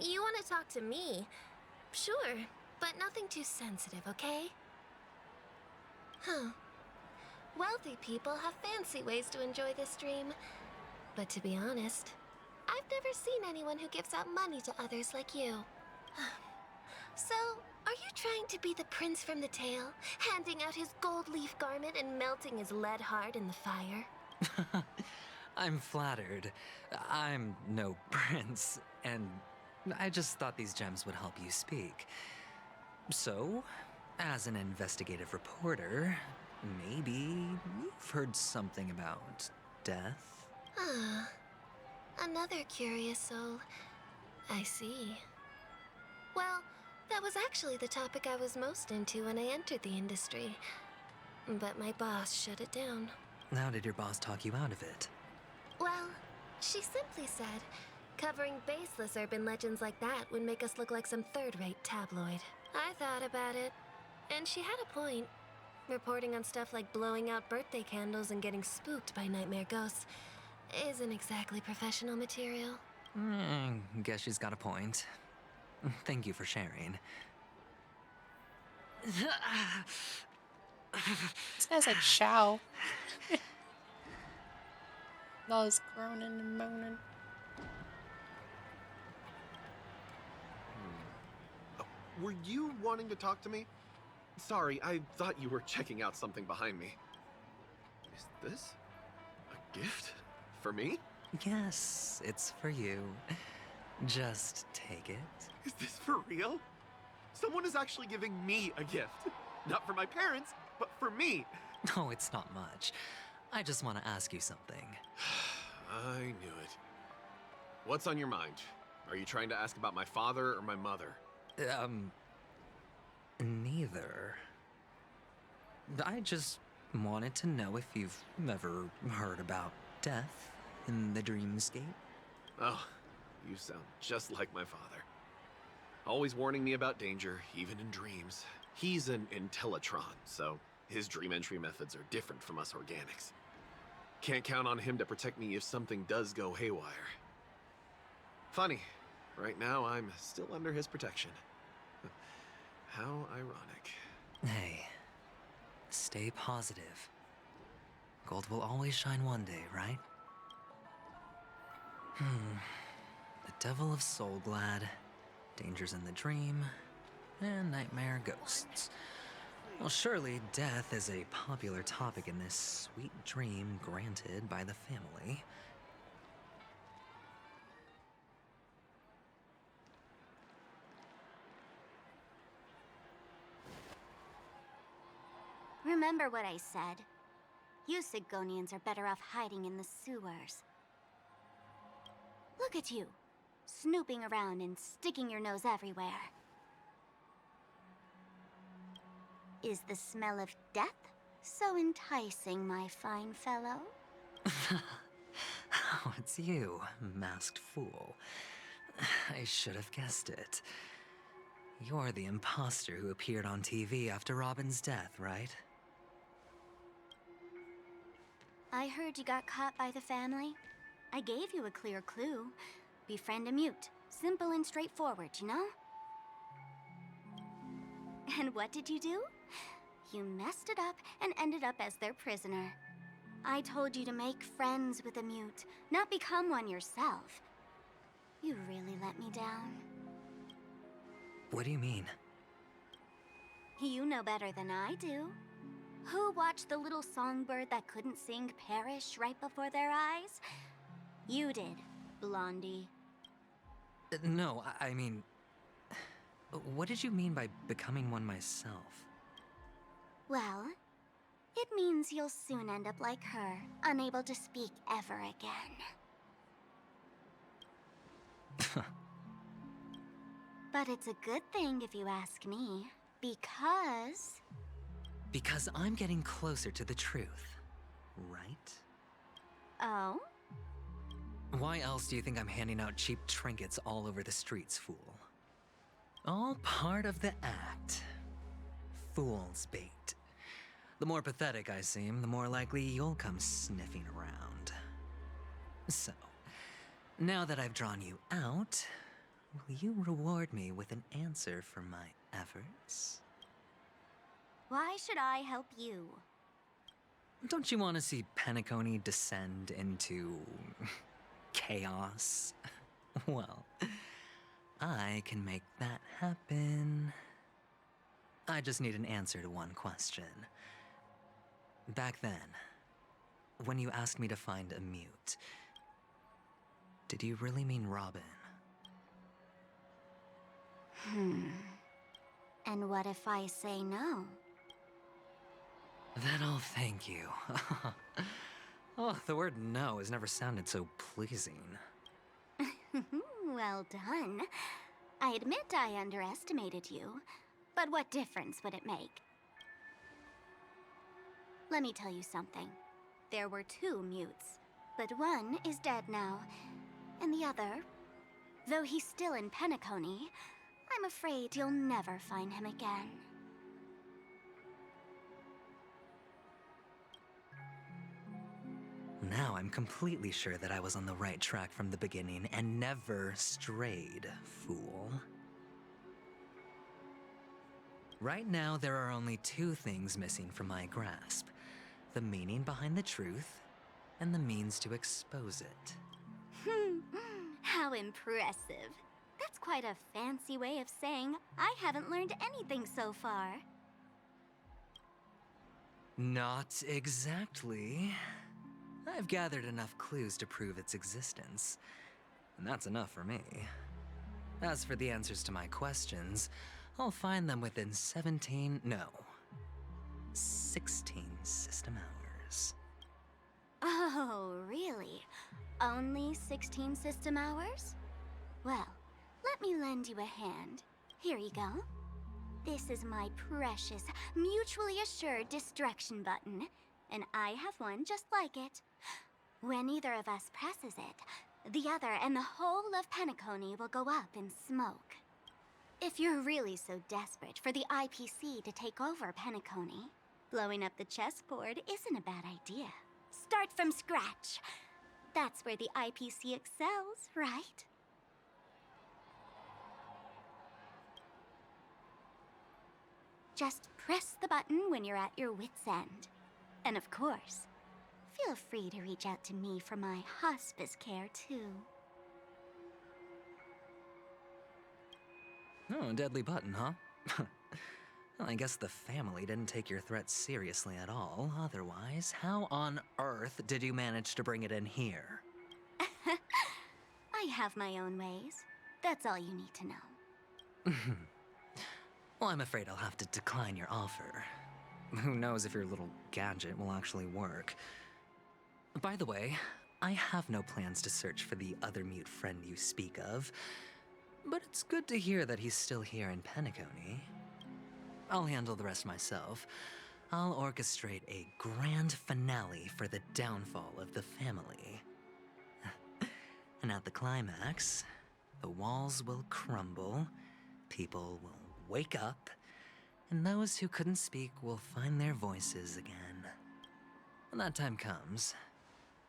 You want to talk to me? Sure, but nothing too sensitive, okay? Huh. Wealthy people have fancy ways to enjoy this dream. But to be honest, I've never seen anyone who gives out money to others like you. So, are you trying to be the prince from the tale, handing out his gold leaf garment and melting his lead heart in the fire? I'm flattered. I'm no prince, and I just thought these gems would help you speak. So, as an investigative reporter, maybe you've heard something about death? Ah, another curious soul. I see. Well, that was actually the topic I was most into when I entered the industry. But my boss shut it down. How did your boss talk you out of it? Well, she simply said, covering baseless urban legends like that would make us look like some third-rate tabloid. I thought about it, and she had a point. Reporting on stuff like blowing out birthday candles and getting spooked by nightmare ghosts isn't exactly professional material. Guess she's got a point. Thank you for sharing. This guy's like Shao. All his groaning and moaning. Were you wanting to talk to me? Sorry, I thought you were checking out something behind me. Is this a gift for me? Yes, it's for you. Just take it. Is this for real? Someone is actually giving me a gift. Not for my parents, but for me. No, it's not much. I just want to ask you something. I knew it. What's on your mind? Are you trying to ask about my father or my mother? Neither. I just Wanted to know if you've ever heard about death in the dreamscape? Oh, you sound just like my father. Always warning me about danger, even in dreams. He's an Intellitron, so his dream entry methods are different from us organics. Can't count on him to protect me if something does go haywire. Funny, right now I'm still under his protection. How ironic. Hey, stay positive. Gold will always shine one day, right? The Devil of Soulglad, Dangers in the Dream, and Nightmare Ghosts. Well, surely death is a popular topic in this sweet dream granted by the family. Remember what I said. You Sigonians are better off hiding in the sewers. Look at you, snooping around and sticking your nose everywhere. Is the smell of death so enticing, my fine fellow? Oh, it's you, masked fool. I should have guessed it. You're the imposter who appeared on TV after Robin's death, right? I heard you got caught by the family. I gave you a clear clue. Befriend a mute. Simple and straightforward, you know? And what did you do? You messed it up and ended up as their prisoner. I told you to make friends with a mute, not become one yourself. You really let me down. What do you mean? You know better than I do. Who watched the little songbird that couldn't sing perish right before their eyes? You did, Blondie. No, I mean... What did you mean by becoming one myself? Well, it means you'll soon end up like her, unable to speak ever again. But it's a good thing if you ask me, because... Because I'm getting closer to the truth, right? Oh? Why else do you think I'm handing out cheap trinkets all over the streets, fool? All part of the act. Fool's bait. The more pathetic I seem, the more likely you'll come sniffing around. So, now that I've drawn you out, will you reward me with an answer for my efforts? Why should I help you? Don't you want to see Penacony descend into... chaos? Well, I can make that happen. I just need an answer to one question. Back then, when you asked me to find a mute, did you really mean Robin? And what if I say no? Then I'll thank you. Oh, the word no has never sounded so pleasing. Well done. I admit I underestimated you, but what difference would it make? Let me tell you something. There were 2 mutes, but one is dead now, and the other, though he's still in Penacony, I'm afraid you'll never find him again. Now I'm completely sure that I was on the right track from the beginning and never strayed, fool. Right now, there are only 2 things missing from my grasp. The meaning behind the truth, and the means to expose it. How impressive. That's quite a fancy way of saying I haven't learned anything so far. Not exactly. I've gathered enough clues to prove its existence, and that's enough for me. As for the answers to my questions, I'll find them within 16 system hours. Oh, really? Only 16 system hours? Well, let me lend you a hand. Here you go. This is my precious, mutually assured destruction button, and I have one just like it. When either of us presses it, the other and the whole of Penacony will go up in smoke. If you're really so desperate for the IPC to take over Penacony, blowing up the chessboard isn't a bad idea. Start from scratch. That's where the IPC excels, right? Just press the button when you're at your wit's end. And of course, feel free to reach out to me for my hospice care, too. Oh, deadly button, huh? Well, I guess the family didn't take your threat seriously at all. Otherwise, how on earth did you manage to bring it in here? I have my own ways. That's all you need to know. Well, I'm afraid I'll have to decline your offer. Who knows if your little gadget will actually work. By the way, I have no plans to search for the other mute friend you speak of, but it's good to hear that he's still here in Penacony. I'll handle the rest myself. I'll orchestrate a grand finale for the downfall of the family. And at the climax, the walls will crumble, people will wake up, and those who couldn't speak will find their voices again. When that time comes,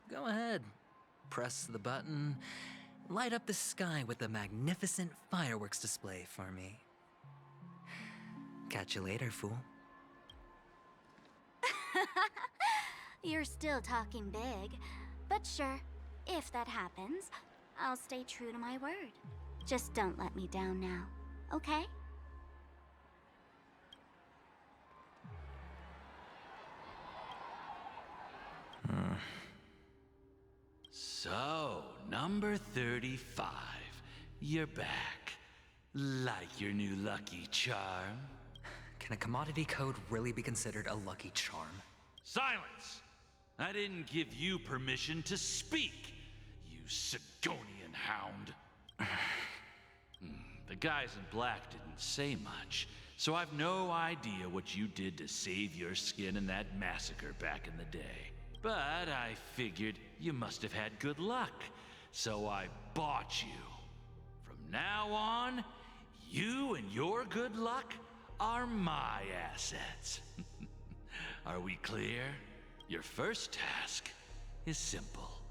go ahead, press the button, light up the sky with a magnificent fireworks display for me. Catch you later, fool. You're still talking big, but sure, if that happens, I'll stay true to my word. Just don't let me down now, okay? So, number 35. You're back. Like your new lucky charm? Can a commodity code really be considered a lucky charm? Silence! I didn't give you permission to speak, you Sigonian hound. The guys in black didn't say much, so I've no idea what you did to save your skin in that massacre back in the day. But I figured you must have had good luck, so I bought you. From now on, you and your good luck are my assets. Are we clear? Your first task is simple.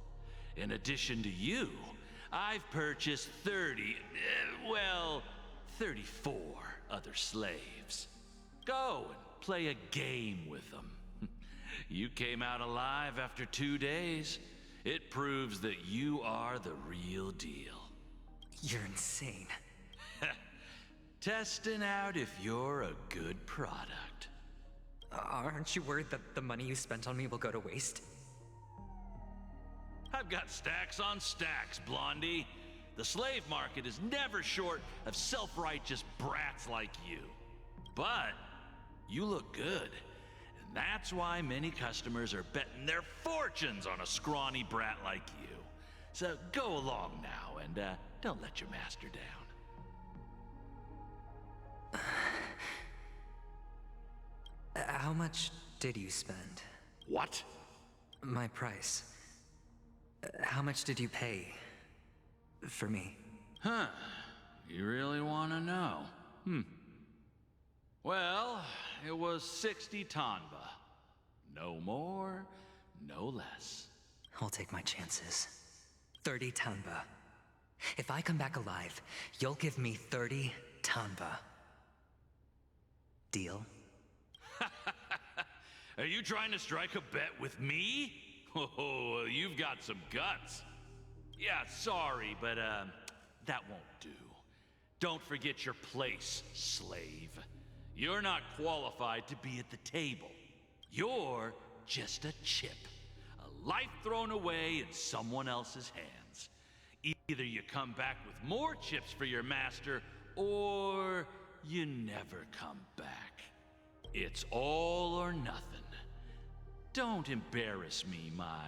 In addition to you, I've purchased 34 other slaves. Go and play a game with them. You came out alive after 2 days. It proves that you are the real deal. You're insane. Testing out if you're a good product. Aren't you worried that the money you spent on me will go to waste? I've got stacks on stacks, Blondie. The slave market is never short of self-righteous brats like you. But you look good. And that's why many customers are betting their fortunes on a scrawny brat like you. So go along now and don't let your master down. How much did you spend? What? My price. How much did you pay for me? Huh. You really want to know? Well, it was 60 tanba. No more, no less. I'll take my chances. 30 tanba. If I come back alive, you'll give me 30 tanba. Deal? Are you trying to strike a bet with me? Oh, you've got some guts. Yeah, sorry, but that won't do. Don't forget your place, slave. You're not qualified to be at the table. You're just a chip. A life thrown away in someone else's hands. Either you come back with more chips for your master, or you never come back. It's all or nothing. Don't embarrass me, my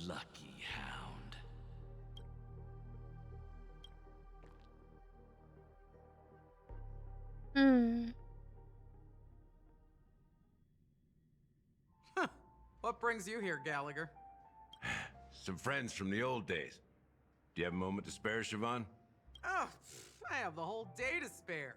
lucky hound. What brings you here, Gallagher? Some friends from the old days. Do you have a moment to spare, Siobhan? Oh, I have the whole day to spare.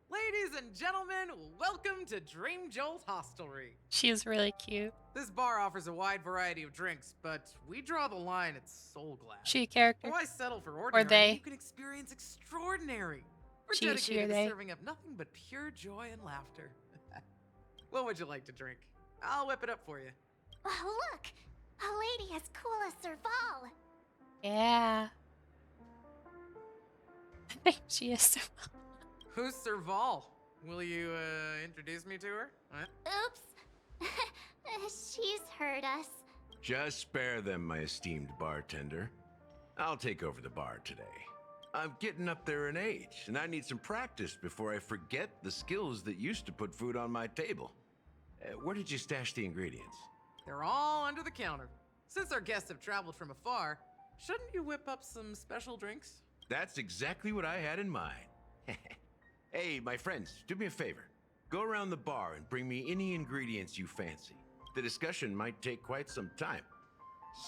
Ladies and gentlemen, welcome to Dream Jolt Hostelry. She's really cute. This bar offers a wide variety of drinks, but we draw the line at soul glass. She a character? Why settle for ordinary? Or they? You can experience extraordinary. We're She or dedicated to they? serving up nothing but pure joy and laughter. What would you like to drink? I'll whip it up for you. Oh, look! A lady as cool as Serval. Yeah. I think she is so. Who's Serval? Will you introduce me to her? Huh? Oops. She's heard us. Just spare them, my esteemed bartender. I'll take over the bar today. I'm getting up there in age, and I need some practice before I forget the skills that used to put food on my table. Where did you stash the ingredients? They're all under the counter. Since our guests have traveled from afar, shouldn't you whip up some special drinks? That's exactly what I had in mind. Hey, my friends, do me a favor. Go around the bar and bring me any ingredients you fancy. The discussion might take quite some time,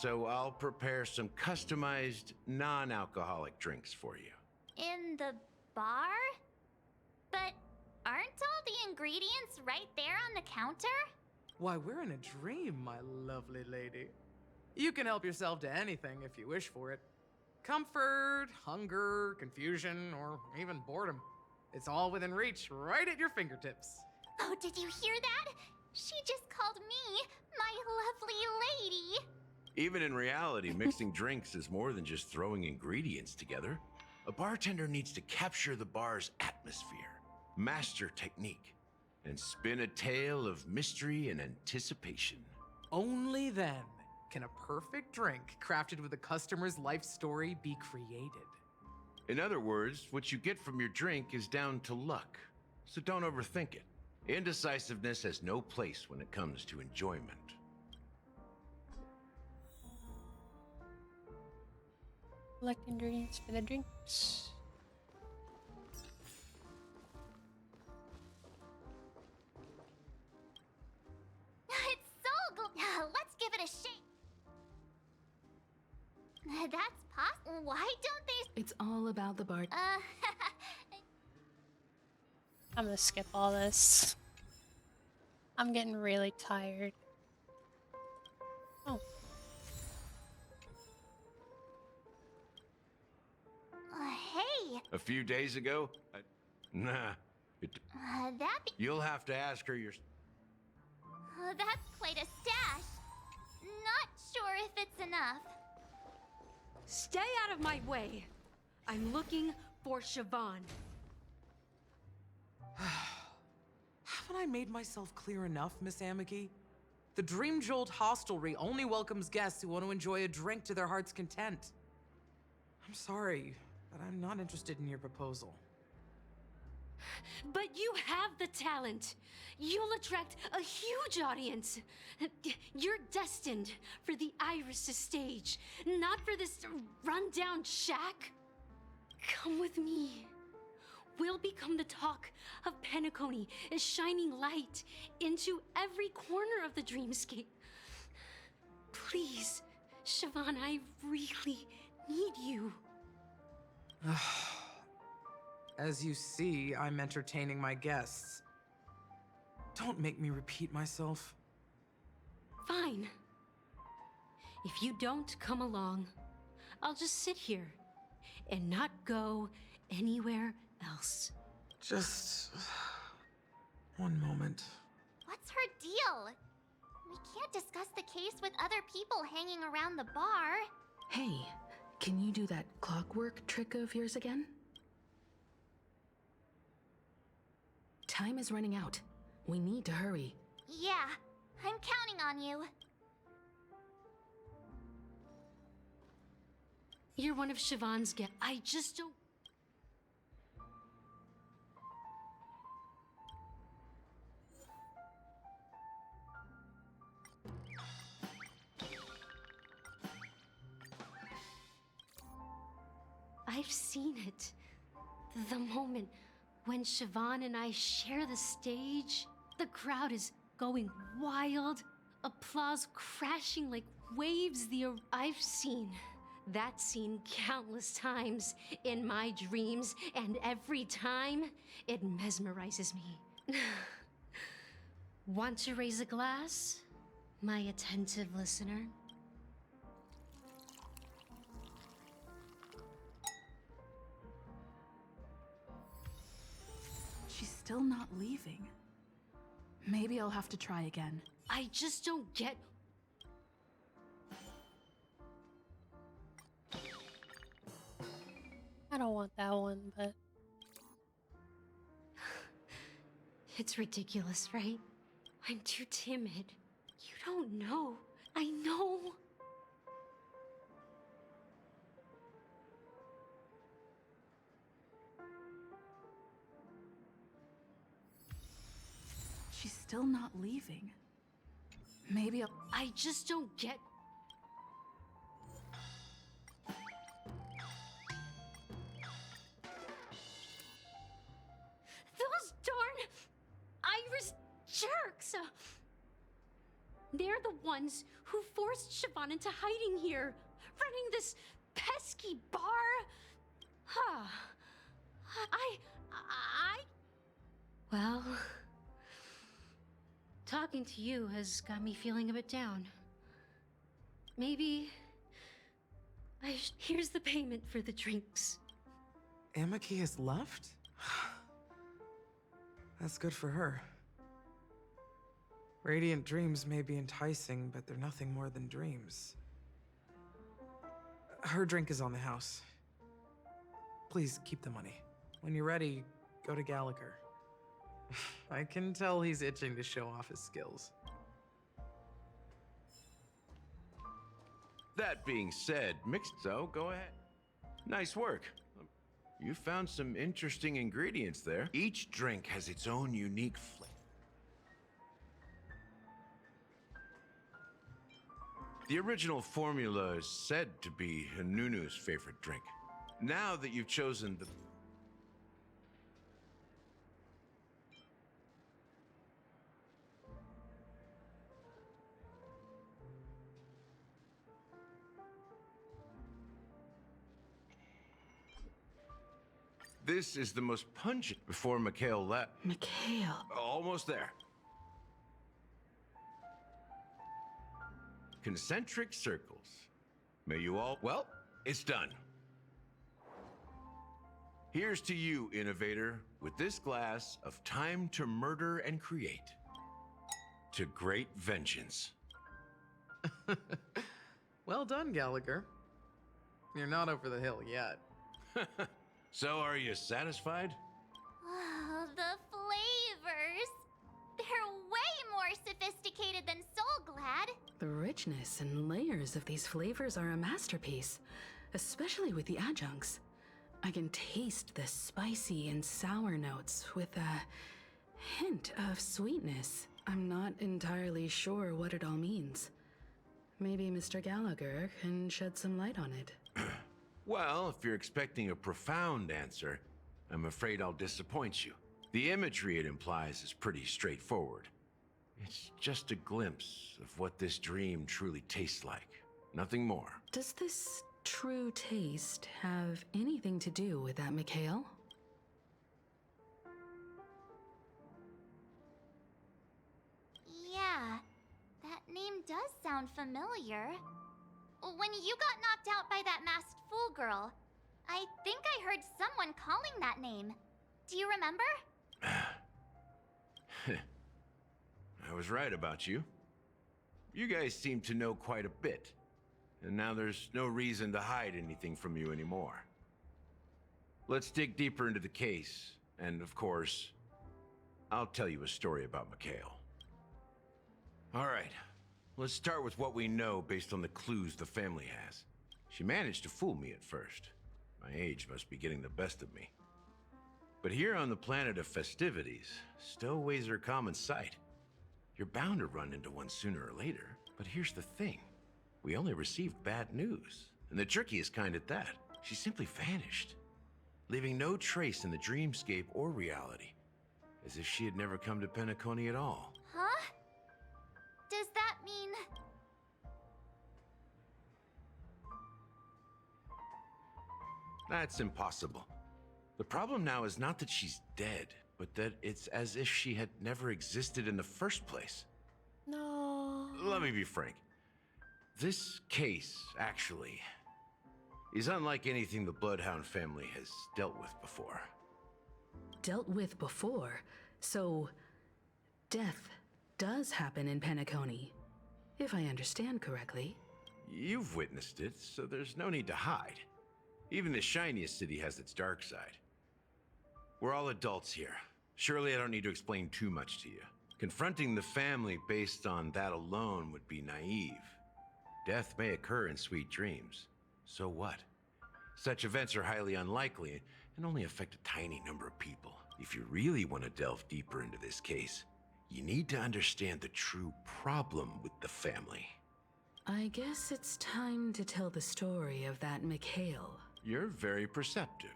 so I'll prepare some customized, non-alcoholic drinks for you. In the bar? But aren't all the ingredients right there on the counter? Why, we're in a dream, my lovely lady. You can help yourself to anything if you wish for it. Comfort, hunger, confusion, or even boredom. It's all within reach, right at your fingertips. Oh, did you hear that? She just called me my lovely lady. Even in reality, mixing drinks is more than just throwing ingredients together. A bartender needs to capture the bar's atmosphere, master technique, and spin a tale of mystery and anticipation. Only then can a perfect drink crafted with a customer's life story be created. In other words, what you get from your drink is down to luck, so don't overthink it. Indecisiveness has no place when it comes to enjoyment. Collect ingredients for the drinks. It's so good. Let's give it a shake. That's possible. Why don't they? It's all about the bar. I'm gonna skip all this. I'm getting really tired. Oh. Hey. A few days ago? Nah. You'll have to ask her yourself. That's quite a stash. Not sure if it's enough. Stay out of my way. I'm looking for Siobhan. Haven't I made myself clear enough, Miss Amiki? The Dream Jolt Hostelry only welcomes guests who want to enjoy a drink to their heart's content. I'm sorry, but I'm not interested in your proposal. But you have the talent. You'll attract a huge audience. You're destined for the Iris' stage, not for this rundown shack. Come with me. We'll become the talk of Penacony, a shining light into every corner of the dreamscape. Please, Siobhan, I really need you. As you see, I'm entertaining my guests. Don't make me repeat myself. Fine. If you don't come along, I'll just sit here and not go anywhere else. Just one moment. What's her deal? We can't discuss the case with other people hanging around the bar. Hey, can you do that clockwork trick of yours again? Time is running out. We need to hurry. Yeah, I'm counting on you. You're one of Siobhan's guests. I just don't... I've seen it. The moment when Siobhan and I share the stage, the crowd is going wild. applause crashing like waves. I've seen that scene countless times in my dreams, and every time it mesmerizes me. Want to raise a glass, my attentive listener? She's still not leaving. Maybe I'll have to try again. I just don't get... I don't want that one, but... It's ridiculous, right? I'm too timid. You don't know. I know. She's still not leaving. Maybe I'll... I just don't get... Those darn Iris jerks! They're the ones who forced Siobhan into hiding here, running this pesky bar. Huh. Well, talking to you has got me feeling a bit down. Maybe here's the payment for the drinks. Amaki has left? That's good for her. Radiant dreams may be enticing, but they're nothing more than dreams. Her drink is on the house. Please keep the money. When you're ready, go to Gallagher. I can tell he's itching to show off his skills. That being said, so go ahead. Nice work. You found some interesting ingredients there. Each drink has its own unique flavor. The original formula is said to be Nunu's favorite drink. Now that you've chosen the... This is the most pungent before McHale left. McHale. Almost there. Concentric circles. May you all... Well, it's done. Here's to you, innovator, with this glass of time to murder and create. To great vengeance. Well done, Gallagher. You're not over the hill yet. So, are you satisfied? Oh, the flavors! They're way more sophisticated than Soul Glad. The richness and layers of these flavors are a masterpiece, especially with the adjuncts. I can taste the spicy and sour notes with a hint of sweetness. I'm not entirely sure what it all means. Maybe Mr. Gallagher can shed some light on it. Well, if you're expecting a profound answer, I'm afraid I'll disappoint you. The imagery it implies is pretty straightforward. It's just a glimpse of what this dream truly tastes like. Nothing more. Does this true taste have anything to do with that McHale? Yeah, that name does sound familiar. When you got knocked out by that masked fool girl, I think I heard someone calling that name. Do you remember? I was right about you. You guys seem to know quite a bit. And now there's no reason to hide anything from you anymore. Let's dig deeper into the case. And of course, I'll tell you a story about McHale. All right. Let's start with what we know based on the clues the family has. She managed to fool me at first. My age must be getting the best of me. But here on the planet of festivities, stowaways are common sight. You're bound to run into one sooner or later. But here's the thing. We only received bad news. And the trickiest kind at that. She simply vanished, leaving no trace in the dreamscape or reality. As if she had never come to Penacony at all. Huh? Does that mean That's impossible. The problem now is not that she's dead, but that it's as if she had never existed in the first place. No. Let me be frank. This case, actually, is unlike anything the Bloodhound family has dealt with before. Dealt with before? So, death does happen in Penacony, if I understand correctly. You've witnessed it, so there's no need to hide. Even the shiniest city has its dark side. We're all adults here. Surely I don't need to explain too much to you. Confronting the family based on that alone would be naive. Death may occur in sweet dreams. So what? Such events are highly unlikely and only affect a tiny number of people. If you really want to delve deeper into this case, you need to understand the true problem with the family. I guess it's time to tell the story of that McHale. You're very perceptive.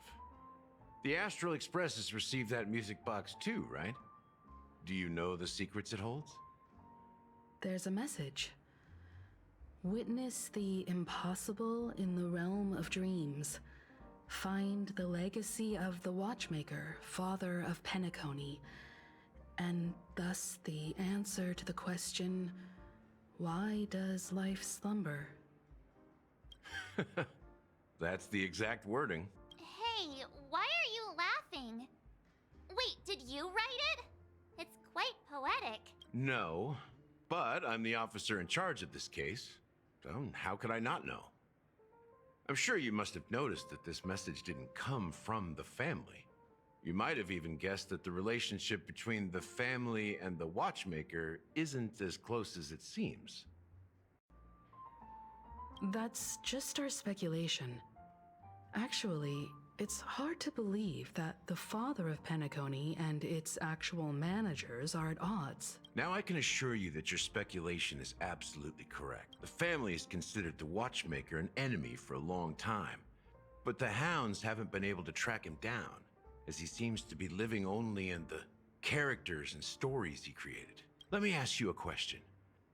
The Astral Express has received that music box too, right? Do you know the secrets it holds? There's a message. Witness the impossible in the realm of dreams. Find the legacy of the Watchmaker, father of Penacony, and thus the answer to the question, why does life slumber? That's the exact wording. Hey, why are you laughing? Wait, did you write it? It's quite poetic. No, but I'm the officer in charge of this case. So how could I not know? I'm sure you must have noticed that this message didn't come from the family. You might have even guessed that the relationship between the family and the Watchmaker isn't as close as it seems. That's just our speculation. Actually, it's hard to believe that the father of Penacony and its actual managers are at odds. Now I can assure you that your speculation is absolutely correct. The family has considered the Watchmaker an enemy for a long time, but the Hounds haven't been able to track him down, as he seems to be living only in the characters and stories he created. Let me ask you a question.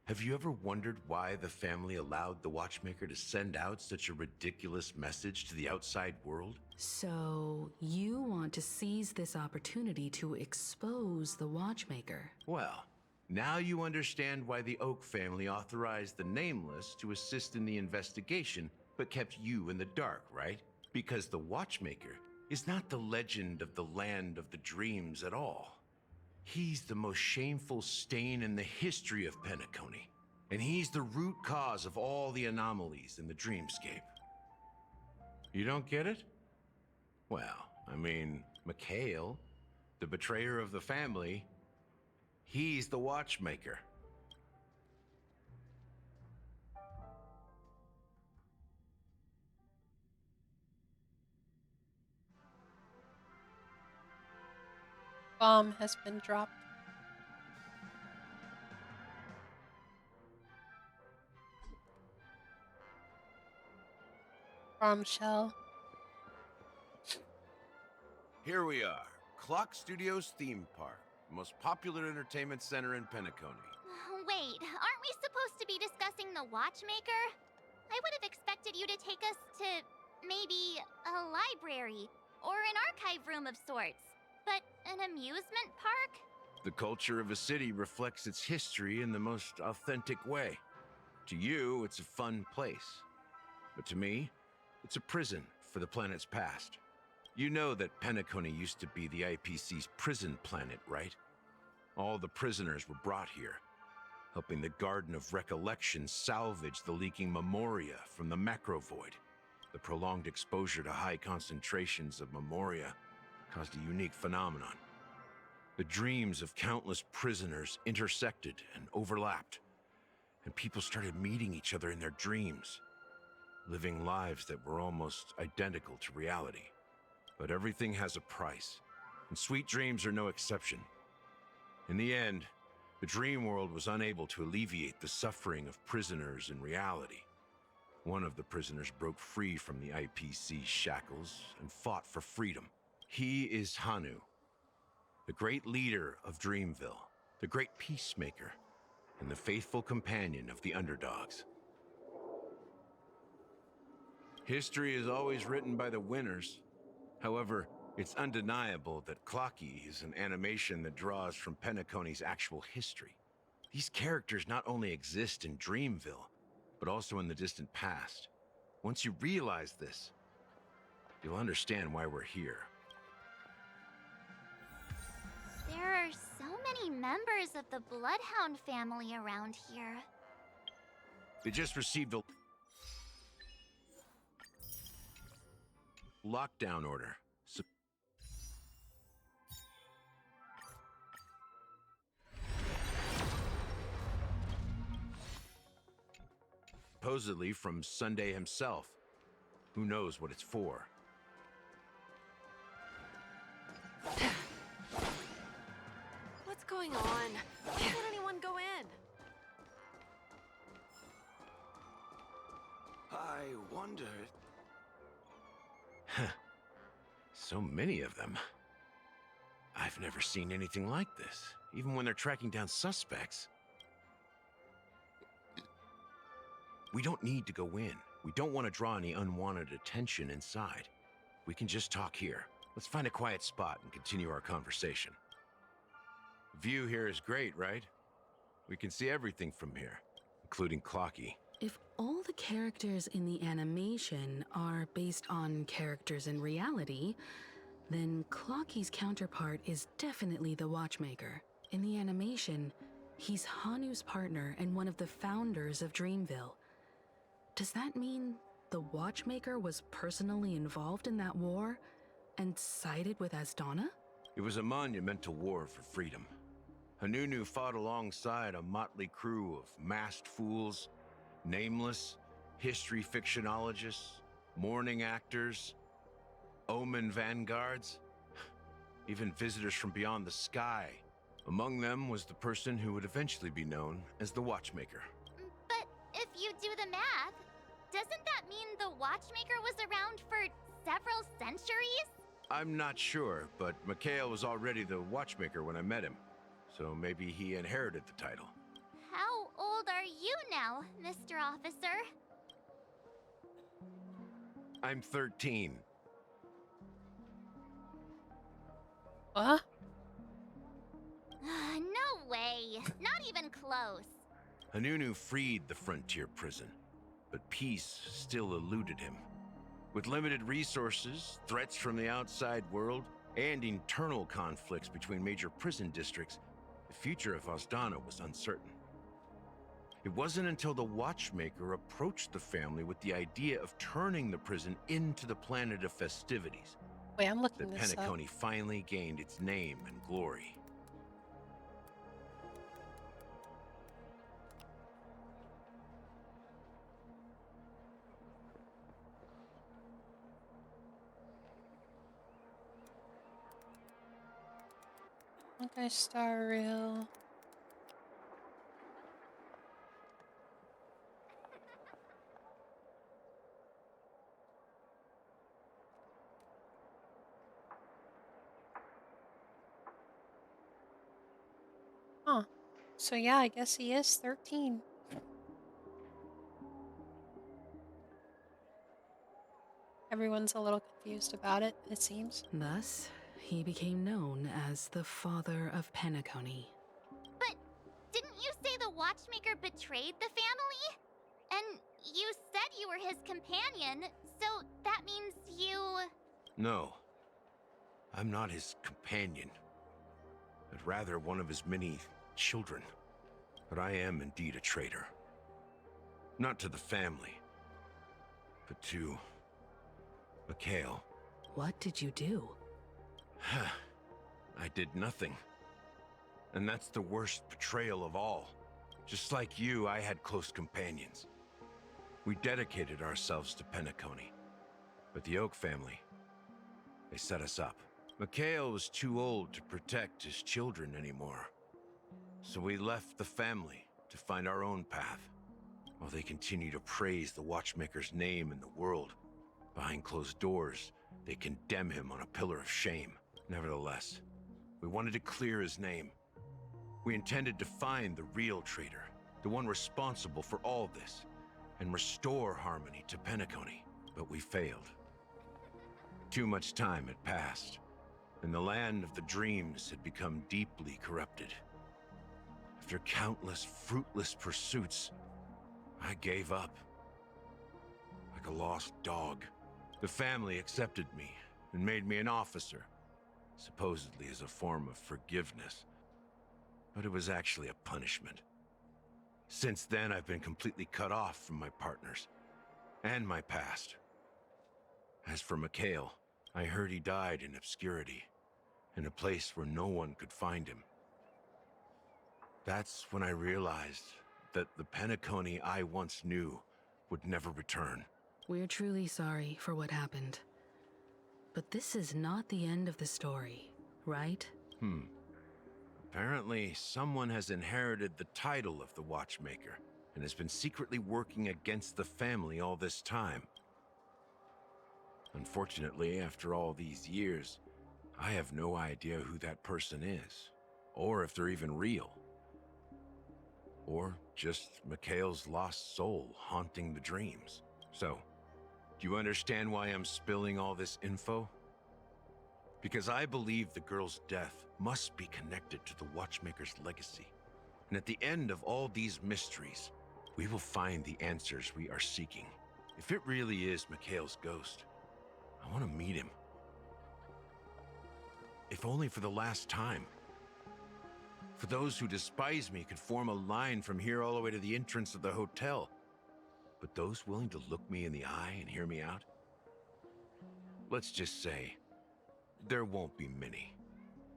Have you ever wondered why the family allowed the Watchmaker to send out such a ridiculous message to the outside world? So, you want to seize this opportunity to expose the Watchmaker? Well, now you understand why the Oak family authorized the Nameless to assist in the investigation, but kept you in the dark, right? Because the Watchmaker is not the legend of the Land of the Dreams at all. He's the most shameful stain in the history of Penacony, and he's the root cause of all the anomalies in the dreamscape. You don't get it? Well, I mean, McHale, the betrayer of the family, he's the Watchmaker. Bomb has been dropped. Bombshell. Here we are, Clock Studios theme park, most popular entertainment center in Penacony. Wait, aren't we supposed to be discussing the Watchmaker? I would have expected you to take us to maybe a library or an archive room of sorts. But an amusement park? The culture of a city reflects its history in the most authentic way. To you, it's a fun place. But to me, it's a prison for the planet's past. You know that Penacony used to be the IPC's prison planet, right? All the prisoners were brought here, helping the Garden of Recollection salvage the leaking memoria from the macrovoid. The prolonged exposure to high concentrations of memoria caused a unique phenomenon. The dreams of countless prisoners intersected and overlapped, and people started meeting each other in their dreams, living lives that were almost identical to reality. But everything has a price, and sweet dreams are no exception. In the end, the dream world was unable to alleviate the suffering of prisoners in reality. One of the prisoners broke free from the IPC shackles and fought for freedom. He is Hanu, the great leader of Dreamville, the great peacemaker, and the faithful companion of the underdogs. History is always written by the winners. However, it's undeniable that Clocky is an animation that draws from Penacony's actual history. These characters not only exist in Dreamville, but also in the distant past. Once you realize this, you'll understand why we're here. There are so many members of the Bloodhound family around here. They just received a lockdown order. Supposedly from Sunday himself. Who knows what it's for? What's going on? Why can't anyone go in? I wondered. So many of them. I've never seen anything like this, even when they're tracking down suspects. We don't need to go in. We don't want to draw any unwanted attention inside. We can just talk here. Let's find a quiet spot and continue our conversation. View here is great, right? We can see everything from here, including Clocky. If all the characters in the animation are based on characters in reality, then Clocky's counterpart is definitely the Watchmaker. In the animation, he's Hanu's partner and one of the founders of Dreamville. Does that mean the Watchmaker was personally involved in that war and sided with Asdana? It was a monumental war for freedom. Hanunu fought alongside a motley crew of masked fools, nameless, history fictionologists, mourning actors, omen vanguards, even visitors from beyond the sky. Among them was the person who would eventually be known as the Watchmaker. But if you do the math, doesn't that mean the Watchmaker was around for several centuries? I'm not sure, but McHale was already the Watchmaker when I met him, so maybe he inherited the title. How old are you now, Mr. Officer? I'm 13. What? No way. Not even close. Hanunu freed the frontier prison, but peace still eluded him. With limited resources, threats from the outside world, and internal conflicts between major prison districts, the future of Asdana was uncertain. It wasn't until the Watchmaker approached the family with the idea of turning the prison into the planet of festivities Wait, I'm looking that this up. Penacony finally gained its name and glory. Honkai Star Rail. Huh. So yeah, I guess he is 13. Everyone's a little confused about it, it seems. Thus, he became known as the father of Penacony. But didn't you say the Watchmaker betrayed the family? And you said you were his companion, so that means you... No, I'm not his companion, but rather one of his many children. But I am indeed a traitor. Not to the family, but to McHale. What did you do? I did nothing. And that's the worst betrayal of all. Just like you, I had close companions. We dedicated ourselves to Penacony. But the Oak family, they set us up. McHale was too old to protect his children anymore. So we left the family to find our own path. While they continue to praise the Watchmaker's name in the world, behind closed doors, they condemn him on a pillar of shame. Nevertheless, we wanted to clear his name. We intended to find the real traitor, the one responsible for all this, and restore harmony to Penacony. but we failed. Too much time had passed, and the land of the dreams had become deeply corrupted. After countless fruitless pursuits, I gave up. Like a lost dog, the family accepted me and made me an officer, supposedly as a form of forgiveness. But it was actually a punishment. Since then, I've been completely cut off from my partners and my past. As for Mikhail, I heard he died in obscurity, in a place where no one could find him. That's when I realized that the Penacony I once knew would never return. We're truly sorry for what happened. But this is not the end of the story, right? Apparently, someone has inherited the title of the Watchmaker and has been secretly working against the family all this time. Unfortunately, after all these years, I have no idea who that person is, or if they're even real. Or just Mikhail's lost soul haunting the dreams. So, do you understand why I'm spilling all this info? Because I believe the girl's death must be connected to the Watchmaker's legacy. And at the end of all these mysteries, we will find the answers we are seeking. If it really is Mikhail's ghost, I want to meet him. If only for the last time. For those who despise me could form a line from here all the way to the entrance of the hotel. But those willing to look me in the eye and hear me out? Let's just say, there won't be many.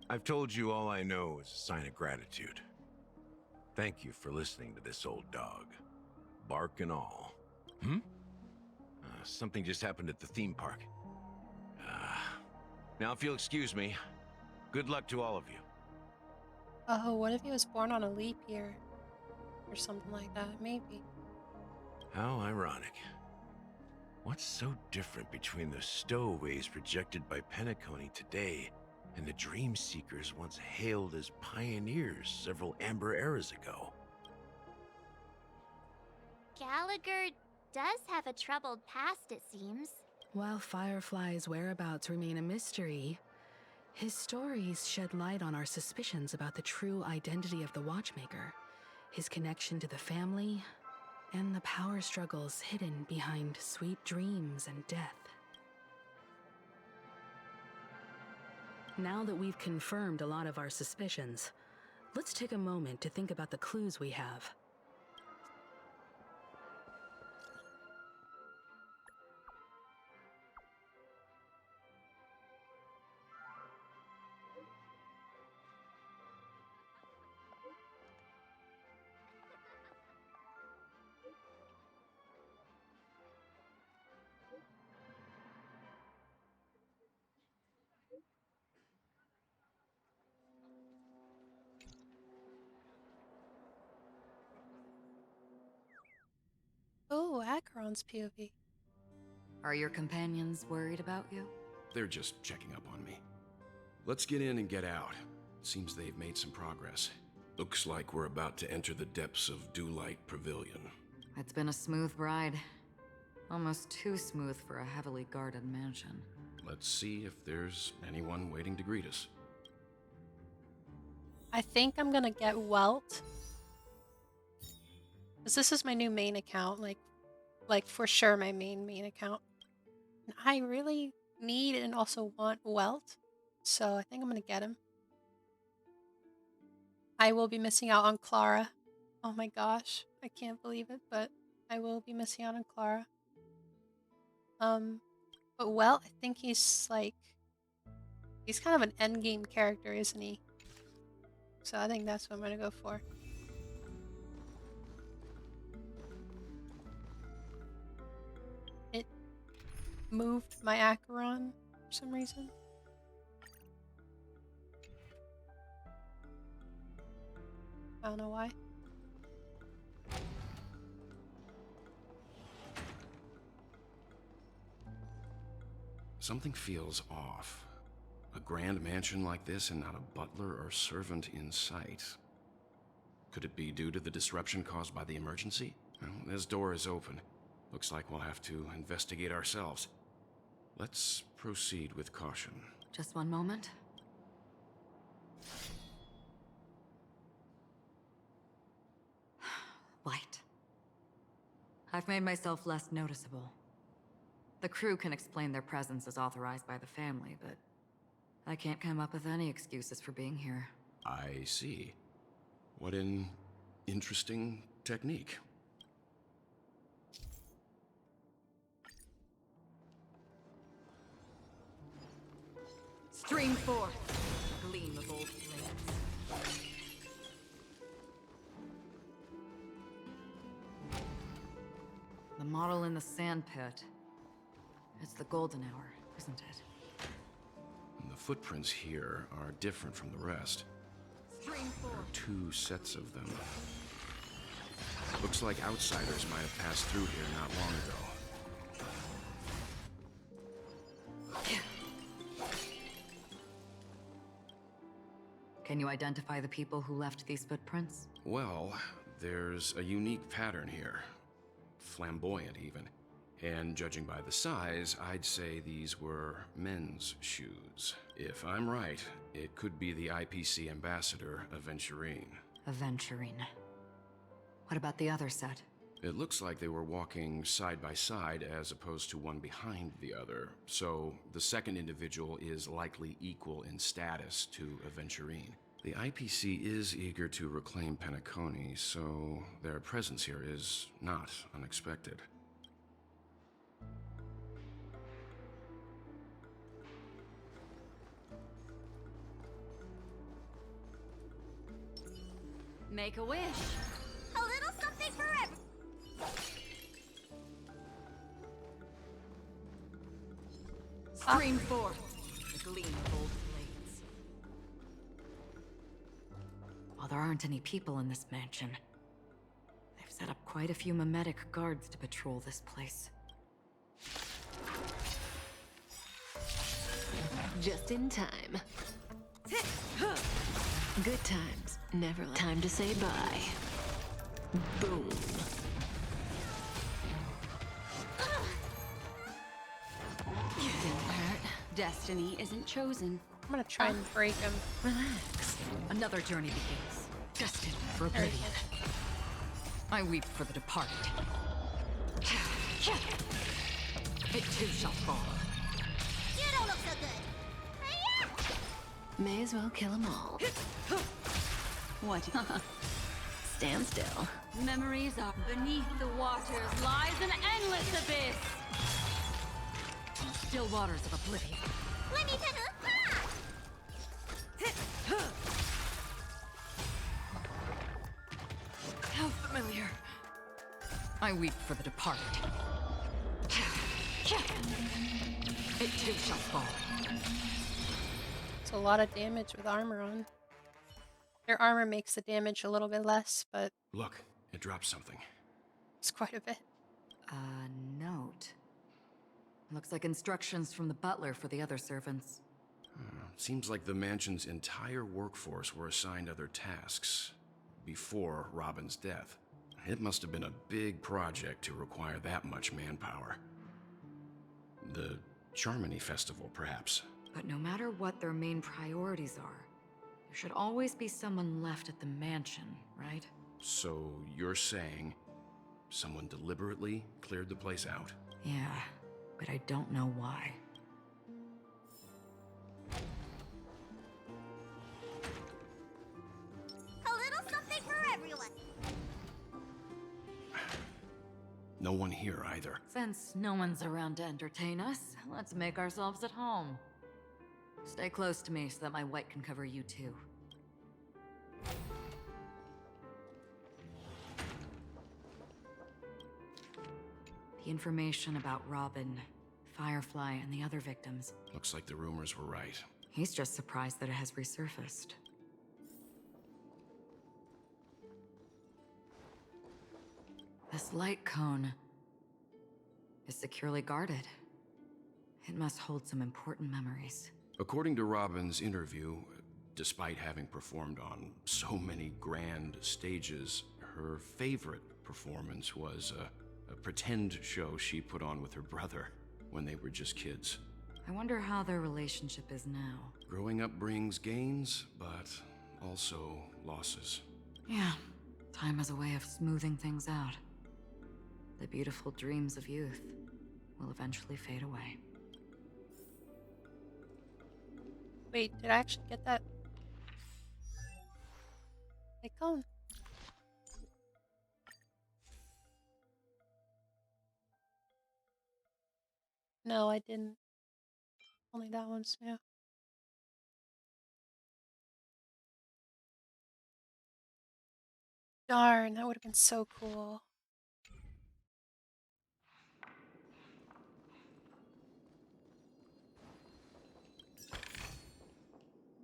I've told you all I know is a sign of gratitude. Thank you for listening to this old dog. Bark and all. Something just happened at the theme park. Now if you'll excuse me, good luck to all of you. Oh, what if he was born on a leap year? Or something like that, maybe. How ironic. What's so different between the stowaways projected by Penacony today and the dream seekers once hailed as pioneers several amber eras ago? Gallagher does have a troubled past, it seems. While Firefly's whereabouts remain a mystery, his stories shed light on our suspicions about the true identity of the Watchmaker, his connection to the family, and the power struggles hidden behind sweet dreams and death. Now that we've confirmed a lot of our suspicions, let's take a moment to think about the clues we have. Oh, Acheron's POV. Are your companions worried about you? They're just checking up on me. Let's get in and get out. Seems they've made some progress. Looks like we're about to enter the depths of Dewlight Pavilion. It's been a smooth ride. Almost too smooth for a heavily guarded mansion. Let's see if there's anyone waiting to greet us. I think I'm gonna get Welt. Because this is my new main account, like for sure my main account. And I really need and also want Welt, so I think I'm gonna get him. I will be missing out on Clara. Oh my gosh, I can't believe it, but I will be missing out on Clara. But Welt, I think he's kind of an endgame character, isn't he? So I think that's what I'm gonna go for. It moved my Acheron for some reason. I don't know why. Something feels off. A grand mansion like this and not a butler or servant in sight. Could it be due to the disruption caused by the emergency? Well, this door is open. Looks like we'll have to investigate ourselves. Let's proceed with caution. Just one moment. Light. I've made myself less noticeable. The crew can explain their presence as authorized by the family, but I can't come up with any excuses for being here. I see. What an interesting technique. Stream forth, gleam of old flames. The model in the sand pit. It's the golden hour, isn't it? The footprints here are different from the rest. There are 2 sets of them. Looks like outsiders might have passed through here not long ago. Can you identify the people who left these footprints? Well, there's a unique pattern here. Flamboyant, even. And judging by the size, I'd say these were men's shoes. If I'm right, it could be the IPC ambassador, Aventurine. Aventurine. What about the other set? It looks like they were walking side by side as opposed to one behind the other, so the second individual is likely equal in status to Aventurine. The IPC is eager to reclaim Penacony, so their presence here is not unexpected. Make a wish. A little something for everyone. Stream forth, the gleam of old blades. While there aren't any people in this mansion, they've set up quite a few mimetic guards to patrol this place. Just in time. Good times. Never time to say bye. Boom. Didn't hurt. Destiny isn't chosen. I'm gonna try and break him. Relax. Another journey begins, destined for oblivion. I weep for the departed. It too shall fall. You don't look so good. May as well kill them all. What? Stand still. Memories are beneath the waters lies an endless abyss. Still waters of oblivion. Let me take How familiar. I weep for the departed. It too shall fall. It's a lot of damage with armor on. Their armor makes the damage a little bit less, but Look, it dropped something. it's quite a bit. A note. Looks like instructions from the butler for the other servants. Seems like the mansion's entire workforce were assigned other tasks before Robin's death. It must have been a big project to require that much manpower. The Charmony Festival, perhaps. But no matter what their main priorities are, there should always be someone left at the mansion, right? So you're saying someone deliberately cleared the place out? Yeah, but I don't know why. a little something for everyone. No one here either. Since no one's around to entertain us, let's make ourselves at home. Stay close to me so that my white can cover you too. The information about Robin, Firefly, and the other victims. Looks like the rumors were right. He's just surprised that it has resurfaced. This light cone is securely guarded. It must hold some important memories. According to Robin's interview, despite having performed on so many grand stages, her favorite performance was a pretend show she put on with her brother when they were just kids. I wonder how their relationship is now. Growing up brings gains, but also losses. Yeah, time has a way of smoothing things out. The beautiful dreams of youth will eventually fade away. Wait, did I actually get that icon? No, I didn't. Only that one's new. Darn, that would have been so cool.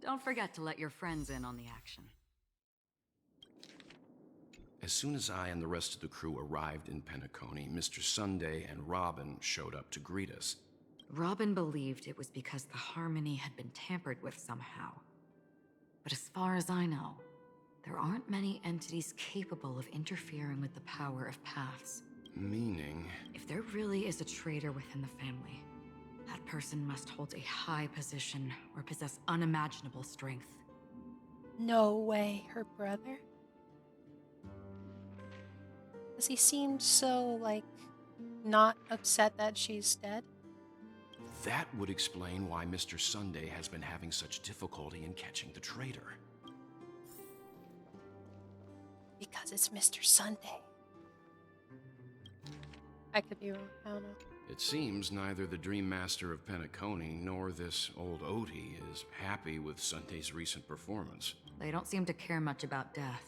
Don't forget to let your friends in on the action. As soon as I and the rest of the crew arrived in Penacony, Mr. Sunday and Robin showed up to greet us. Robin believed it was because the Harmony had been tampered with somehow. But as far as I know, there aren't many entities capable of interfering with the power of paths. Meaning? If there really is a traitor within the family, that person must hold a high position or possess unimaginable strength. No way, her brother? Does he seem so, like, not upset that she's dead? That would explain why Mr. Sunday has been having such difficulty in catching the traitor. Because it's Mr. Sunday. I could be wrong, I don't know. It seems neither the Dream Master of Penacony nor this old Odie is happy with Sunday's recent performance. They don't seem to care much about death.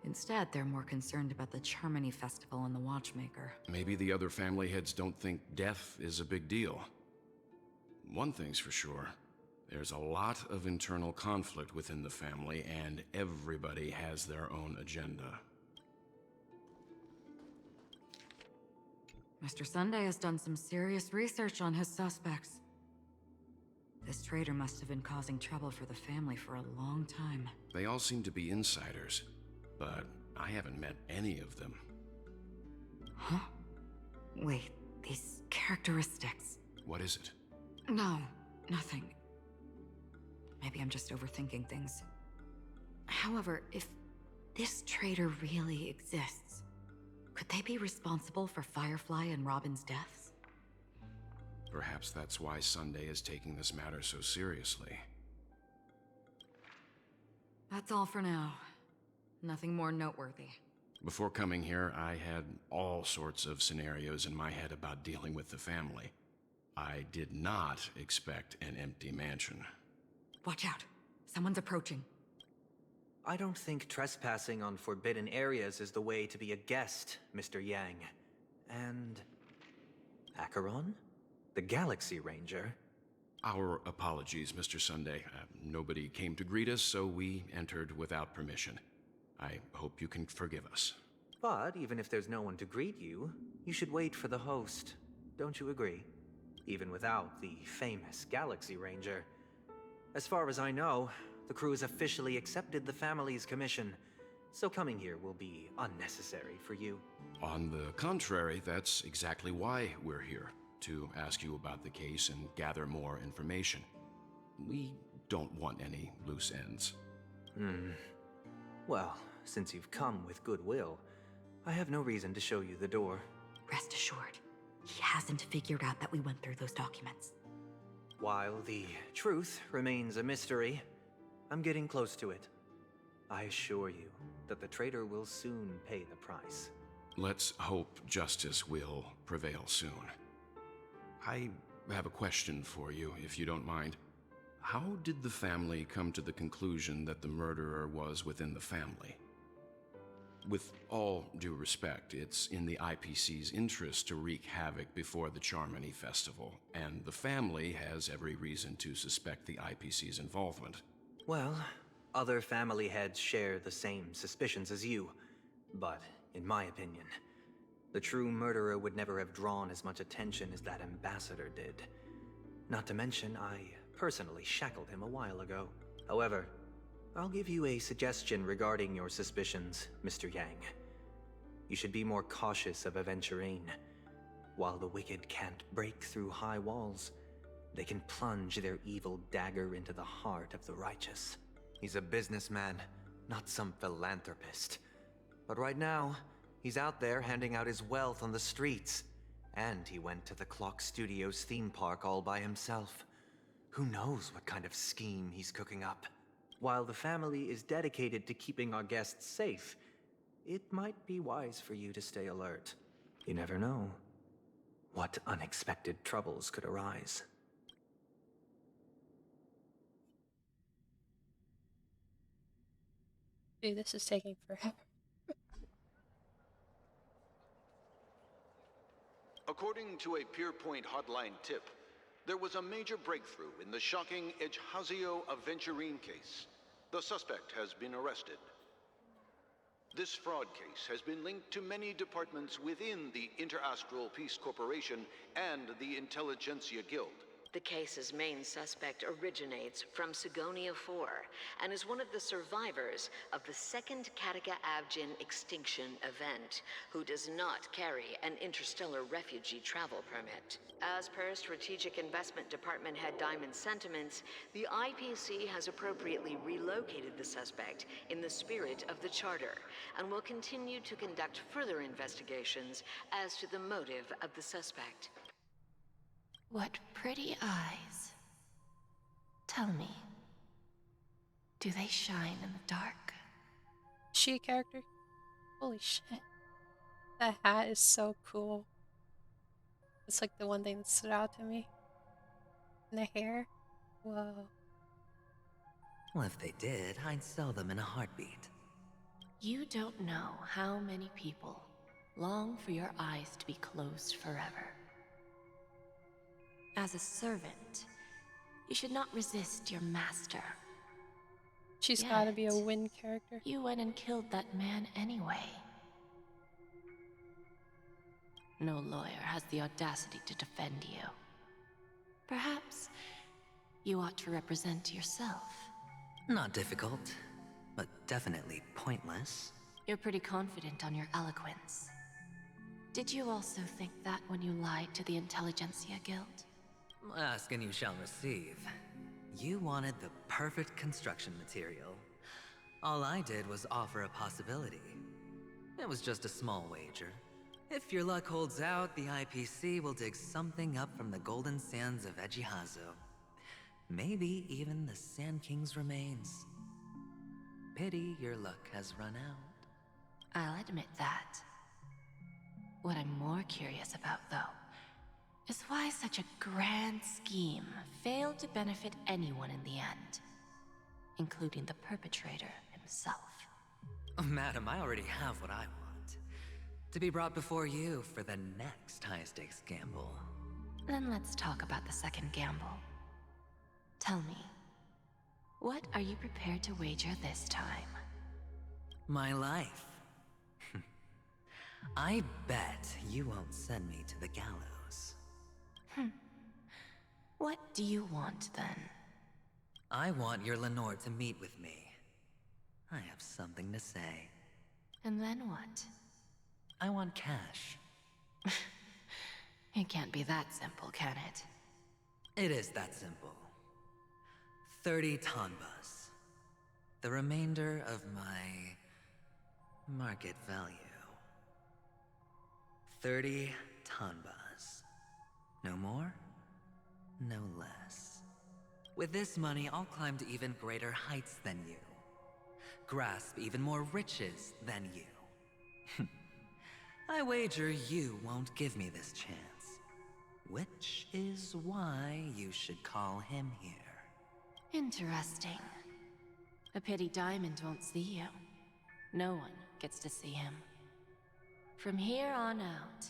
Instead, they're more concerned about the Charmony Festival and the Watchmaker. Maybe the other family heads don't think death is a big deal. One thing's for sure. There's a lot of internal conflict within the family, and everybody has their own agenda. Mr. Sunday has done some serious research on his suspects. This traitor must have been causing trouble for the family for a long time. They all seem to be insiders, but I haven't met any of them. Huh? Wait, these characteristics. What is it? No, nothing. Maybe I'm just overthinking things. However, if this traitor really exists, could they be responsible for Firefly and Robin's deaths? Perhaps that's why Sunday is taking this matter so seriously. That's all for now. Nothing more noteworthy. Before coming here, I had all sorts of scenarios in my head about dealing with the family. I did not expect an empty mansion. Watch out. Someone's approaching. I don't think trespassing on forbidden areas is the way to be a guest, Mr. Yang. And... Acheron? The Galaxy Ranger? Our apologies, Mr. Sunday. Nobody came to greet us, so we entered without permission. I hope you can forgive us. But even if there's no one to greet you, you should wait for the host. Don't you agree? Even without the famous Galaxy Ranger. As far as I know, the crew has officially accepted the family's commission, so coming here will be unnecessary for you. On the contrary, that's exactly why we're here, to ask you about the case and gather more information. We don't want any loose ends. Well, since you've come with goodwill, I have no reason to show you the door. Rest assured, he hasn't figured out that we went through those documents. While the truth remains a mystery, I'm getting close to it. I assure you that the traitor will soon pay the price. Let's hope justice will prevail soon. I have a question for you, if you don't mind. How did the family come to the conclusion that the murderer was within the family? With all due respect, it's in the IPC's interest to wreak havoc before the Charmony Festival, and the family has every reason to suspect the IPC's involvement. Well, other family heads share the same suspicions as you, but in my opinion, the true murderer would never have drawn as much attention as that ambassador did. Not to mention, I personally shackled him a while ago. However, I'll give you a suggestion regarding your suspicions, Mr. Yang. You should be more cautious of Aventurine. While the wicked can't break through high walls, they can plunge their evil dagger into the heart of the righteous. He's a businessman, not some philanthropist. But right now, he's out there handing out his wealth on the streets. And he went to the Clock Studios theme park all by himself. Who knows what kind of scheme he's cooking up? While the family is dedicated to keeping our guests safe, it might be wise for you to stay alert. You never know what unexpected troubles could arise. Dude, this is taking forever. According to a Pierpoint hotline tip, there was a major breakthrough in the shocking Ejhazio Aventurine case. The suspect has been arrested. This fraud case has been linked to many departments within the Interastral Peace Corporation and the Intelligentsia Guild. The case's main suspect originates from Sigonia 4 and is one of the survivors of the second Kataka Abjin extinction event, who does not carry an interstellar refugee travel permit. As per Strategic Investment Department head Diamond's sentiments, the IPC has appropriately relocated the suspect in the spirit of the Charter and will continue to conduct further investigations as to the motive of the suspect. What pretty eyes. Tell me, do they shine in the dark? Is she a character? Holy shit. That hat is so cool. It's like the one thing that stood out to me. And the hair? Whoa. Well, if they did, I'd sell them in a heartbeat. You don't know how many people long for your eyes to be closed forever. As a servant, you should not resist your master. She's gotta be a win character. You went and killed that man anyway. No lawyer has the audacity to defend you. Perhaps you ought to represent yourself. Not difficult, but definitely pointless. You're pretty confident on your eloquence. Did you also think that when you lied to the Intelligentsia Guild? Ask and you shall receive. You wanted the perfect construction material. All I did was offer a possibility. It was just a small wager. If your luck holds out, the IPC will dig something up from the golden sands of Ejhazio. Maybe even the Sand King's remains. Pity your luck has run out. I'll admit that. What I'm more curious about, though, is why such a grand scheme failed to benefit anyone in the end, including the perpetrator himself. Oh, madam, I already have what I want. To be brought before you for the next high-stakes gamble. Then let's talk about the second gamble. Tell me, what are you prepared to wager this time? My life. I bet you won't send me to the gallows. What do you want, then? I want your Lenore to meet with me. I have something to say. And then what? I want cash. It can't be that simple, can it? It is that simple. 30 tanbas. The remainder of my market value. 30 tanbas. No more, no less. With this money, I'll climb to even greater heights than you. Grasp even more riches than you. I wager you won't give me this chance. Which is why you should call him here. Interesting. A pity Diamond won't see you. No one gets to see him. From here on out,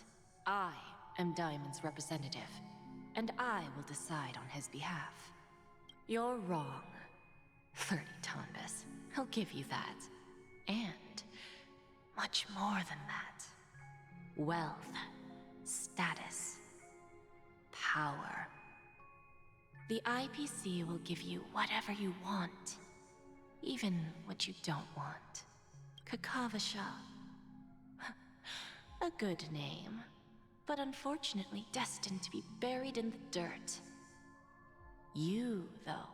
I am Diamond's representative, and I will decide on his behalf. You're wrong. 30 tanbas. I'll give you that. And much more than that. Wealth, status, power. The IPC will give you whatever you want, even what you don't want. Kakavasha. A good name, but unfortunately destined to be buried in the dirt. You, though,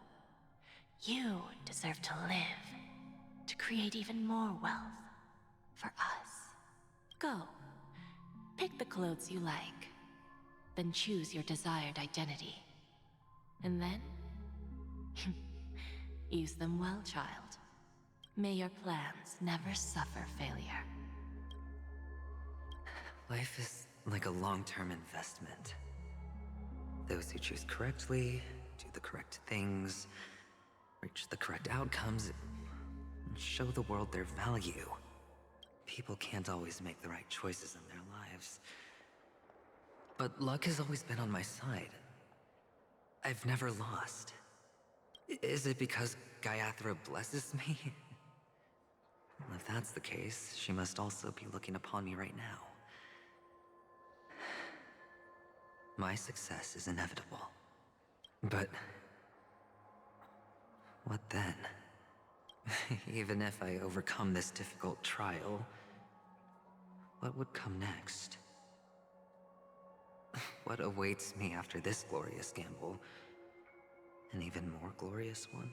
you deserve to live, to create even more wealth for us. Go, pick the clothes you like, then choose your desired identity. And then, use them well, child. May your plans never suffer failure. Life is like a long-term investment. Those who choose correctly, do the correct things, reach the correct outcomes, and show the world their value. People can't always make the right choices in their lives. But luck has always been on my side. I've never lost. Is it because Gayathra blesses me? Well, if that's the case, she must also be looking upon me right now. My success is inevitable. But what then? Even if I overcome this difficult trial, what would come next? What awaits me after this glorious gamble? An even more glorious one?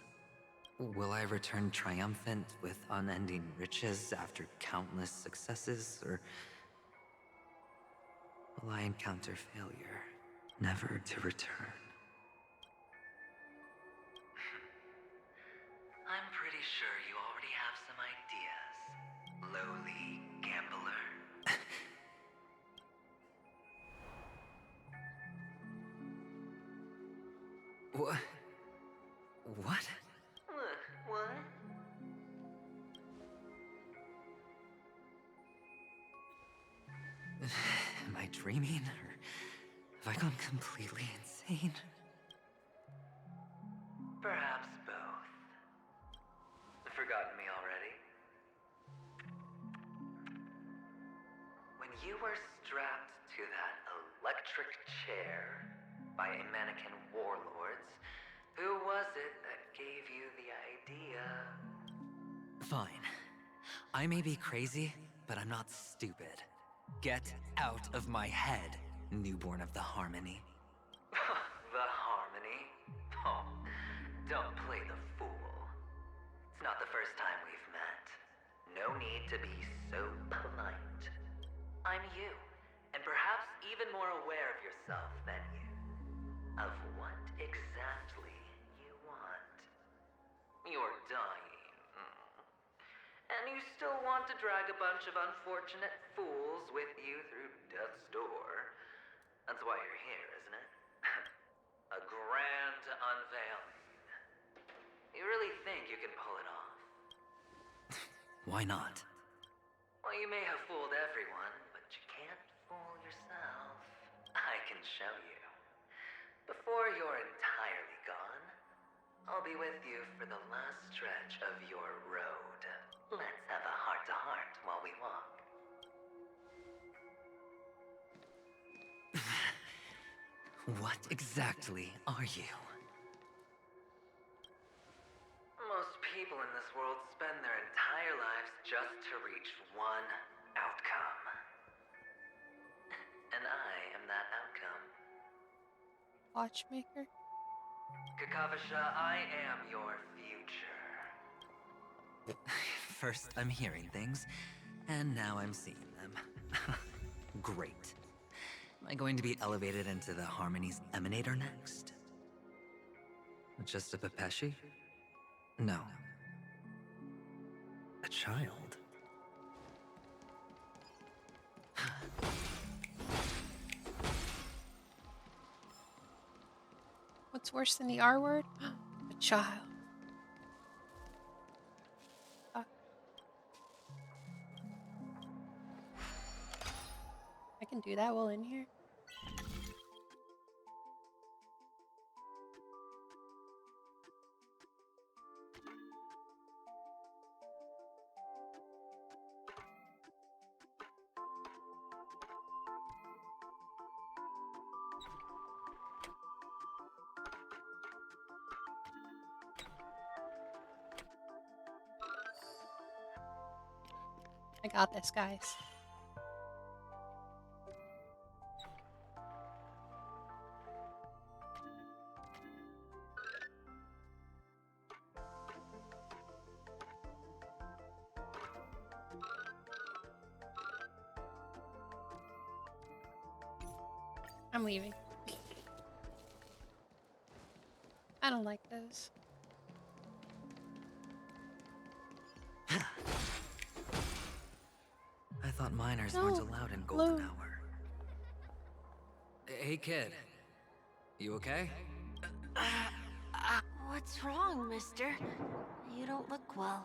Will I return triumphant with unending riches after countless successes, or will I encounter failure, never to return? I'm pretty sure you already have some ideas, lowly gambler. What? What? What? Am I dreaming, or have I gone completely insane? Perhaps both. Forgotten me already? When you were strapped to that electric chair by a mannequin warlords, who was it that gave you the idea? Fine. I may be crazy, but I'm not stupid. Get out of my head, newborn of the Harmony. The Harmony? Oh, don't play the fool. It's not the first time we've met. No need to be so polite. I'm you, and perhaps even more aware of yourself than you. Of what exactly you want. You're dying. And you still want to drag a bunch of unfortunate fools with you through death's door. That's why you're here, isn't it? A grand unveiling. You really think you can pull it off? Why not? Well, you may have fooled everyone, but you can't fool yourself. I can show you. Before you're entirely gone, I'll be with you for the last stretch of your road. Let's have a heart-to-heart while we walk. What exactly are you? Most people in this world spend their entire lives just to reach one outcome. And I am that outcome. Watchmaker? Kakavasha, I am your future. First, I'm hearing things, and now I'm seeing them. Great. Am I going to be elevated into the Harmony's Emanator next? Just a Pepeshi? No. A child? What's worse than the R word? A child. I can do that while in here. I got this, guys. I'm leaving. I don't like those. I thought minors No. weren't allowed in Golden Hello. Hour. Hey kid, you okay? What's wrong, mister? You don't look well.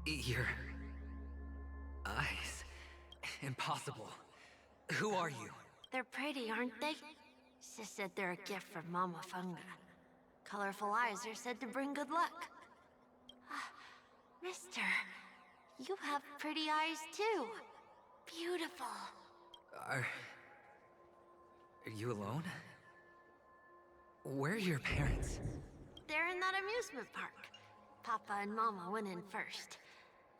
Your eyes. Impossible. Who are you? They're pretty, aren't they? Sis said they're a gift from Mama Funga. Colorful eyes are said to bring good luck. Mister, you have pretty eyes too. Beautiful. Are you alone? Where are your parents? They're in that amusement park. Papa and Mama went in first.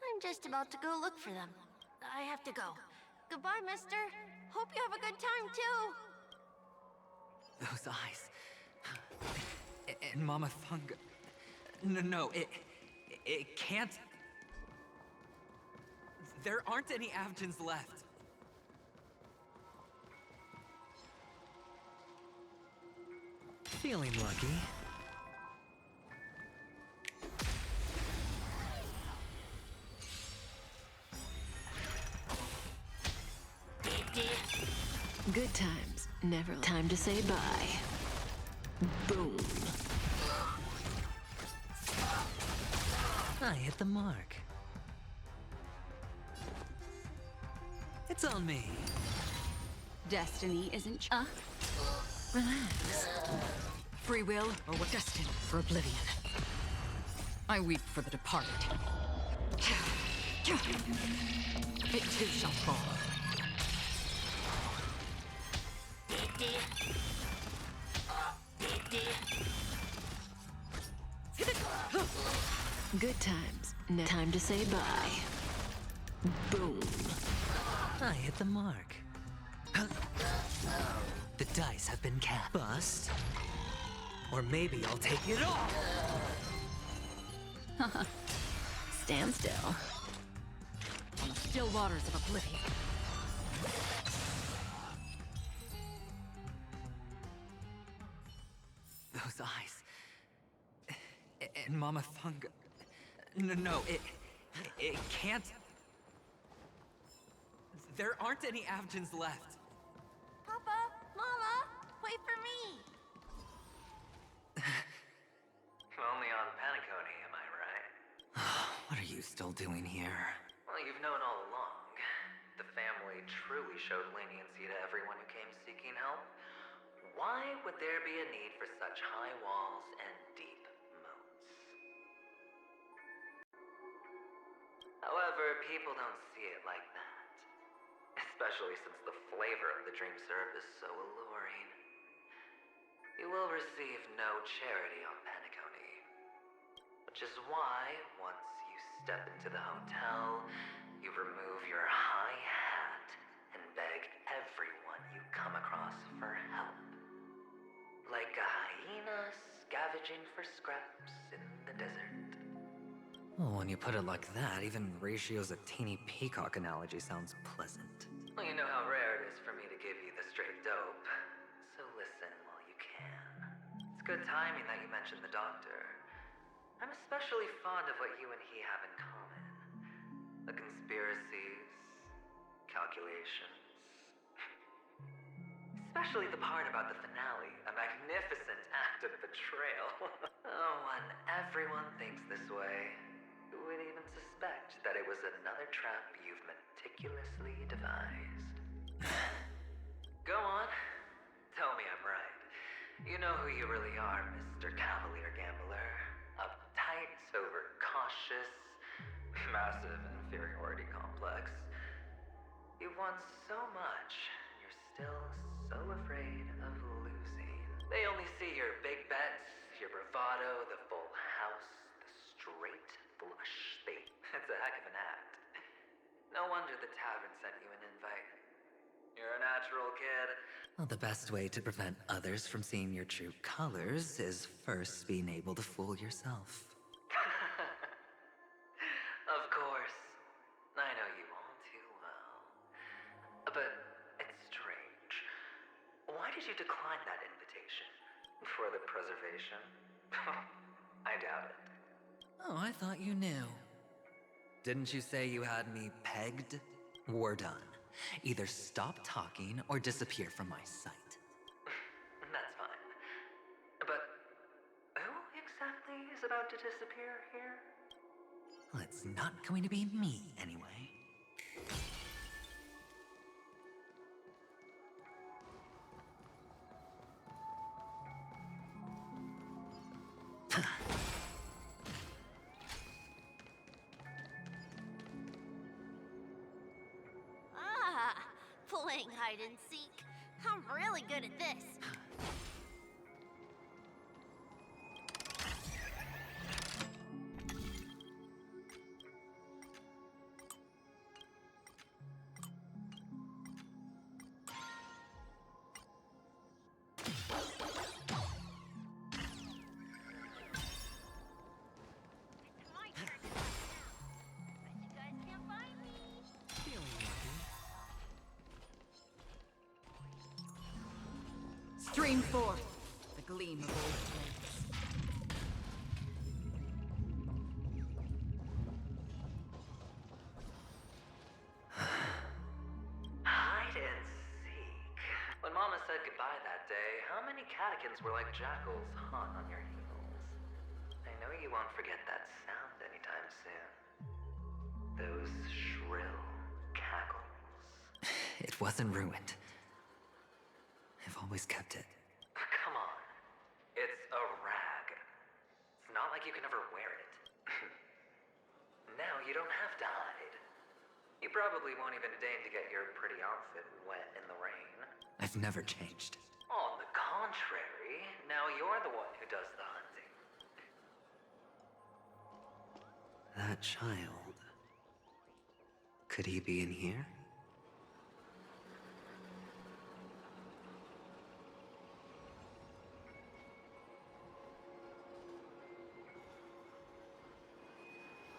I'm just about to go look for them. I have to go. Goodbye, mister. Hope you have a good time, too. Those eyes. And Mama Funga. No, it can't. There aren't any Avgens left. Feeling lucky. Good times, never time to say bye. Boom. I hit the mark. It's on me. Destiny isn't relax. Free will or what? Destined for oblivion. I weep for the departed. It too shall fall. Good times, no time to say bye. Boom. I hit the mark. The dice have been cast. Bust. Or maybe I'll take it all. Stand still. On the still waters of oblivion. Those eyes. And Mama Funga. No, it can't. There aren't any Avgens left. Papa, Mama, wait for me. Only on Penacony, am I right? What are you still doing here? Well, you've known all along. The family truly showed leniency to everyone who came seeking help. Why would there be a need for such high walls and deep moats? However, people don't see it like that. Especially since the flavor of the dream syrup is so alluring. You will receive no charity on Penacony. Which is why, once you step into the hotel, you remove your high hat and beg everyone you come across for help. Like a hyena scavenging for scraps in the desert. Well, when you put it like that, even Ratio's a teeny peacock analogy sounds pleasant. Well, you know how rare it is for me to give you the straight dope. So listen while you can. It's good timing that you mentioned the doctor. I'm especially fond of what you and he have in common. The conspiracies, calculations. Especially the part about the finale, a magnificent act of betrayal. Oh, when everyone thinks this way, who would even suspect that it was another trap you've meticulously devised? Go on. Tell me I'm right. You know who you really are, Mr. Cavalier Gambler. Uptight, overcautious, massive inferiority complex. You've won so much, and you're still so afraid of losing. They only see your big bets, your bravado, the full house, the straight blush. It's a heck of an act. No wonder the tavern sent you an invite. You're a natural kid. Well, the best way to prevent others from seeing your true colors is first being able to fool yourself. Of course. But it's strange. Why did you decline that invitation? For the preservation? I doubt it. Oh, I thought you knew. Didn't you say you had me pegged? We're done. Either stop talking or disappear from my sight. That's fine. But who exactly is about to disappear here? Well, it's not going to be me, anyway. Ah, playing hide and seek. I'm really good at this. Stream forth the gleam of old flames. Hide and seek. When Mama said goodbye that day, how many catechins were like jackals hot on your heels? I know you won't forget that sound anytime soon. Those shrill cackles. It wasn't ruined. I've always kept it. Come on. It's a rag. It's not like you can ever wear it. Now you don't have to hide. You probably won't even deign to get your pretty outfit wet in the rain. I've never changed. On the contrary, now you're the one who does the hunting. That child. Could he be in here?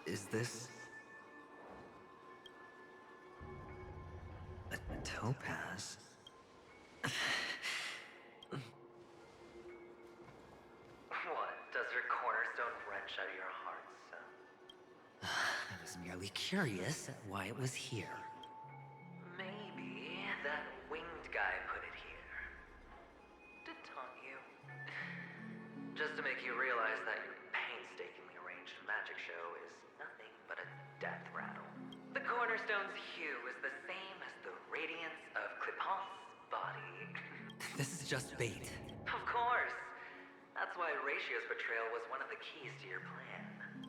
Is this a topaz? What? Does your cornerstone wrench out your heart, son? I was merely curious at why it was here. Maybe that winged guy put it here. To taunt you. Just to make you realize that your painstakingly arranged magic show is nothing but a death rattle. The cornerstone's hue is the same as the radiance of Clipant's body. This is just bait. Of course. That's why Ratio's betrayal was one of the keys to your plan.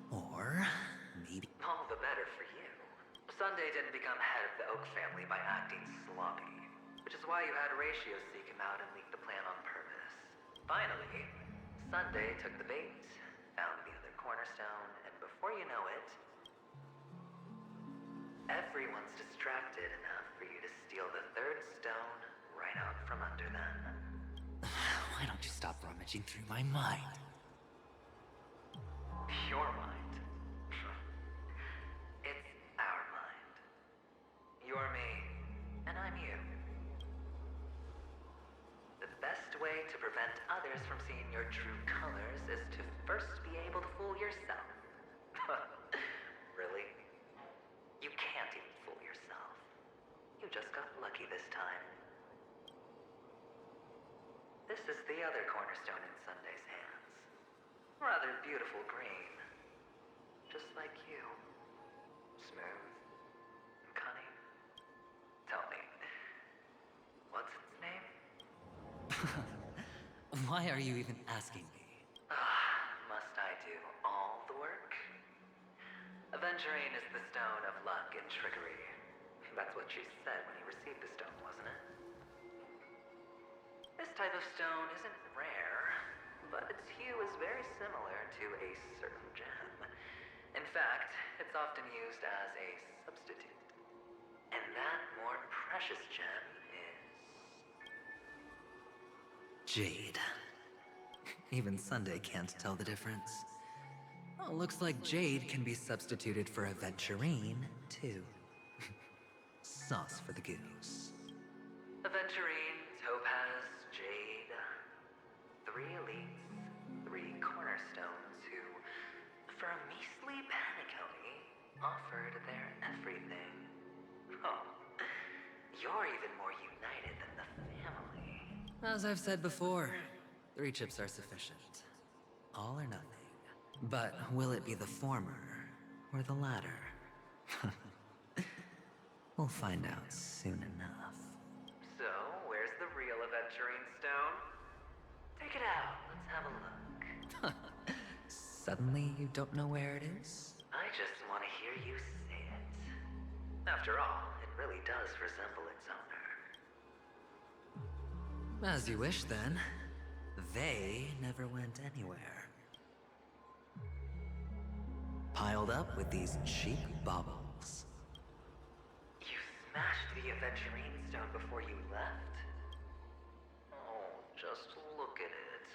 Or maybe all the better for you. Sunday didn't become head of the Oak family by acting sloppy, which is why you had Ratio seek him out and leak the plan on purpose. Finally, Sunday took the bait, found the other cornerstone, and before you know it, everyone's distracted enough for you to steal the third stone right out from under them. Why don't you stop rummaging through my mind? Your mind? It's our mind. You're me, and I'm you. The best way to prevent others from seeing your true colors is to first be able to fool yourself. Really? You can't even fool yourself. You just got lucky this time. This is the other cornerstone in Sunday's hands. Rather beautiful green. Just like you. Smooth. And cunning. Tell me, what's its name? Why are you even asking me? Must I do all the work? Aventurine is the stone of luck and trickery. That's what she said when you received the stone, wasn't it? This type of stone isn't rare, but its hue is very similar to a certain gem. In fact, it's often used as a substitute. And that more precious gem is... jade. Even Sunday can't tell the difference. Well, looks like jade can be substituted for aventurine, too. Sauce for the goose. Aventurine, Topaz, Jade. 3 elites, 3 cornerstones who, for a measly Penacony, offered their everything. Oh, you're even more united than the family. As I've said before, 3 chips are sufficient. All or nothing. But will it be the former or the latter? We'll find out soon enough. So, where's the real Aventurine Stone? Take it out, let's have a look. Suddenly you don't know where it is? I just want to hear you say it. After all, it really does resemble its owner. As you wish then. They never went anywhere. Piled up with these cheap baubles. You smashed the Aventurine Stone before you left? Oh, just look at it.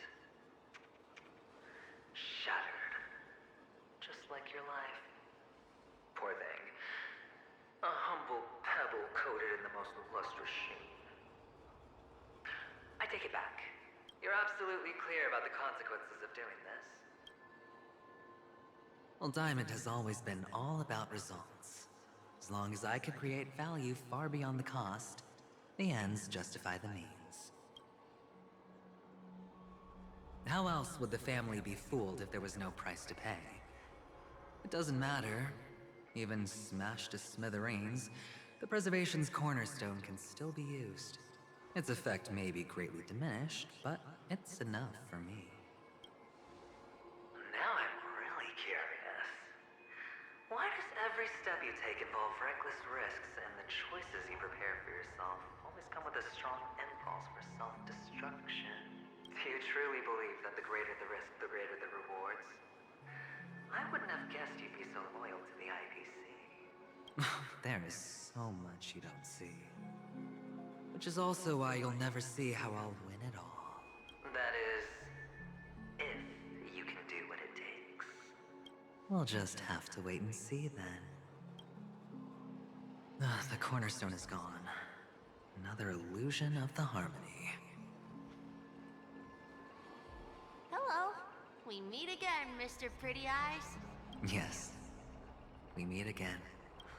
Shattered. Just like your life. Poor thing. A humble pebble coated in the most lustrous sheen. I take it back. You're absolutely clear about the consequences of doing this. Well, Diamond has always been all about results. As long as I could create value far beyond the cost, the ends justify the means. How else would the family be fooled if there was no price to pay? It doesn't matter. Even smashed to smithereens, the preservation's cornerstone can still be used. Its effect may be greatly diminished, but it's enough for me. Now I'm really curious. Why does every step you take involve reckless risks, and the choices you prepare for yourself always come with a strong impulse for self-destruction? Do you truly believe that the greater the risk, the greater the rewards? I wouldn't have guessed you'd be so loyal to the IPC. There is so much you don't see. Which is also why you'll never see how I'll win it all. That is, if you can do what it takes. We'll just have to wait and see then. The cornerstone is gone. Another illusion of the harmony. Hello. We meet again, Mr. Pretty Eyes. Yes. We meet again.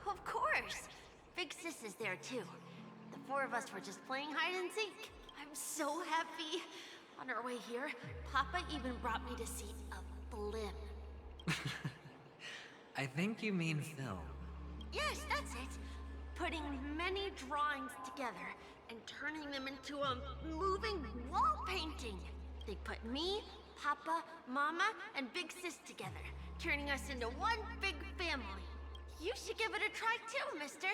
Of course. Big Sis is there too. The 4 of us were just playing hide and seek. I'm so happy. On our way here, Papa even brought me to see a blimp. I think you mean film. Yes, that's it. Putting many drawings together and turning them into a moving wall painting. They put me, Papa, Mama, and Big Sis together, turning us into one big family. You should give it a try too, mister.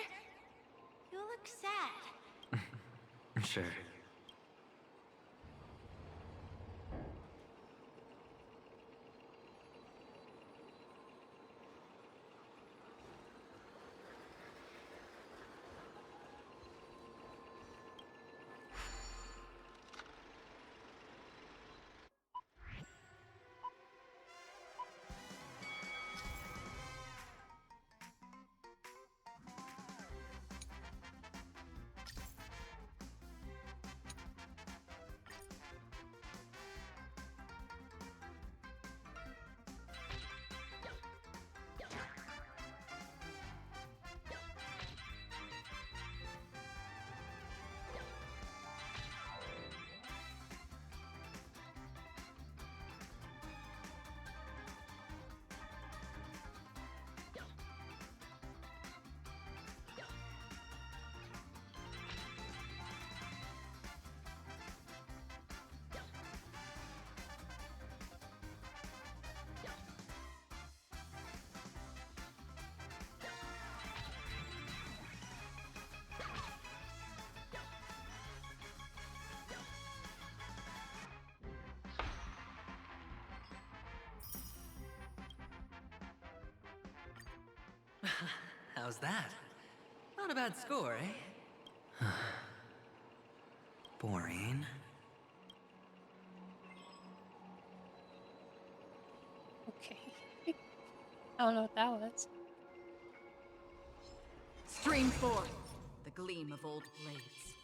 You look sad. Sure. How's that? Not a bad score, eh? Boring. Okay. I don't know what that was. Stream forth the gleam of old blades.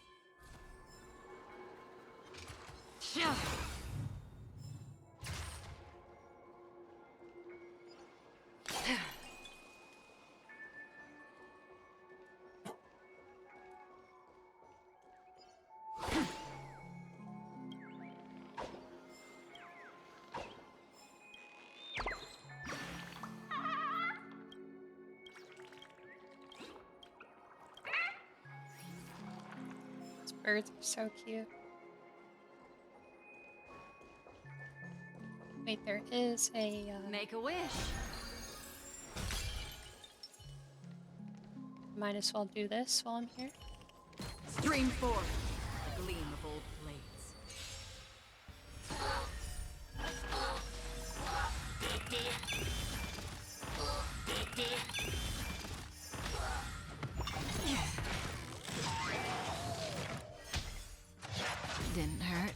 These birds are so cute. Wait, there is a Make a wish. might as well do this while I'm here. Stream forth the gleam of old blades. Didn't hurt.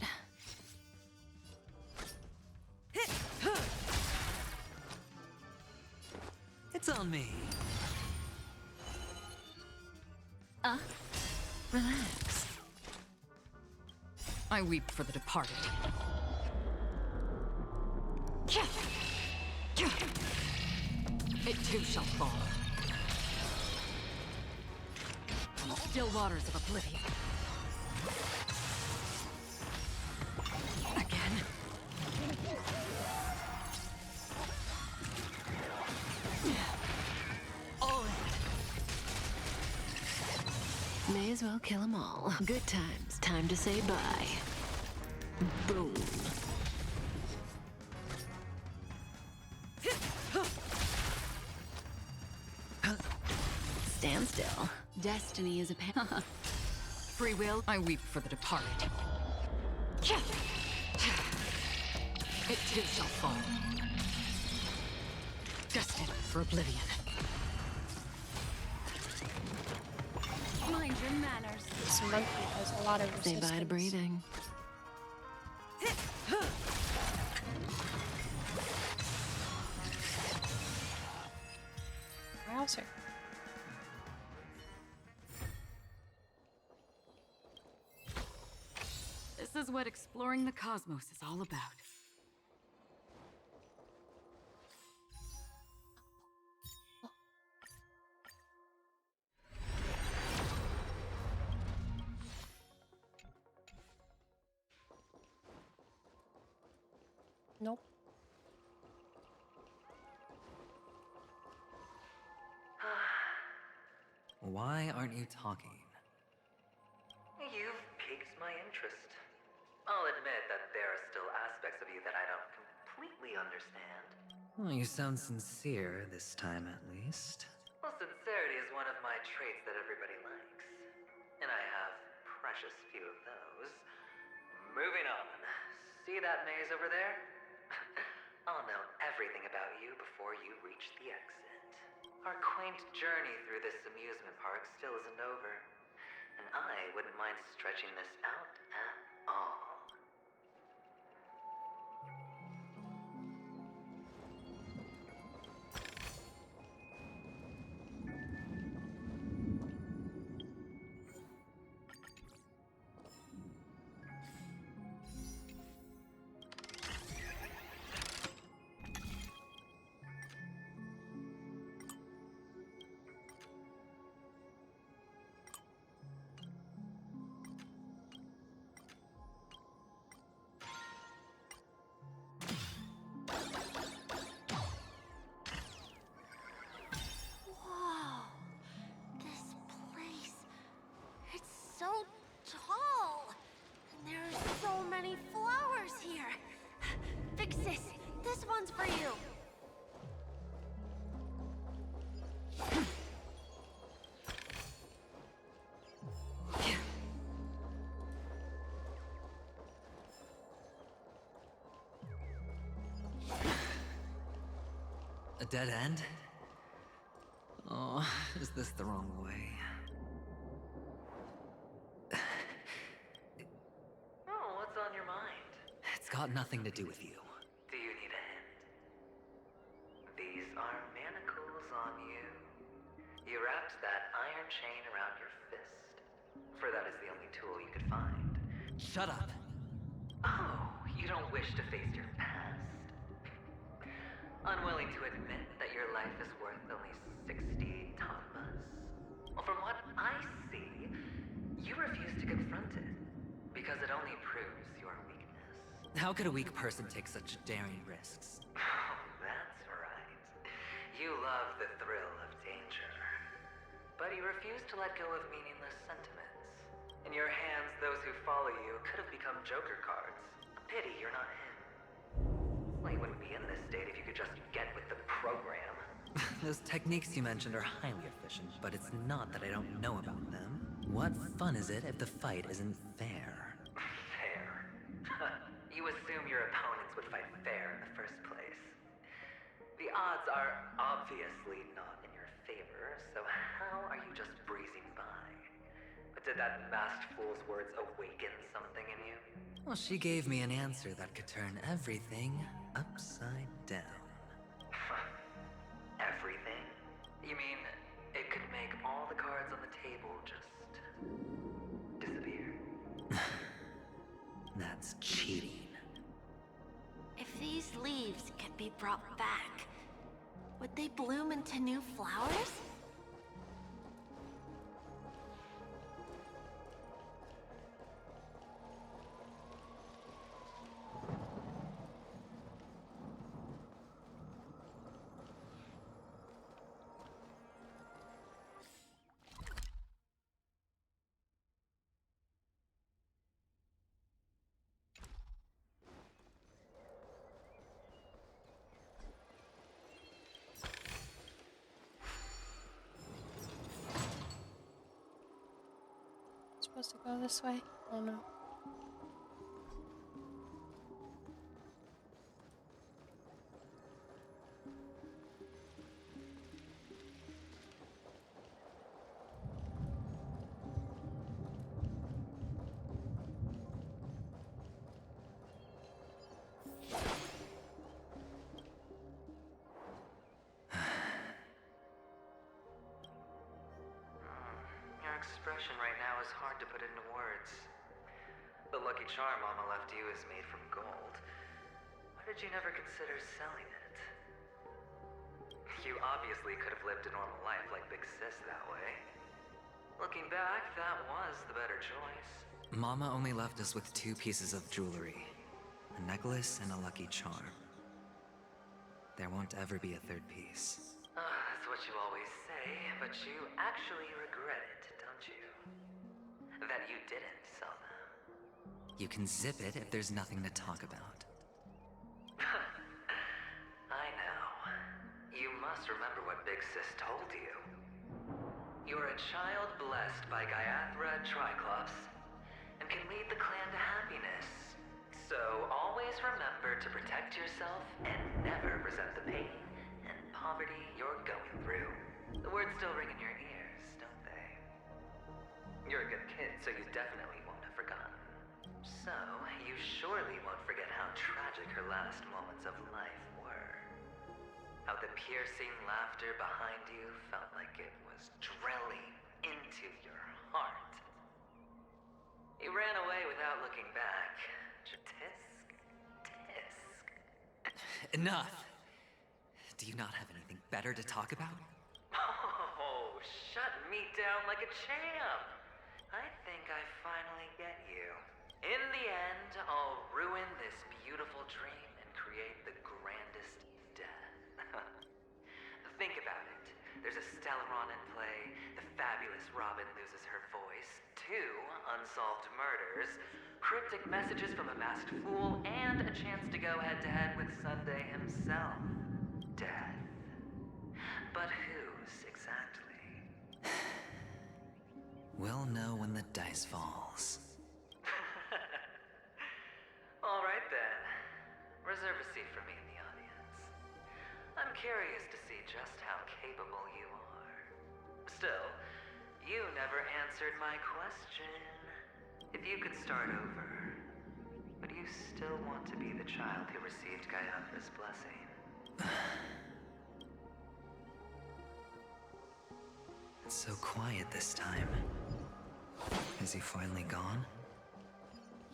It's on me. Relax. I weep for the departed. It too shall fall. In the still waters of oblivion. Again. All in. May as well kill them all. Good times. Time to say bye. Boom. Stand still. Destiny is a Free will, I weep for the departed. It too shall fall. Destined for oblivion. Mind your manners. This monkey has a lot of Say resistance. bye to breathing. Browser. This is what exploring the cosmos is all about. Nope. Why aren't you talking? You've piqued my interest. I'll admit that there are still aspects of you that I don't completely understand. Well, you sound sincere this time, at least. Well, sincerity is one of my traits that everybody likes. And I have precious few of those. Moving on. See that maze over there? I'll know everything about you before you reach the exit. Our quaint journey through this amusement park still isn't over. And I wouldn't mind stretching this out at all. Whoa. This place. It's so tall. And there are so many flowers here. Vixis, this one's for you. A dead end? Oh, is this the wrong way? Oh, what's on your mind? It's got nothing to do with you. Do you need a hint? These are manacles on you. You wrapped that iron chain around your fist, for that is the only tool you could find. Shut up! Oh, You don't wish to face your past. Unwilling to admit that your life is worth only 60 tonmas. Well, from what I see, you refuse to confront it, because it only proves your weakness. How could a weak person take such daring risks? Oh, that's right. You love the thrill of danger. But you refuse to let go of meaningless sentiments. In your hands, those who follow you could have become Joker cards. A pity you're not him. Well, you wouldn't be in this state if you could just get with the program. Those techniques you mentioned are highly efficient, but it's not that I don't know about them. What fun is it if the fight isn't fair? Fair? You assume your opponents would fight fair in the first place. The odds are obviously not in your favor, so how are you just breezing by? But did that masked fool's words awaken something in you? Well, she gave me an answer that could turn everything upside down. Everything? You mean it could make all the cards on the table just disappear? That's cheating. If these leaves could be brought back, would they bloom into new flowers? Supposed to go this way? Oh no. Your expression right now is hard to put into words. The lucky charm Mama left you is made from gold. Why did you never consider selling it? You obviously could have lived a normal life like Big Sis that way. Looking back, that was the better choice. Mama only left us with 2 pieces of jewelry. A necklace and a lucky charm. There won't ever be a 3rd piece. That's what you always say, but you actually regret it, don't you? That you didn't sell them. You can zip it if there's nothing to talk about. I know. You must remember what Big Sis told you. You're a child blessed by Gaiathra Triclops, and can lead the clan to happiness. So always remember to protect yourself and never resent the pain and poverty you're going through. The words still ring in your ears, don't they? You're a good kid, so you definitely won't have forgotten. So, you surely won't forget how tragic her last moments of life were. How the piercing laughter behind you felt like it was drilling into your heart. You ran away without looking back. Tisk, tisk. Enough! Do you not have anything better to talk about? Oh, shut me down like a champ. I think I finally get you. In the end, I'll ruin this beautiful dream and create the grandest death. Think about it. There's a Stellaron in play, the fabulous Robin loses her voice, 2 unsolved murders, cryptic messages from a masked fool, and a chance to go head-to-head with Sunday himself. Death. But whose exactly? We'll know when the dice falls. All right then. Reserve a seat for me in the audience. I'm curious to see just how capable you are. Still, you never answered my question. If you could start over, would you still want to be the child who received Gaiathra's blessing? It's so quiet this time. Is he finally gone?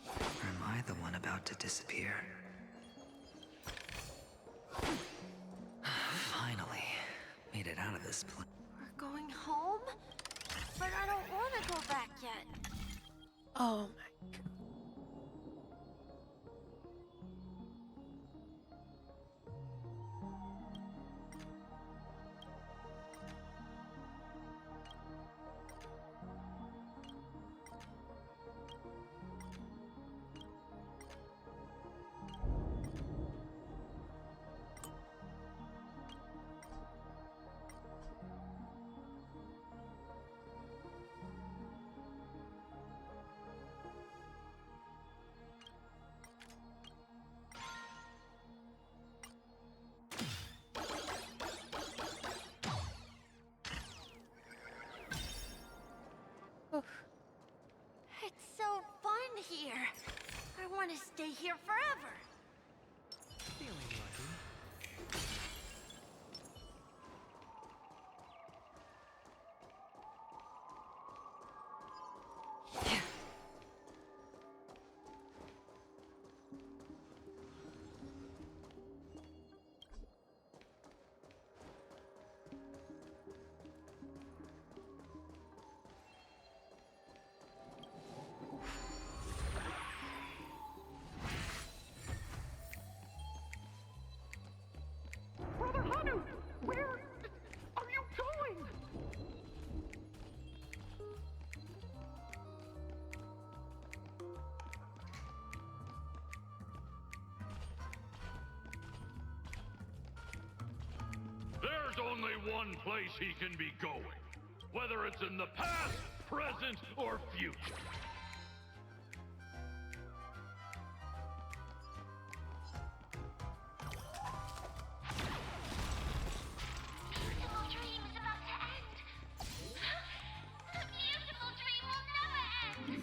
Or am I I the one about to disappear? Finally, made it out of this place. We're going home? But I don't want to go back yet. Oh my. It's so fun here. I want to stay here forever. Feeling lucky. Brother Hanu, where are you going? There's only one place he can be going, whether it's in the past, present, or future. Beautiful dream is about to end. The beautiful dream will never end.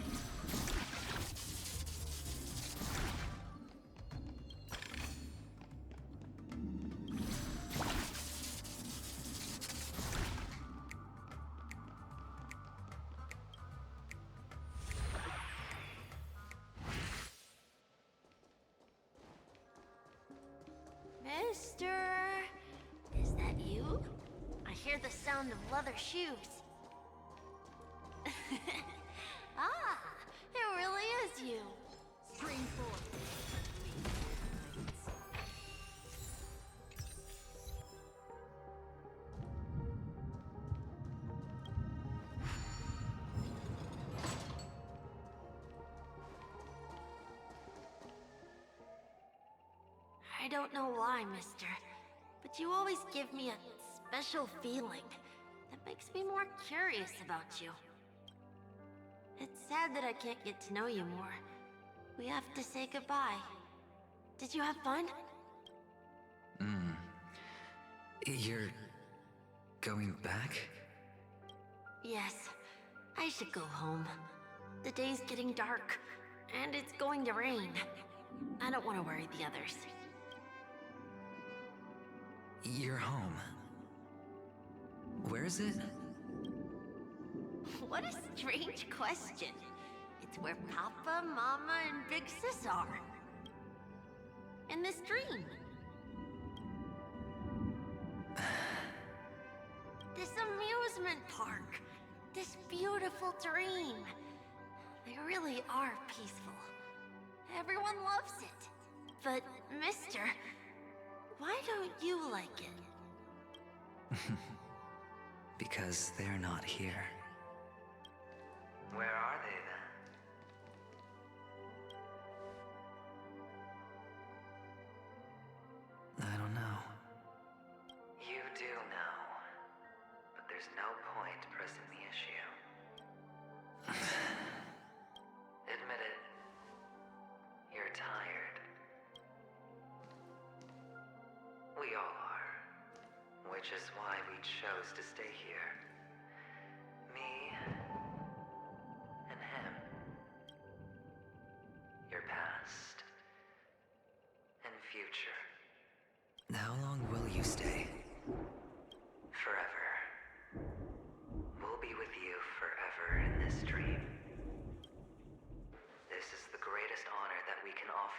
Mister, is that you? I hear the sound of leather shoes. Ah, it really is you. Spring forth. I don't know why, mister, but you always give me a special feeling that makes me more curious about you. It's sad that I can't get to know you more. We have to say goodbye. Did you have fun? You're going back? Yes, I should go home. The day's getting dark, and it's going to rain. I don't want to worry the others. You're home. Where is it? What a strange question. It's where Papa, Mama, and Big Sis are. In this dream. This amusement park. This beautiful dream. They really are peaceful. Everyone loves it. But, mister, why don't you like it? Because they're not here. Where are they then? I don't know. You do know. But there's no point pressing the issue. Admit it. You're tired. We all are. Which is why we chose to stay here. Me and him. Your past and future. How long will you stay? Forever. We'll be with you forever in this dream. This is the greatest honor that we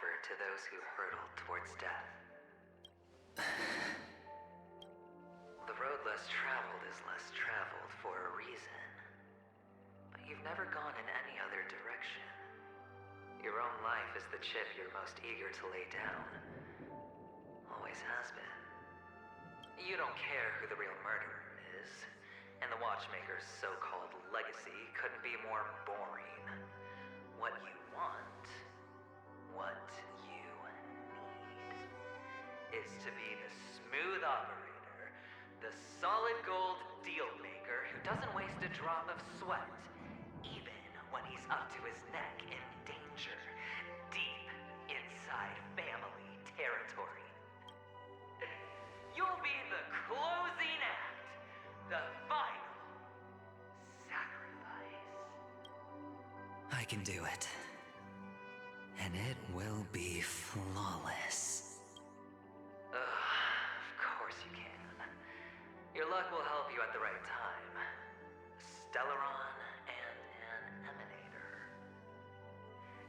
offer to those who hurtle towards death. The road less traveled is less traveled for a reason. But you've never gone in any other direction. Your own life is the chip you're most eager to lay down. Always has been. You don't care who the real murderer is, and the Watchmaker's so-called legacy couldn't be more boring. What you want, what you need, is to be the smooth operator, the solid gold deal maker who doesn't waste a drop of sweat, even when he's up to his neck in danger, deep inside family territory. You'll be the closing act, the final sacrifice. I can do it. And it will be flawless. Of course you can. Your luck will help you at the right time. Stellaron and an emanator.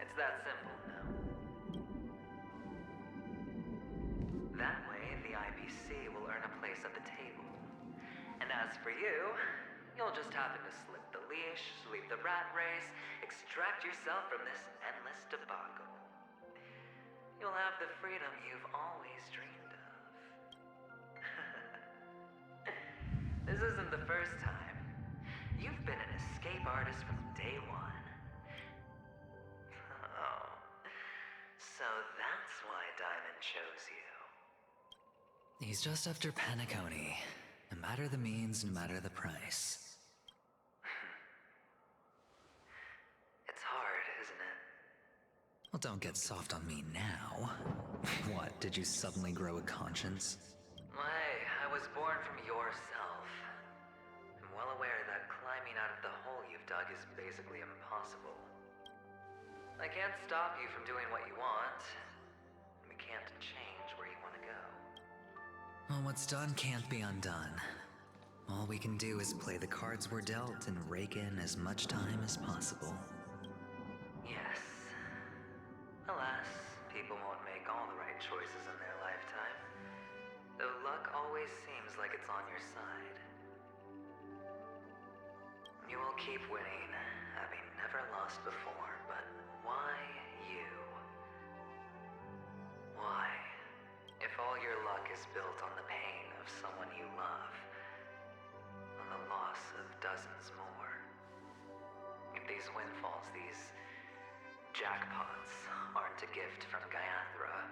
It's that simple now. That way, the IPC will earn a place at the table. And as for you, you'll just happen to slip the leash, sweep the rat race, extract yourself from this endless debacle. You'll have the freedom you've always dreamed of. This isn't the first time. You've been an escape artist from day one. Oh, so that's why Diamond chose you. He's just after Penacony. No matter the means, no matter the price. It's hard, isn't it? Well, don't get soft on me now. What, did you suddenly grow a conscience? Hey, I was born from yourself. I'm well aware that climbing out of the hole you've dug is basically impossible. I can't stop you from doing what you want. We can't change where you want to go. Well, what's done can't be undone. All we can do is play the cards we're dealt and rake in as much time as possible. Yes. Alas, people won't make all the right choices in their lifetime. Though luck always seems like it's on your side. You will keep winning, having never lost before, but why you? Why? If all your luck is built on the pain of someone you love, on the loss of dozens more. If these windfalls, these jackpots, aren't a gift from Gaiathra,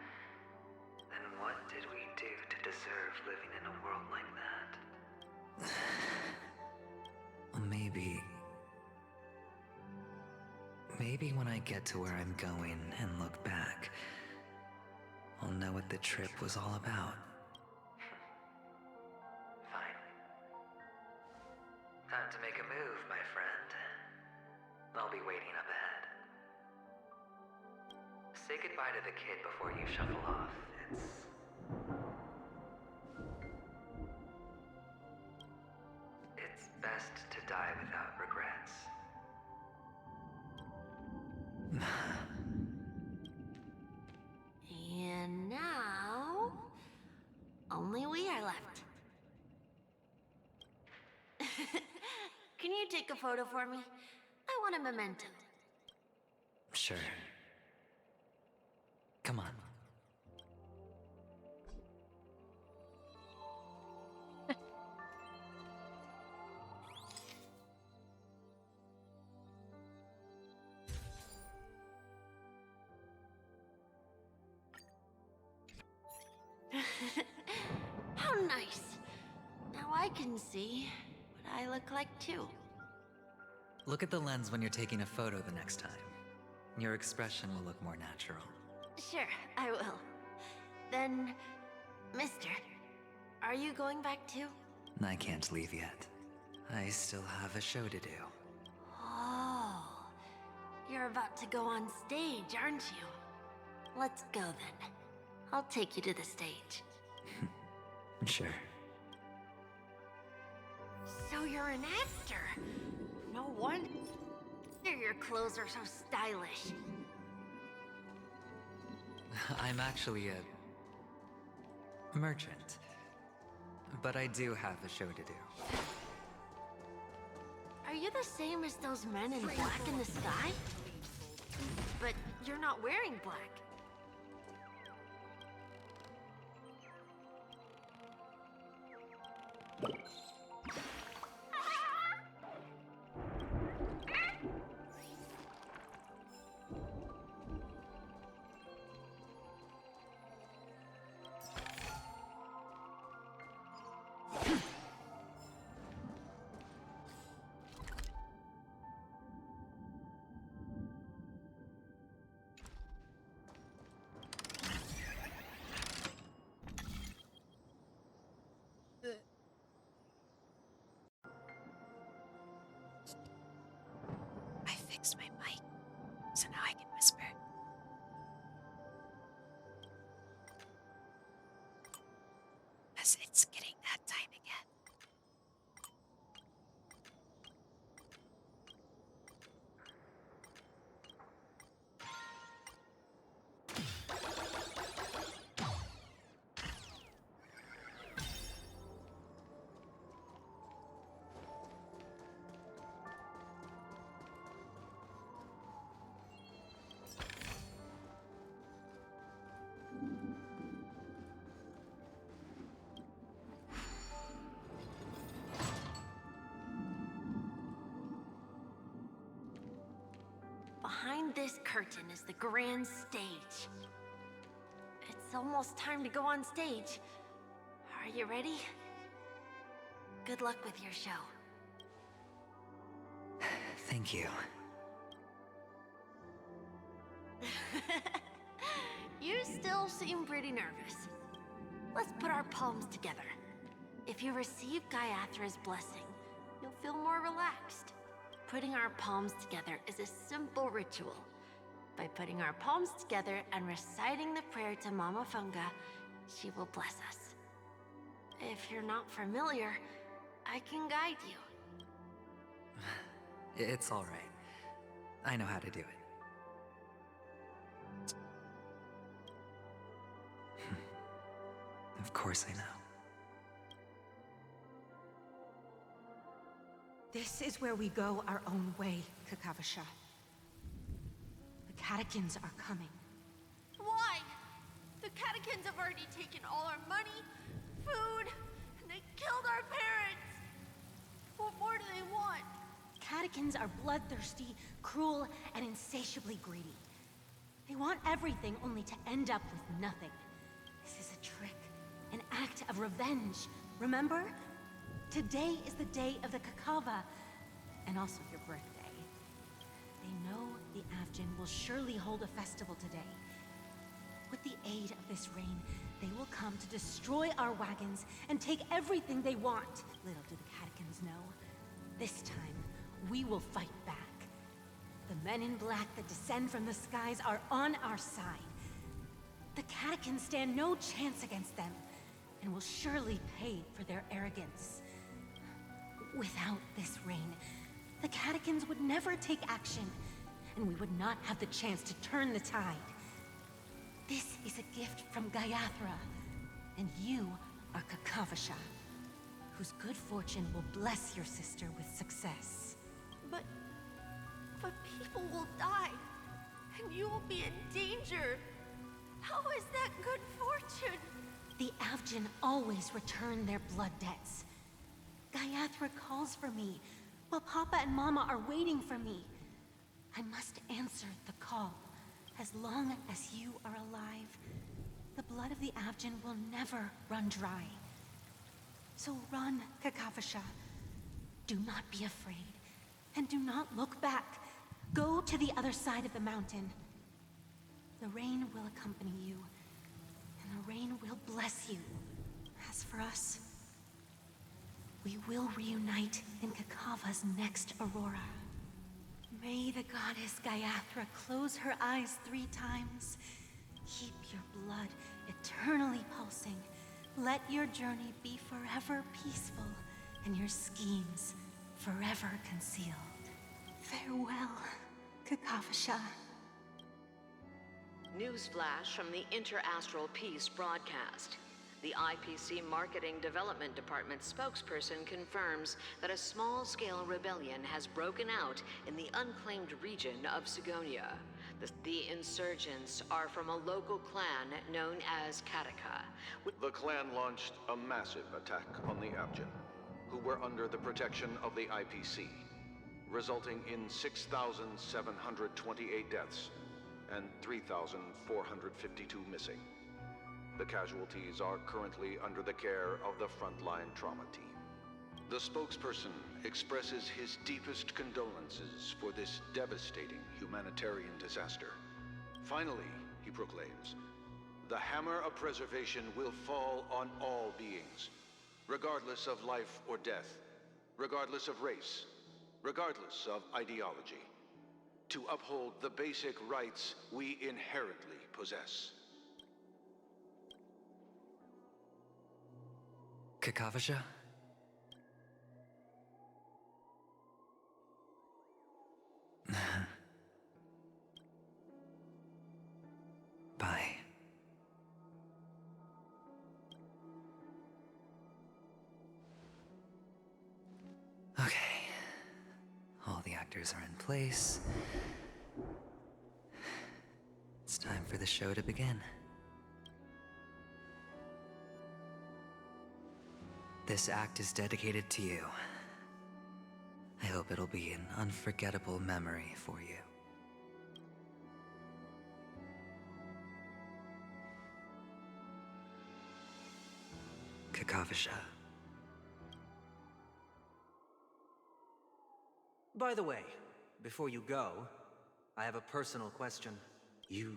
then what did we do to deserve living in a world like that? Well, maybe when I get to where I'm going and look back, I'll know what the trip was all about. Fine. Time to make a move, my friend. I'll be waiting up ahead. Say goodbye to the kid before you shuffle off. It's best to die without regrets. And now, only we are left. Can you take a photo for me? I want a memento. Sure. Come on. How nice. Now I can see what I look like too. Look at the lens when you're taking a photo the next time. Your expression will look more natural. Sure, I will. Then, mister, are you going back too? I can't leave yet. I still have a show to do. Oh, you're about to go on stage, aren't you? Let's go then. I'll take you to the stage. Sure. So you're an actor? No wonder your clothes are so stylish. I'm actually a merchant. But I do have a show to do. Are you the same as those men in black in the sky? But you're not wearing black. I fixed my mic, so now I can whisper. As it's getting that time again. Behind this curtain is the grand stage. It's almost time to go on stage. Are you ready? Good luck with your show. Thank you. You still seem pretty nervous. Let's put our palms together. If you receive Gaiathra's blessing, you'll feel more relaxed. Putting our palms together is a simple ritual. By putting our palms together and reciting the prayer to Mama Funga, she will bless us. If you're not familiar, I can guide you. It's all right. I know how to do it. Of course I know. This is where we go our own way, Kakavasha. The catechins are coming. Why? The catechins have already taken all our money, food, and they killed our parents. What more do they want? Catechins are bloodthirsty, cruel, and insatiably greedy. They want everything only to end up with nothing. This is a trick, an act of revenge. Remember? Today is the day of the Kakava, and also your birthday. They know the Avgin will surely hold a festival today. With the aid of this rain, they will come to destroy our wagons and take everything they want. Little do the catechins know, this time we will fight back. The men in black that descend from the skies are on our side. The catechins stand no chance against them, and will surely pay for their arrogance. Without this rain, the catechins would never take action, and we would not have the chance to turn the tide. This is a gift from Gaiathra, and you are Kakavasha, whose good fortune will bless your sister with success. But people will die, and you will be in danger. How is that good fortune? The Avgin always return their blood debts. Gaiathra calls for me, while Papa and Mama are waiting for me. I must answer the call. As long as you are alive, the blood of the Avgin will never run dry. So run, Kakavasha. Do not be afraid, and do not look back. Go to the other side of the mountain. The rain will accompany you, and the rain will bless you. As for us, we will reunite in Kakava's next aurora. May the goddess Gaiathra close her eyes 3 times. Keep your blood eternally pulsing. Let your journey be forever peaceful, and your schemes forever concealed. Farewell, Kakavasha. Newsflash from the Inter-Astral Peace broadcast. The IPC Marketing Development Department spokesperson confirms that a small-scale rebellion has broken out in the unclaimed region of Sigonia. The insurgents are from a local clan known as Kataka. The clan launched a massive attack on the Abjin, who were under the protection of the IPC, resulting in 6,728 deaths and 3,452 missing. The casualties are currently under the care of the frontline trauma team. The spokesperson expresses his deepest condolences for this devastating humanitarian disaster. Finally, he proclaims, the hammer of preservation will fall on all beings, regardless of life or death, regardless of race, regardless of ideology, to uphold the basic rights we inherently possess. Kakavasha? Bye. Okay. All the actors are in place. It's time for the show to begin. This act is dedicated to you. I hope it'll be an unforgettable memory for you. Kakavasha. By the way, before you go, I have a personal question. Do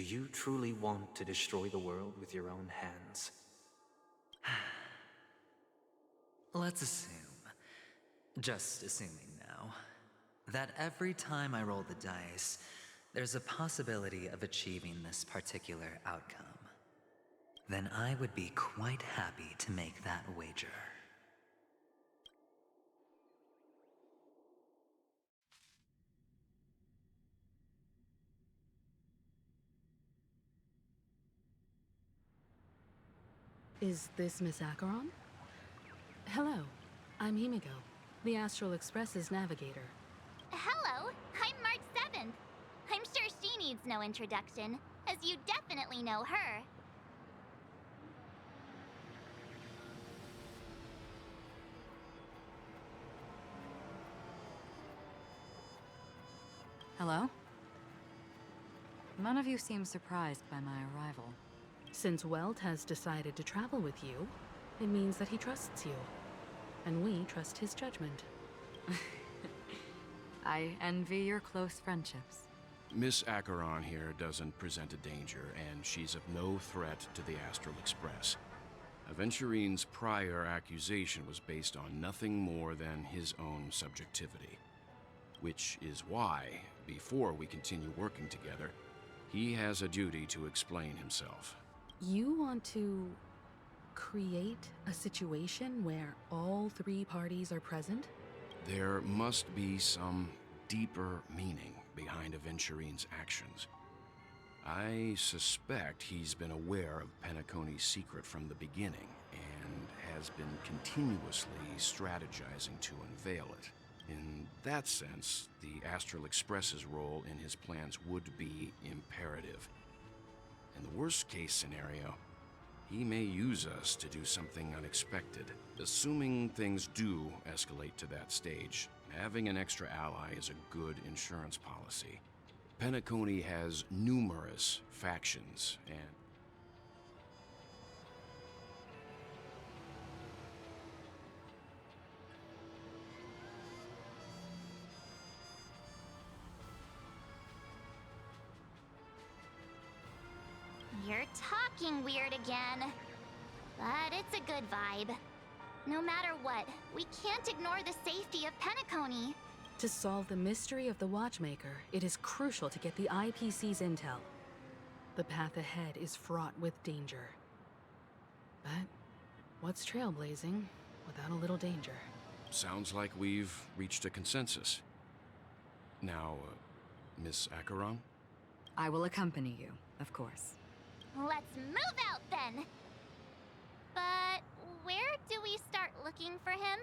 you truly want to destroy the world with your own hands? Let's assume, just assuming now, that every time I roll the dice, there's a possibility of achieving this particular outcome. Then I would be quite happy to make that wager. Is this Miss Acheron? Hello, I'm Himiko, the Astral Express's navigator. Hello, I'm March 7th. I'm sure she needs no introduction, as you definitely know her. Hello? None of you seem surprised by my arrival. Since Welt has decided to travel with you, it means that he trusts you. And we trust his judgment. I envy your close friendships. Miss Acheron here doesn't present a danger, and she's of no threat to the Astral Express. Aventurine's prior accusation was based on nothing more than his own subjectivity. Which is why, before we continue working together, he has a duty to explain himself. You want to create a situation where all three parties are present? There must be some deeper meaning behind Aventurine's actions. I suspect he's been aware of Penacony's secret from the beginning and has been continuously strategizing to unveil it. In that sense, the Astral Express's role in his plans would be imperative. In the worst-case scenario, he may use us to do something unexpected. Assuming things do escalate to that stage, having an extra ally is a good insurance policy. Penacony has numerous factions, and You're talking weird again. But it's a good vibe. No matter what, we can't ignore the safety of Penacony. To solve the mystery of the Watchmaker, it is crucial to get the IPC's intel. The path ahead is fraught with danger. But what's trailblazing without a little danger? sounds like we've reached a consensus. Now, Miss Acheron? I will accompany you, of course. Let's move out then! But where do we start looking for him?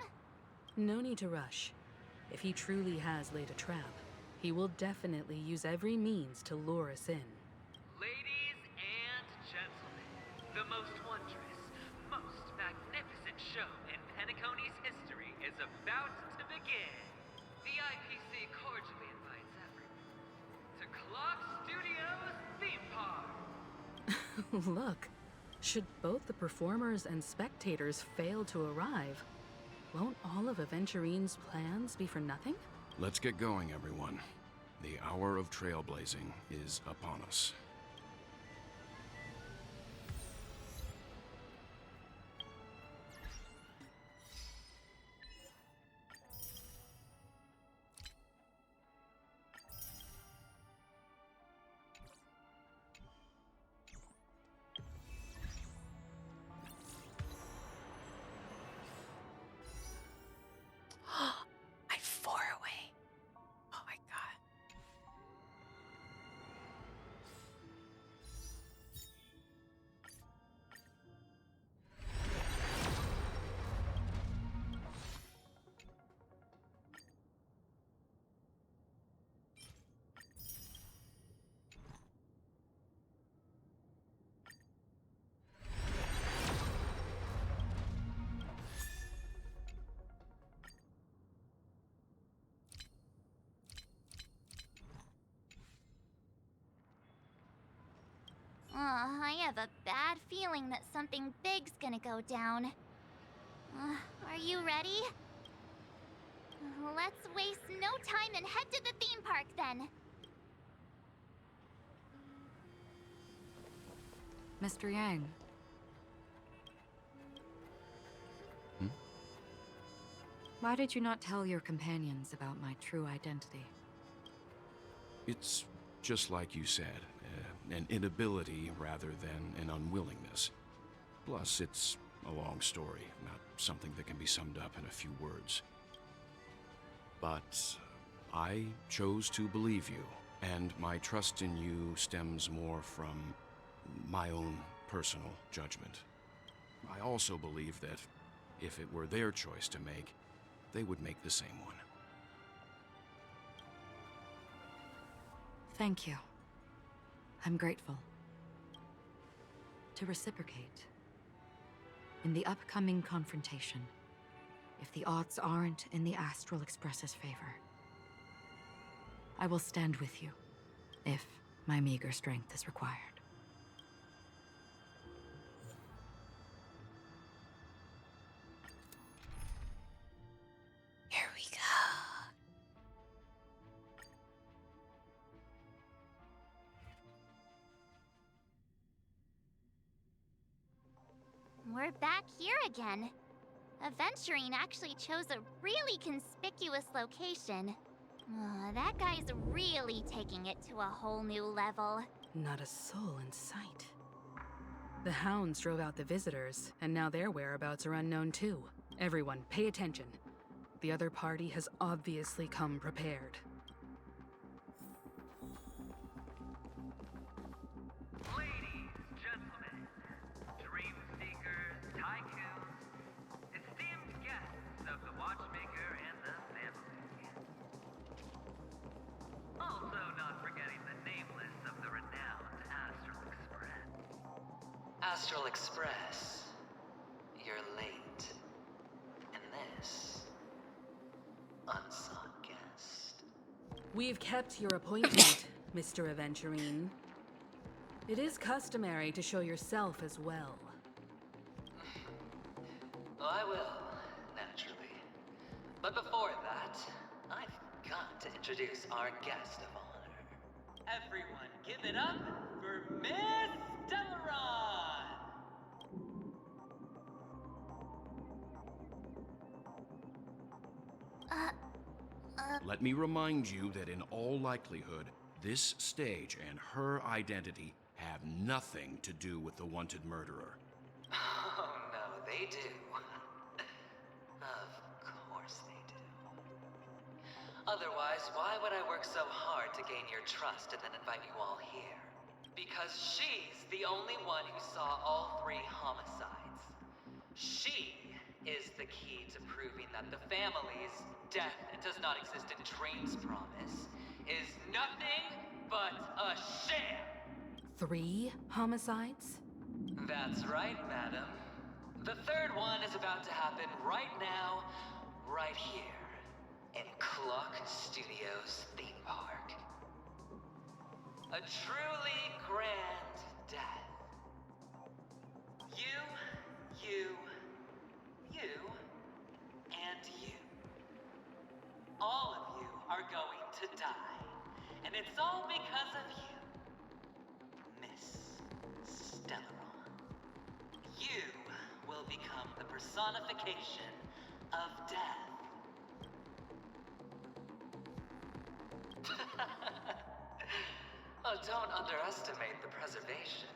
No need to rush. If he truly has laid a trap, he will definitely use every means to lure us in. Ladies and gentlemen, the most wondrous, most magnificent show in Penacony's history is about to begin. The IPC cordially invites everyone to Clock Studios Theme Park. Look, should both the performers and spectators fail to arrive, won't all of Aventurine's plans be for nothing? Let's get going, everyone. The hour of trailblazing is upon us. I'm 4 away. Oh my god. I have a bad feeling that something big's gonna go down. Are you ready? Let's waste no time and head to the theme park then. Mr. Yang. Why did you not tell your companions about my true identity? It's just like you said, an inability rather than an unwillingness. Plus, it's a long story, not something that can be summed up in a few words. But I chose to believe you, and my trust in you stems more from my own personal judgment. I also believe that if it were their choice to make, they would make the same one. Thank you. I'm grateful. To reciprocate, in the upcoming confrontation, if the odds aren't in the Astral Express's favor, I will stand with you, if my meager strength is required. Here we go. We're back here again. Aventurine actually chose a really conspicuous location. That guy's really taking it to a whole new level. Not a soul in sight. The hounds drove out the visitors, and now their whereabouts are unknown too. Everyone, pay attention. The other party has obviously come prepared. Ladies, gentlemen, dream seekers, tycoons, esteemed guests of the watchmaker and the family. Also not forgetting the nameless of the renowned Astral Express. Astral Express, you're late. And this, unsought guest. We've kept your appointment, Mr. Aventurine. It is customary to show yourself as well. I will, naturally. But before that, I've got to introduce our guest of honor. Everyone, give it up for Miss Delaron! Let me remind you that in all likelihood, this stage and her identity have nothing to do with the wanted murderer. Oh no, they do. Of course they do. Otherwise, why would I work so hard to gain your trust and then invite you all here? Because she's the only one who saw all 3 homicides. She is the key to proving that the family's death does not exist in Dream's promise is nothing but a sham. 3 homicides? That's right, madam. The 3rd one is about to happen right now, right here, in Clock Studios theme park. A truly grand death. You, and you. All of you are going to die. And it's all because of you, Miss Stellaron. You will become the personification of death. Oh, don't underestimate the preservation.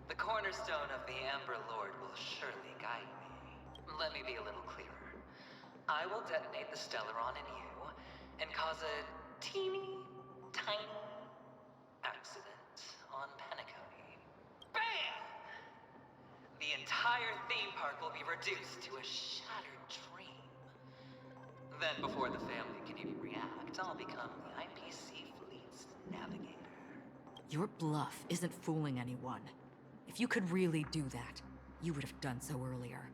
The cornerstone of the Amber Lord will surely guide me. Let me be a little clearer. I will detonate the Stellaron in you and cause a teeny, tiny accident on Penacony. Bam! The entire theme park will be reduced to a shattered dream. Then, before the family can even react, I'll become the IPC fleet's navigator. Your bluff isn't fooling anyone. If you could really do that, you would have done so earlier.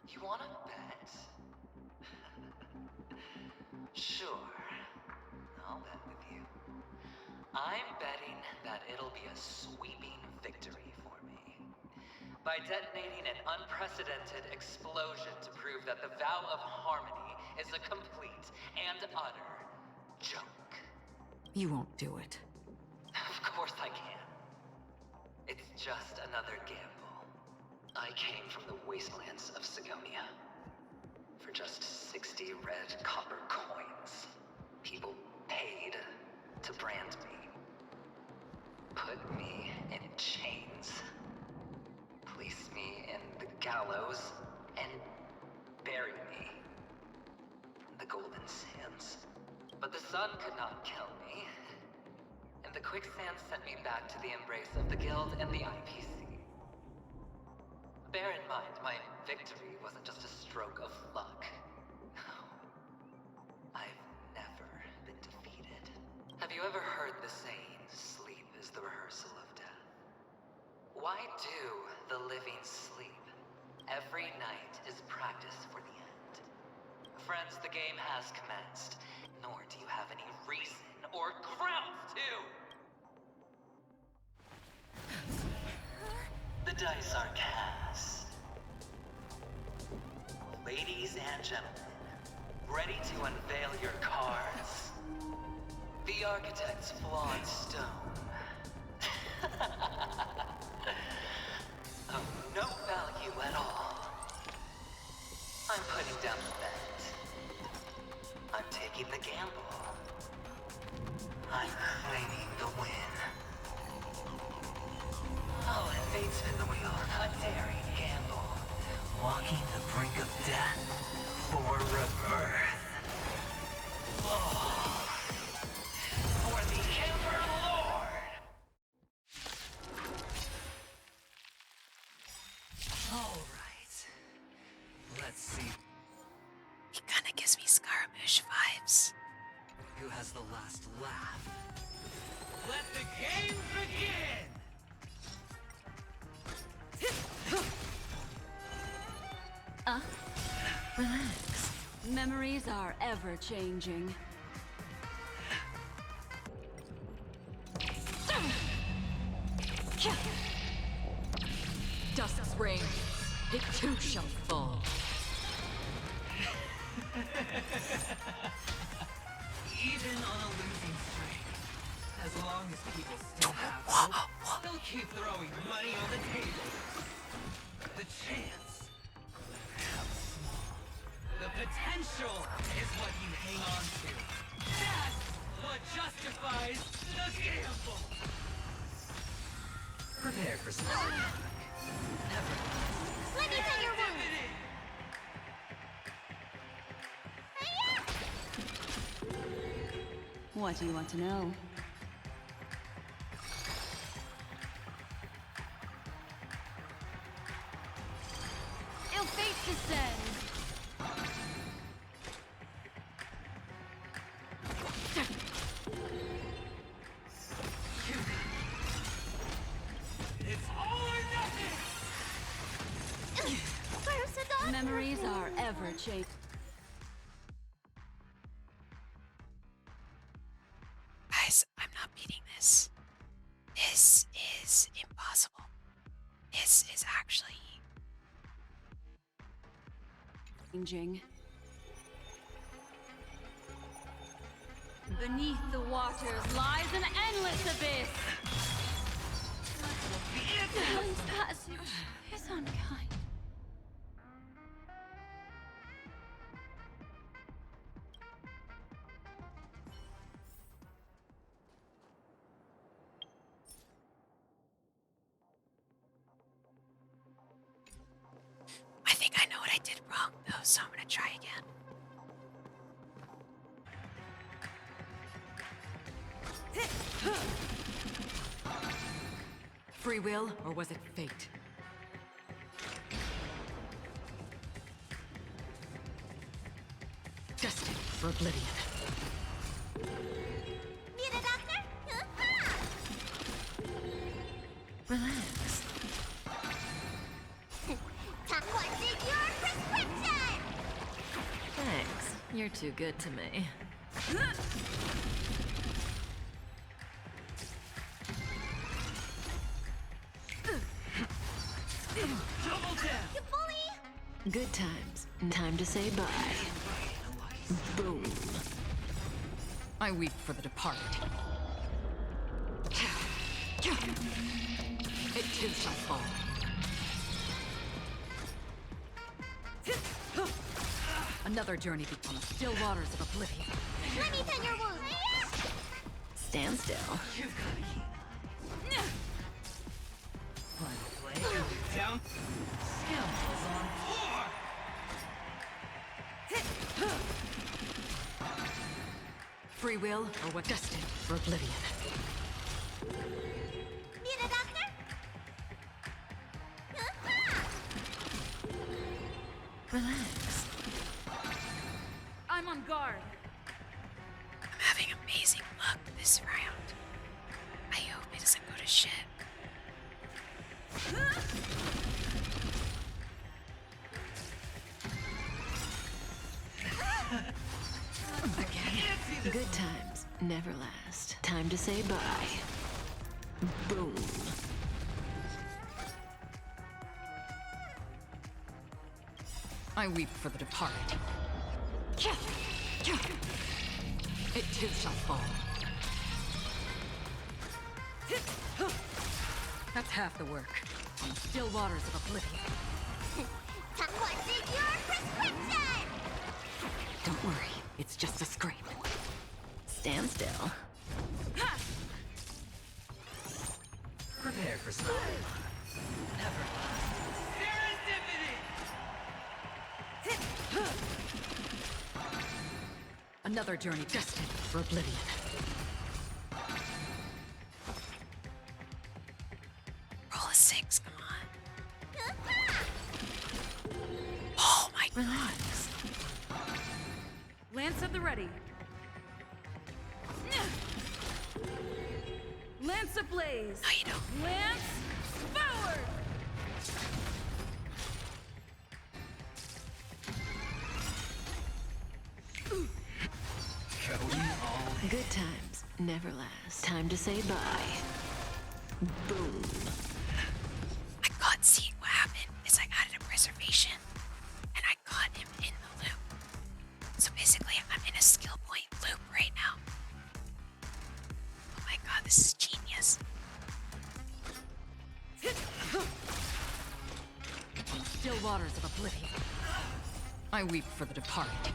You wanna bet? Sure. I'll bet with you. I'm betting that it'll be a sweeping victory for me. By detonating an unprecedented explosion to prove that the vow of harmony is a complete and utter joke. You won't do it. Of course I can. It's just another gamble. I came from the wastelands of Sigonia. For just 60 red copper coins, people paid to brand me. Put me in chains. Place me in the gallows and bury me in the golden sands. But the sun could not kill me. And the quicksand sent me back to the embrace of the Guild and the IPC. Bear in mind, my victory wasn't just a stroke of luck. No. I've never been defeated. Have you ever heard the saying, sleep is the rehearsal of death? Why do the living sleep? Every night is practice for the end. Friends, the game has commenced, nor do you have any reason or grounds to! The dice are cast. Ladies and gentlemen, ready to unveil your cards? The architect's flawed stone. Of no value at all. I'm putting down the bet. I'm taking the gamble. I'm claiming the win. I'll invade spin the wheel, a daring gamble. Walking the brink of death for rebirth. Oh, for the Ember Lord! Alright. Let's see. He kinda gives me Scaramouche vibes. Who has the last laugh? Let the game begin! Relax. Memories are ever changing. Dust's reign, it too shall fall. Even on a losing streak, as long as people still have hope, they'll keep throwing money on the table. The chance, how small. The potential is what you hang on to. That's what justifies the gamble. Prepare for some attack. Never. Let me pet your wound. What do you want to know? Ill fate descends. It's all or nothing. Where's the doctor? Memories are ever changing. Guys, I'm not beating this. This is impossible. This is actually... Changing. Beneath the waters lies an endless abyss. Dylan's passage is unkind. I think I know what I did wrong though, so I'm gonna try again. Free will, or was it fate? Destined for oblivion. Need a doctor? Relax. What's in your prescription? Thanks. You're too good to me. Double down. You bully! Good times. Time to say bye. Boom. I weep for the departed. It too shall fall. Another journey beyond the still waters of oblivion. Let me tend your wound. Stand still. Down. Scoundrels on floor. Free will, or what destined for oblivion. Need a doctor? Relax. I'm on guard. I'm having amazing luck this round. I hope it doesn't go to shit. Good times never last. Time to say bye. Boom. I weep for the departed. It too shall fall. That's half the work. On the still waters of oblivion. What's in your prescription? Don't worry, it's just a scrape. Stand still. Prepare for something. Never Another journey destined for oblivion. Roll a 6, come on. Oh my god. Lance at the ready. Lance ablaze. No, you don't. Lance forward. Good times never last. Time to say bye. Boom. I caught seeing what happened is I added a preservation and I caught him in the loop. So basically I'm in a skill point loop right now. Oh my god, this is genius. On the still waters of oblivion. I weep for the departed.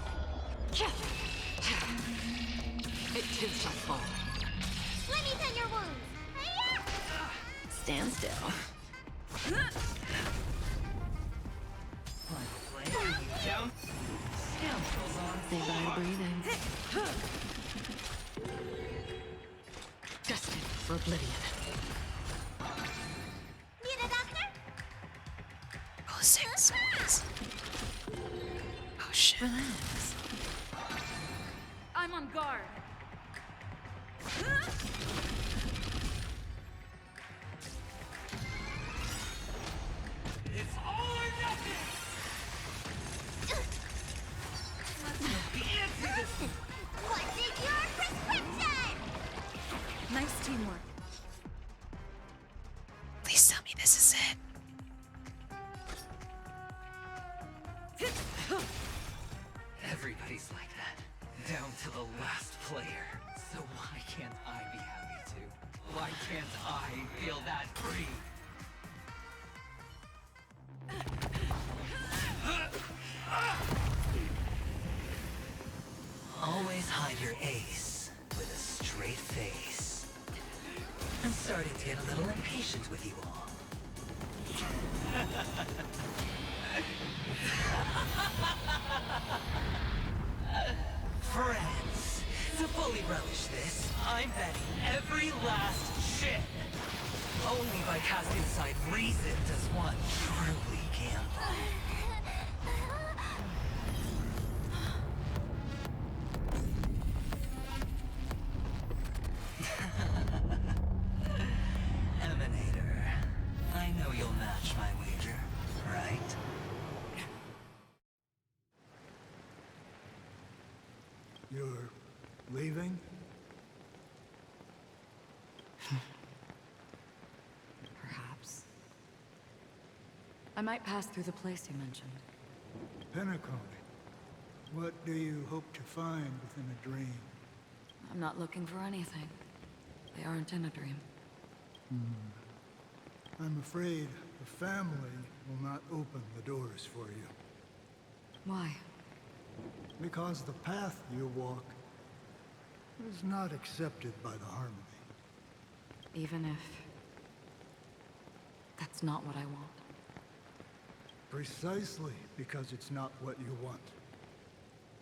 It too shall fall. Let me tend your wounds. Stand still. Down. Scoundrels on Say bye to breathing. for oblivion. Need a doctor? Oh, 6, please. Oh, shit. Relax. I'm on guard. It's all or nothing! What's in your prescription? Nice teamwork. Please tell me this is it. Everybody's like that, down to the last player. So why can't I be happy too? Why can't I feel that free? Always hide your ace with a straight face. I'm starting to get a little impatient with you all. Friends, to fully relish this, I'm betting every last shit. Only by casting aside reason does one truly gamble. Emanator, I know you'll match my wager, right? You're leaving? Perhaps. I might pass through the place you mentioned. Penacony. What do you hope to find within a dream? I'm not looking for anything. They aren't in a dream. I'm afraid the family will not open the doors for you. Why? Because the path you walk is not accepted by the Harmony. Even if... that's not what I want. Precisely because it's not what you want.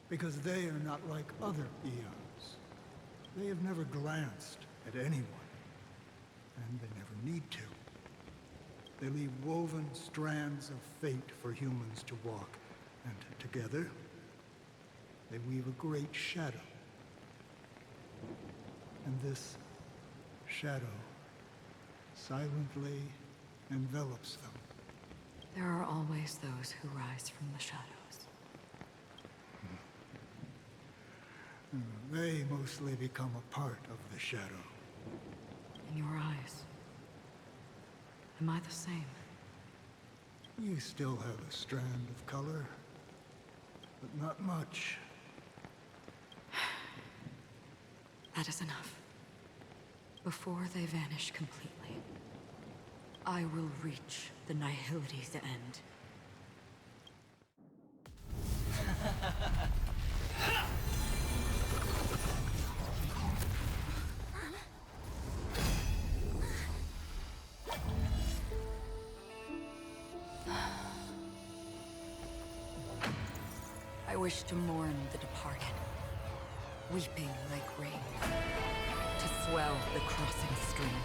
Because they are not like other eons. They have never glanced at anyone. And they never need to. They leave woven strands of fate for humans to walk. And together, they weave a great shadow. And this shadow silently envelops them. There are always those who rise from the shadows. They mostly become a part of the shadow. In your eyes, am I the same? You still have a strand of color, but not much. That is enough. Before they vanish completely, I will reach the Nihility's end. I wish to mourn the departed, weeping like rain, to swell the crossing stream.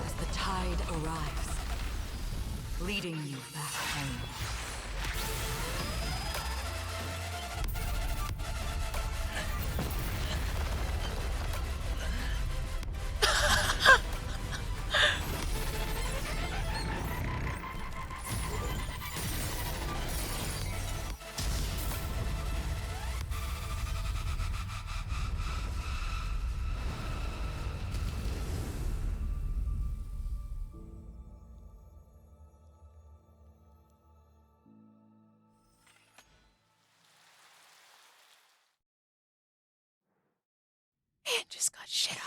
As the tide arrives, leading you back home. Man just got shit on.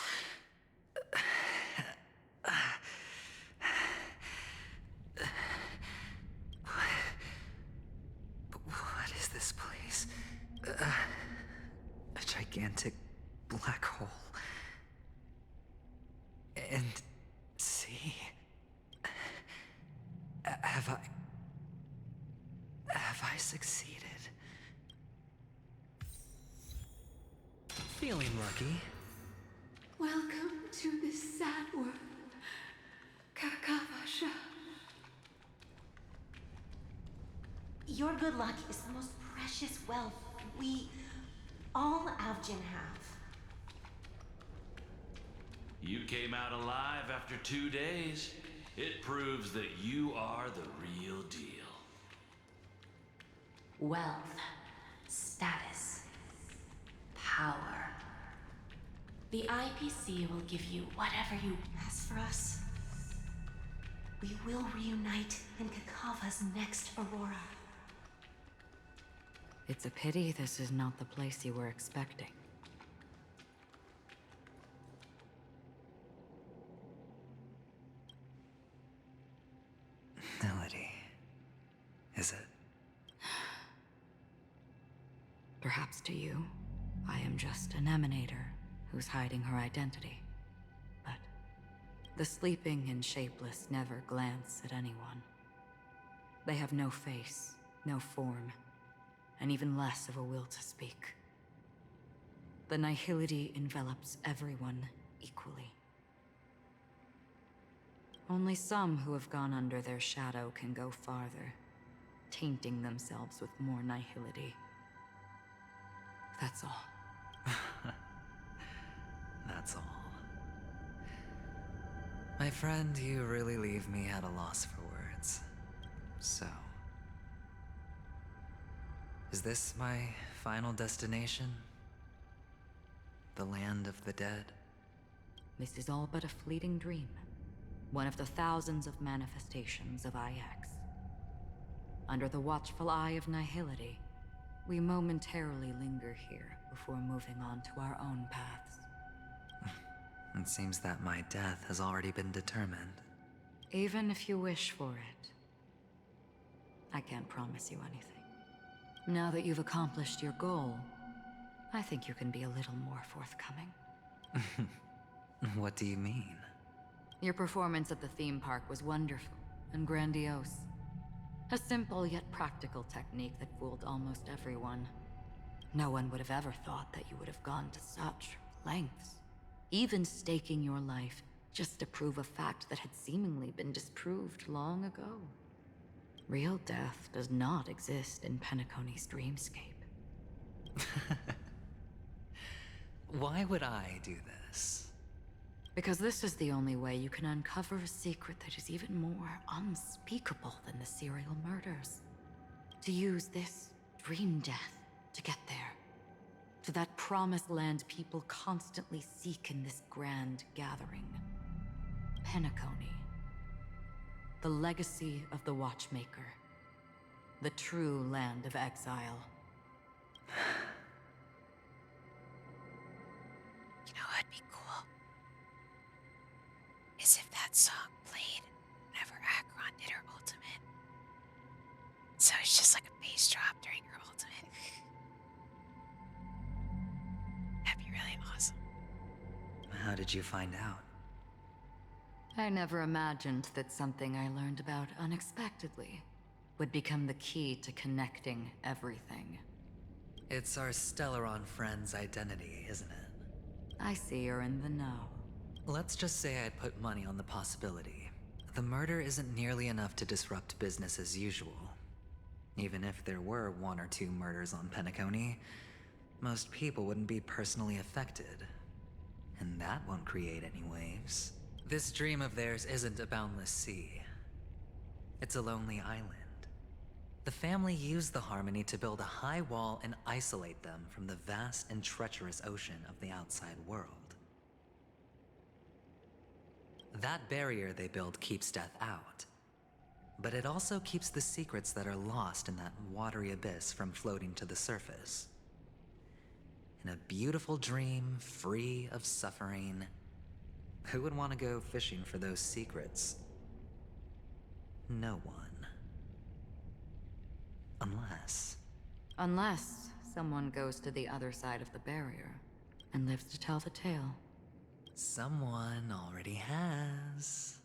What is this place? A gigantic black hole. And see? Have I succeeded Feeling lucky. Welcome to this sad world, Kakavasha. Your good luck is the most precious wealth we, all Avgin have. You came out alive after 2 days. It proves that you are the real deal. Wealth, status, power. The IPC will give you whatever you... As for us, we will reunite in Kakava's next Aurora. It's a pity this is not the place you were expecting. Melody. Is it? Perhaps to you, I am just an emanator who's hiding her identity. But the sleeping and shapeless never glance at anyone. They have no face, no form, and even less of a will to speak. The nihility envelops everyone equally. Only some who have gone under their shadow can go farther, tainting themselves with more nihility. That's all. That's all. My friend, you really leave me at a loss for words. So... is this my final destination? The land of the dead? This is all but a fleeting dream. One of the thousands of manifestations of IX. Under the watchful eye of nihility, we momentarily linger here before moving on to our own paths. It seems that my death has already been determined. Even if you wish for it, I can't promise you anything. Now that you've accomplished your goal, I think you can be a little more forthcoming. What do you mean? Your performance at the theme park was wonderful and grandiose. A simple yet practical technique that fooled almost everyone. No one would have ever thought that you would have gone to such lengths, even staking your life just to prove a fact that had seemingly been disproved long ago. Real death does not exist in Penacony's dreamscape. Why would I do this? Because this is the only way you can uncover a secret that is even more unspeakable than the serial murders. To use this dream death to get there. To that promised land people constantly seek in this grand gathering. Penacony. The legacy of the Watchmaker. The true land of exile. You know what'd be cool? Is if that song played whenever Acheron did her ultimate. So it's just like a bass drop during her ultimate. That'd be really awesome. How did you find out? I never imagined that something I learned about unexpectedly would become the key to connecting everything. It's our Stellaron friend's identity, isn't it? I see you're in the know. Let's just say I'd put money on the possibility. The murder isn't nearly enough to disrupt business as usual. Even if there were 1 or 2 murders on Penacony, most people wouldn't be personally affected. And that won't create any waves. This dream of theirs isn't a boundless sea. It's a lonely island. The family used the Harmony to build a high wall and isolate them from the vast and treacherous ocean of the outside world. That barrier they build keeps death out. But it also keeps the secrets that are lost in that watery abyss from floating to the surface. In a beautiful dream, free of suffering, who would want to go fishing for those secrets? No one. Unless someone goes to the other side of the barrier and lives to tell the tale. Someone already has.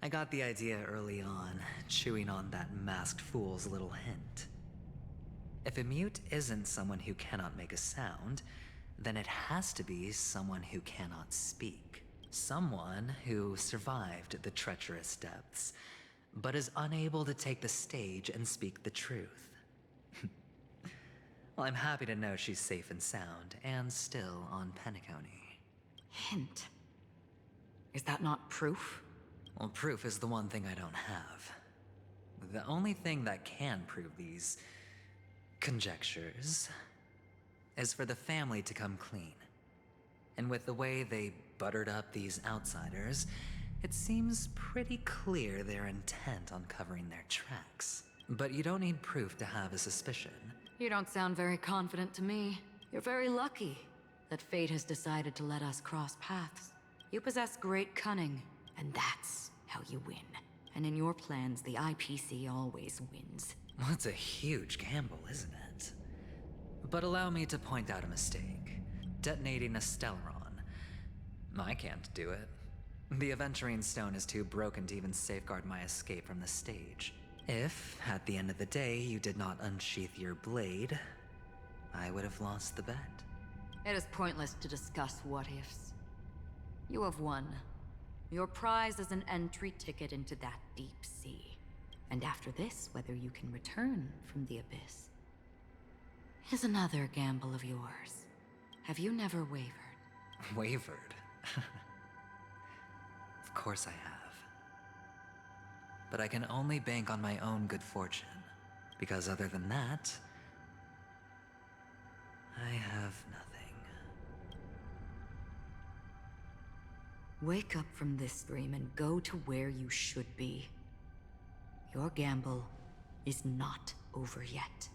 I got the idea early on, chewing on that masked fool's little hint. If a mute isn't someone who cannot make a sound, then it has to be someone who cannot speak. Someone who survived the treacherous depths, but is unable to take the stage and speak the truth. Well, I'm happy to know she's safe and sound, and still on Penacony. Hint. Is that not proof? Well, proof is the one thing I don't have. The only thing that can prove these conjectures is for the family to come clean. And with the way they buttered up these outsiders, it seems pretty clear they're intent on covering their tracks. But you don't need proof to have a suspicion. You don't sound very confident to me. You're very lucky that fate has decided to let us cross paths. You possess great cunning, and that's how you win. And in your plans, the IPC always wins. Well, it's a huge gamble, isn't it? But allow me to point out a mistake. Detonating a Stellaron. I can't do it. The Aventurine Stone is too broken to even safeguard my escape from the stage. If, at the end of the day, you did not unsheath your blade, I would have lost the bet. It is pointless to discuss what-ifs. You have won. Your prize is an entry ticket into that deep sea. And after this, whether you can return from the abyss is another gamble of yours. Have you never wavered? Wavered? Of course I have. But I can only bank on my own good fortune. Because other than that, I have nothing. Wake up from this dream and go to where you should be. Your gamble is not over yet.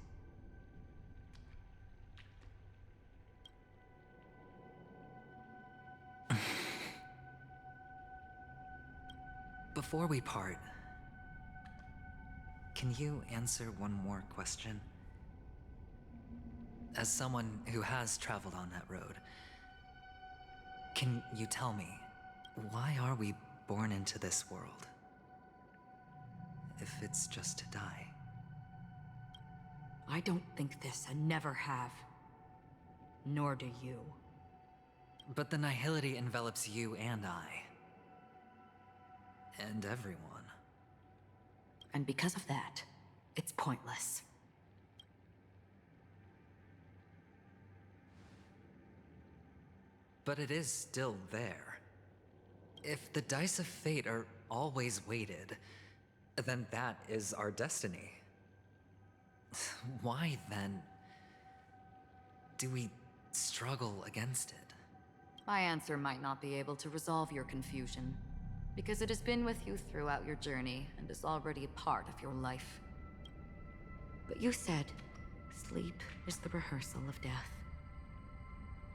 Before we part, can you answer one more question? As someone who has traveled on that road, can you tell me, why are we born into this world? If it's just to die. I don't think this, and never have. Nor do you. But the nihility envelops you and I. And everyone. And because of that, it's pointless. But it is still there. If the dice of fate are always weighted, then that is our destiny. Why, then, do we struggle against it? My answer might not be able to resolve your confusion, because it has been with you throughout your journey and is already a part of your life. But you said, sleep is the rehearsal of death.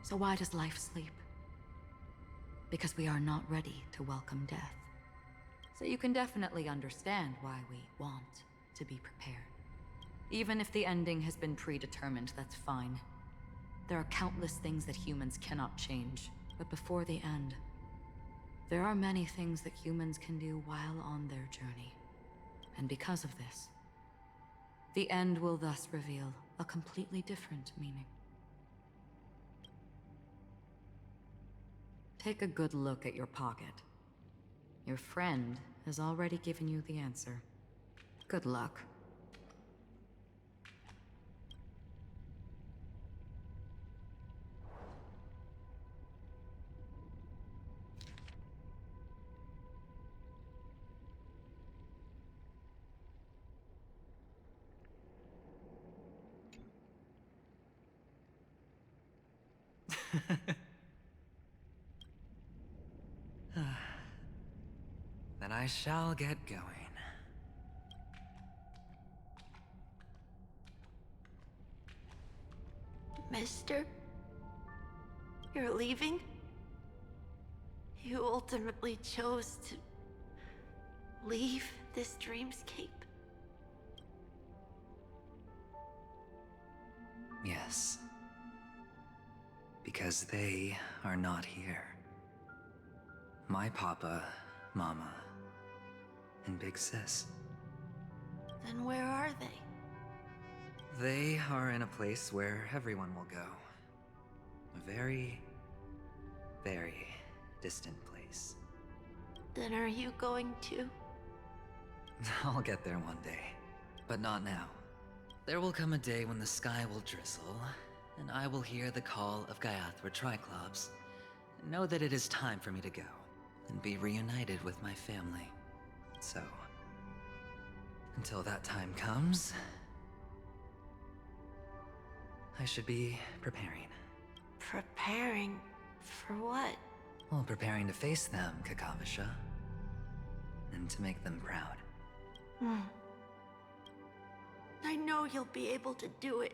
So why does life sleep? Because we are not ready to welcome death. So you can definitely understand why we want to be prepared. Even if the ending has been predetermined, that's fine. There are countless things that humans cannot change, but before the end, there are many things that humans can do while on their journey. And because of this, the end will thus reveal a completely different meaning. Take a good look at your pocket. Your friend has already given you the answer. Good luck. Then I shall get going. Mister? You're leaving? You ultimately chose to leave this dreamscape? Yes. Because they are not here. My papa, mama, and big sis. Then where are they? They are in a place where everyone will go. a very, very distant place. Then are you going to? I'll get there one day, but not now. There will come a day when the sky will drizzle, and I will hear the call of Gaiathra Triclops, and know that it is time for me to go, and be reunited with my family. So, until that time comes, I should be preparing. Preparing for what? Well, preparing to face them, Kakavasha, and to make them proud. I know you'll be able to do it.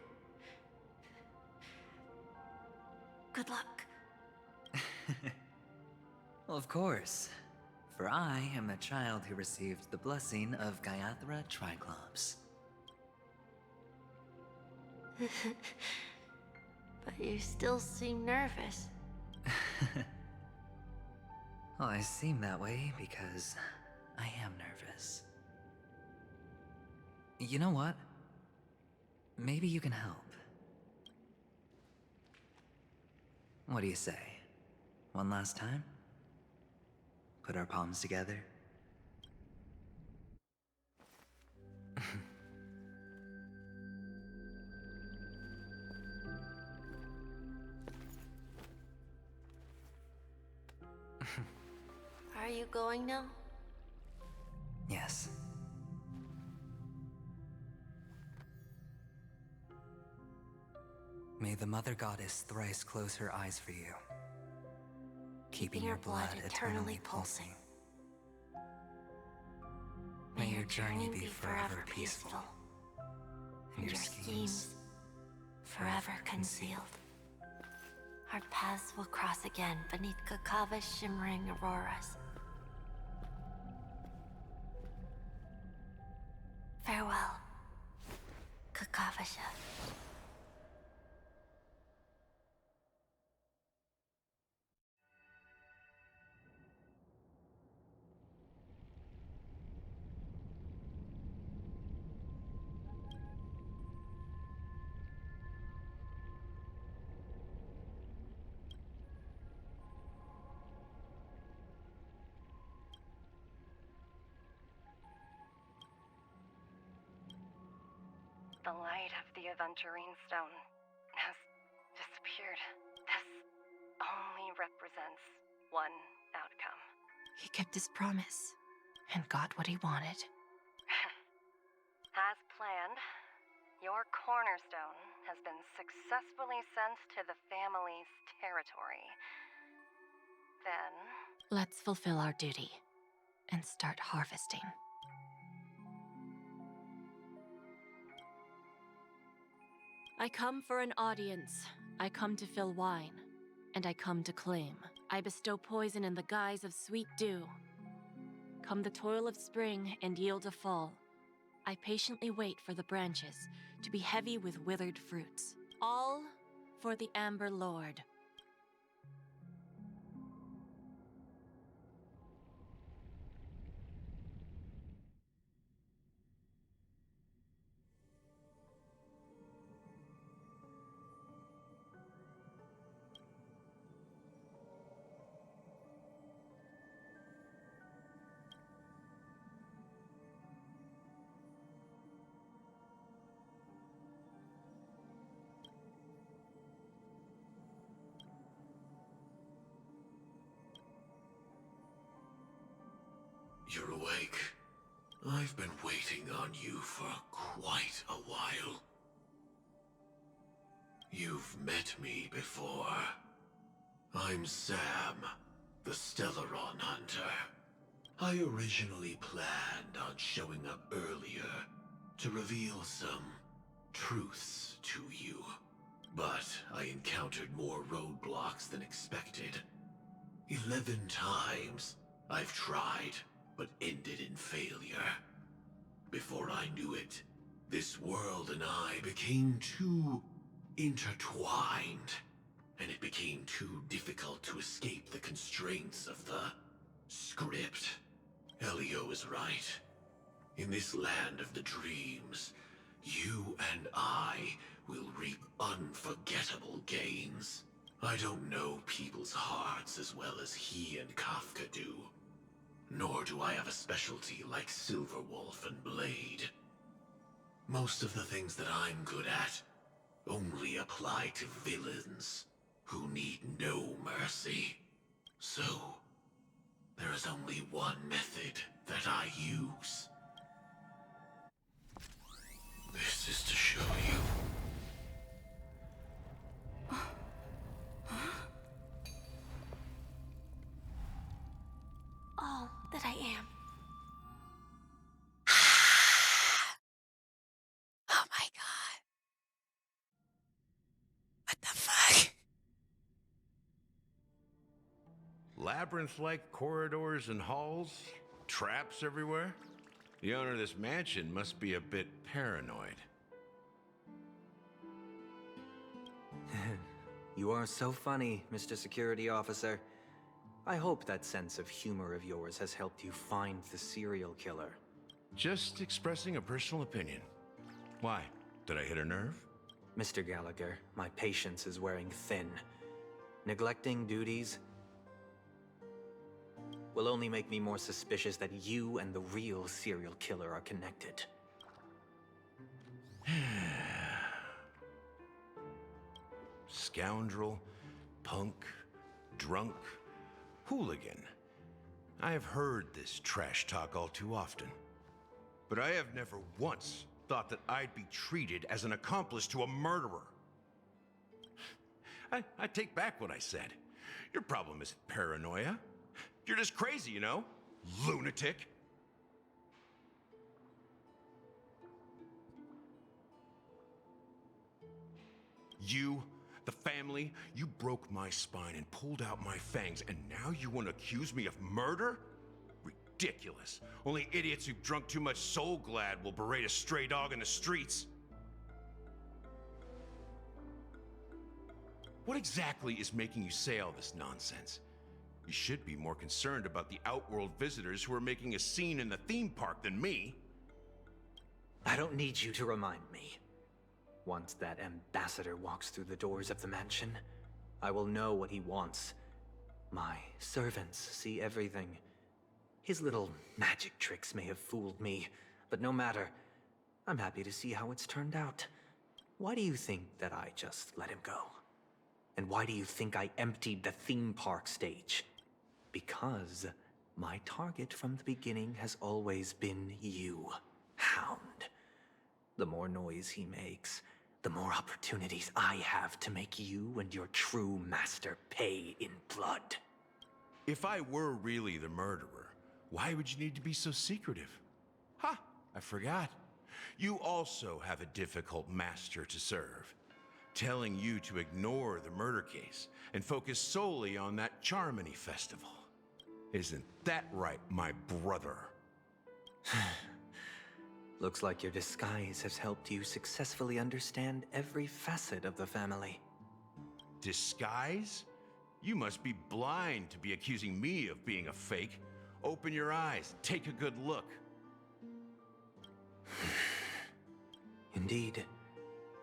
Good luck. Well, of course. For I am the child who received the blessing of Gaiathra Triclops. But you still seem nervous. Well, I seem that way because I am nervous. You know what? Maybe you can help. What do you say? One last time? Put our palms together? Are you going now? Yes. May the Mother Goddess thrice close her eyes for you, keeping your blood eternally pulsing. May your journey be forever peaceful, and your schemes forever concealed. Our paths will cross again beneath Kakava's shimmering auroras. Farewell, Kakavasha. The light of the Aventurine Stone has disappeared. This only represents one outcome. He kept his promise and got what he wanted. As planned, your cornerstone has been successfully sent to the family's territory. Then... Let's fulfill our duty and start harvesting. I come for an audience. I come to fill wine. And I come to claim. I bestow poison in the guise of sweet dew. Come the toil of spring and yield a fall. I patiently wait for the branches to be heavy with withered fruits. All for the Amber Lord. You're awake. I've been waiting on you for quite a while. You've met me before. I'm Sam, the Stellaron Hunter. I originally planned on showing up earlier to reveal some truths to you. But I encountered more roadblocks than expected. 11 times I've tried, but ended in failure. Before I knew it, this world and I became too intertwined, and it became too difficult to escape the constraints of the script. Elio is right. In this land of the dreams, you and I will reap unforgettable gains. I don't know people's hearts as well as he and Kafka do. Nor do I have a specialty like Silverwolf and Blade. Most of the things that I'm good at only apply to villains who need no mercy. So, there is only one method that I use. This is to show you. All that I am. Oh my god. What the fuck? Labyrinth-like corridors and halls? Traps everywhere? The owner of this mansion must be a bit paranoid. You are so funny, Mr. Security Officer. I hope that sense of humor of yours has helped you find the serial killer. Just expressing a personal opinion. Why? Did I hit a nerve? Mr. Gallagher, my patience is wearing thin. Neglecting duties will only make me more suspicious that you and the real serial killer are connected. Scoundrel, punk, drunk, hooligan. I have heard this trash talk all too often. But I have never once thought that I'd be treated as an accomplice to a murderer. I take back what I said. Your problem isn't paranoia. You're just crazy, you know? Lunatic. You, the family, you broke my spine and pulled out my fangs, and now you want to accuse me of murder? Ridiculous. Only idiots who've drunk too much Soul Glad will berate a stray dog in the streets. What exactly is making you say all this nonsense? You should be more concerned about the Outworld visitors who are making a scene in the theme park than me. I don't need you to remind me. Once that ambassador walks through the doors of the mansion, I will know what he wants. My servants see everything. His little magic tricks may have fooled me, but no matter. I'm happy to see how it's turned out. Why do you think that I just let him go? And why do you think I emptied the theme park stage? Because my target from the beginning has always been you, Hound. The more noise he makes, the more opportunities I have to make you and your true master pay in blood. If I were really the murderer, why would you need to be so secretive? Ha! I forgot. You also have a difficult master to serve, telling you to ignore the murder case and focus solely on that Charmony festival. Isn't that right, my brother? Looks like your disguise has helped you successfully understand every facet of the family. Disguise? You must be blind to be accusing me of being a fake. Open your eyes, take a good look. Indeed,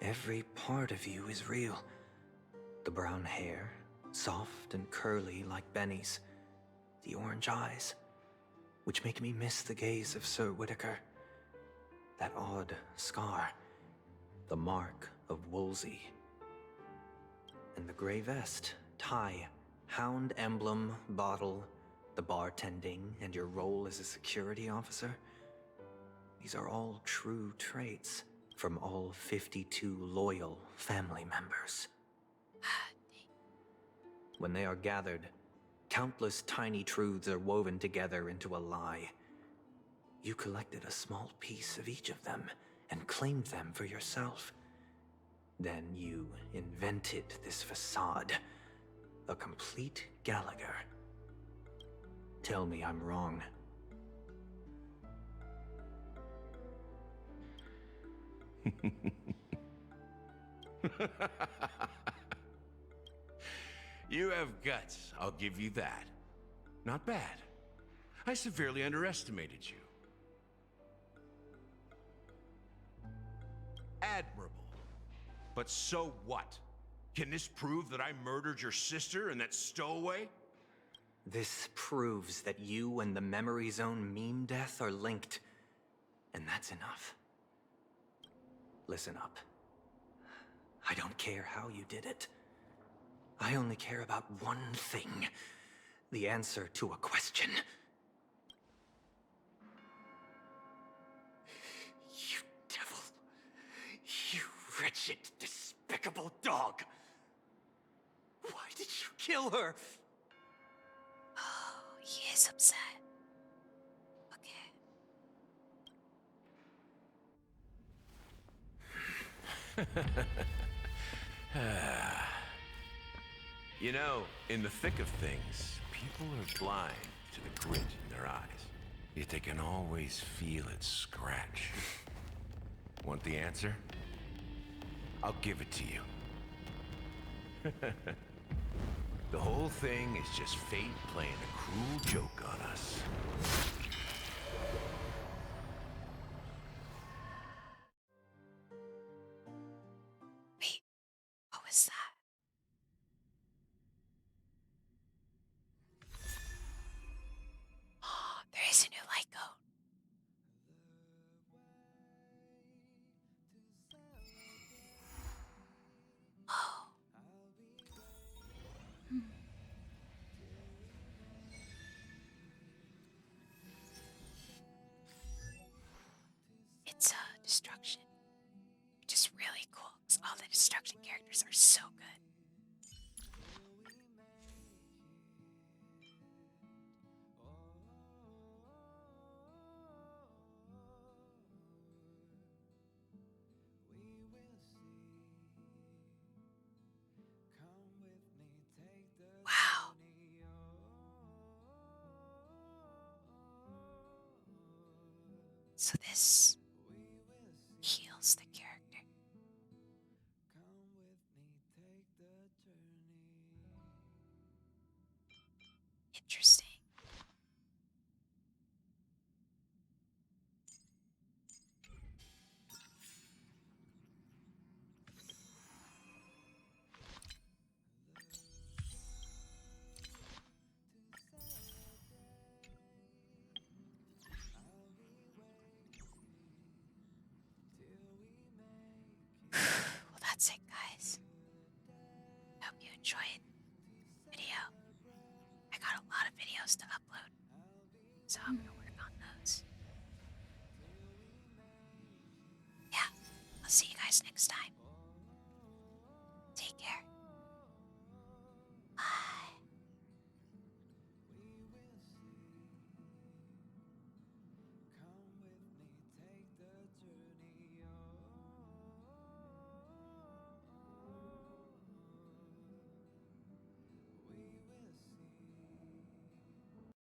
every part of you is real. The brown hair, soft and curly like Benny's. The orange eyes, which make me miss the gaze of Sir Whitaker. That odd scar, the mark of Woolsey. And the gray vest, tie, hound emblem, bottle, the bartending, and your role as a security officer. These are all true traits from all 52 loyal family members. When they are gathered, countless tiny truths are woven together into a lie. You collected a small piece of each of them and claimed them for yourself. Then you invented this facade, a complete Gallagher. Tell me I'm wrong. You have guts, I'll give you that. Not bad. I severely underestimated you. Admirable. But so what? Can this prove that I murdered your sister and that stowaway? This proves that you and the Memory Zone meme death are linked. And that's enough. Listen up. I don't care how you did it. I only care about one thing. The answer to a question. You devil. You wretched, despicable dog. Why did you kill her? Oh, he is upset. You know, in the thick of things, people are blind to the grit in their eyes. Yet they can always feel it scratch. Want the answer? I'll give it to you. The whole thing is just fate playing a cruel joke on us. Wait, what was that? Oh, there is a new light code. Oh. It's destruction, which is really cool because all the destruction characters are so good. Wow. So this heals the character. Interesting. Well, that's it, guys. Hope you enjoyed the video. I got a lot of videos to upload, so I'm gonna work on those. Yeah, I'll see you guys next time. Take care.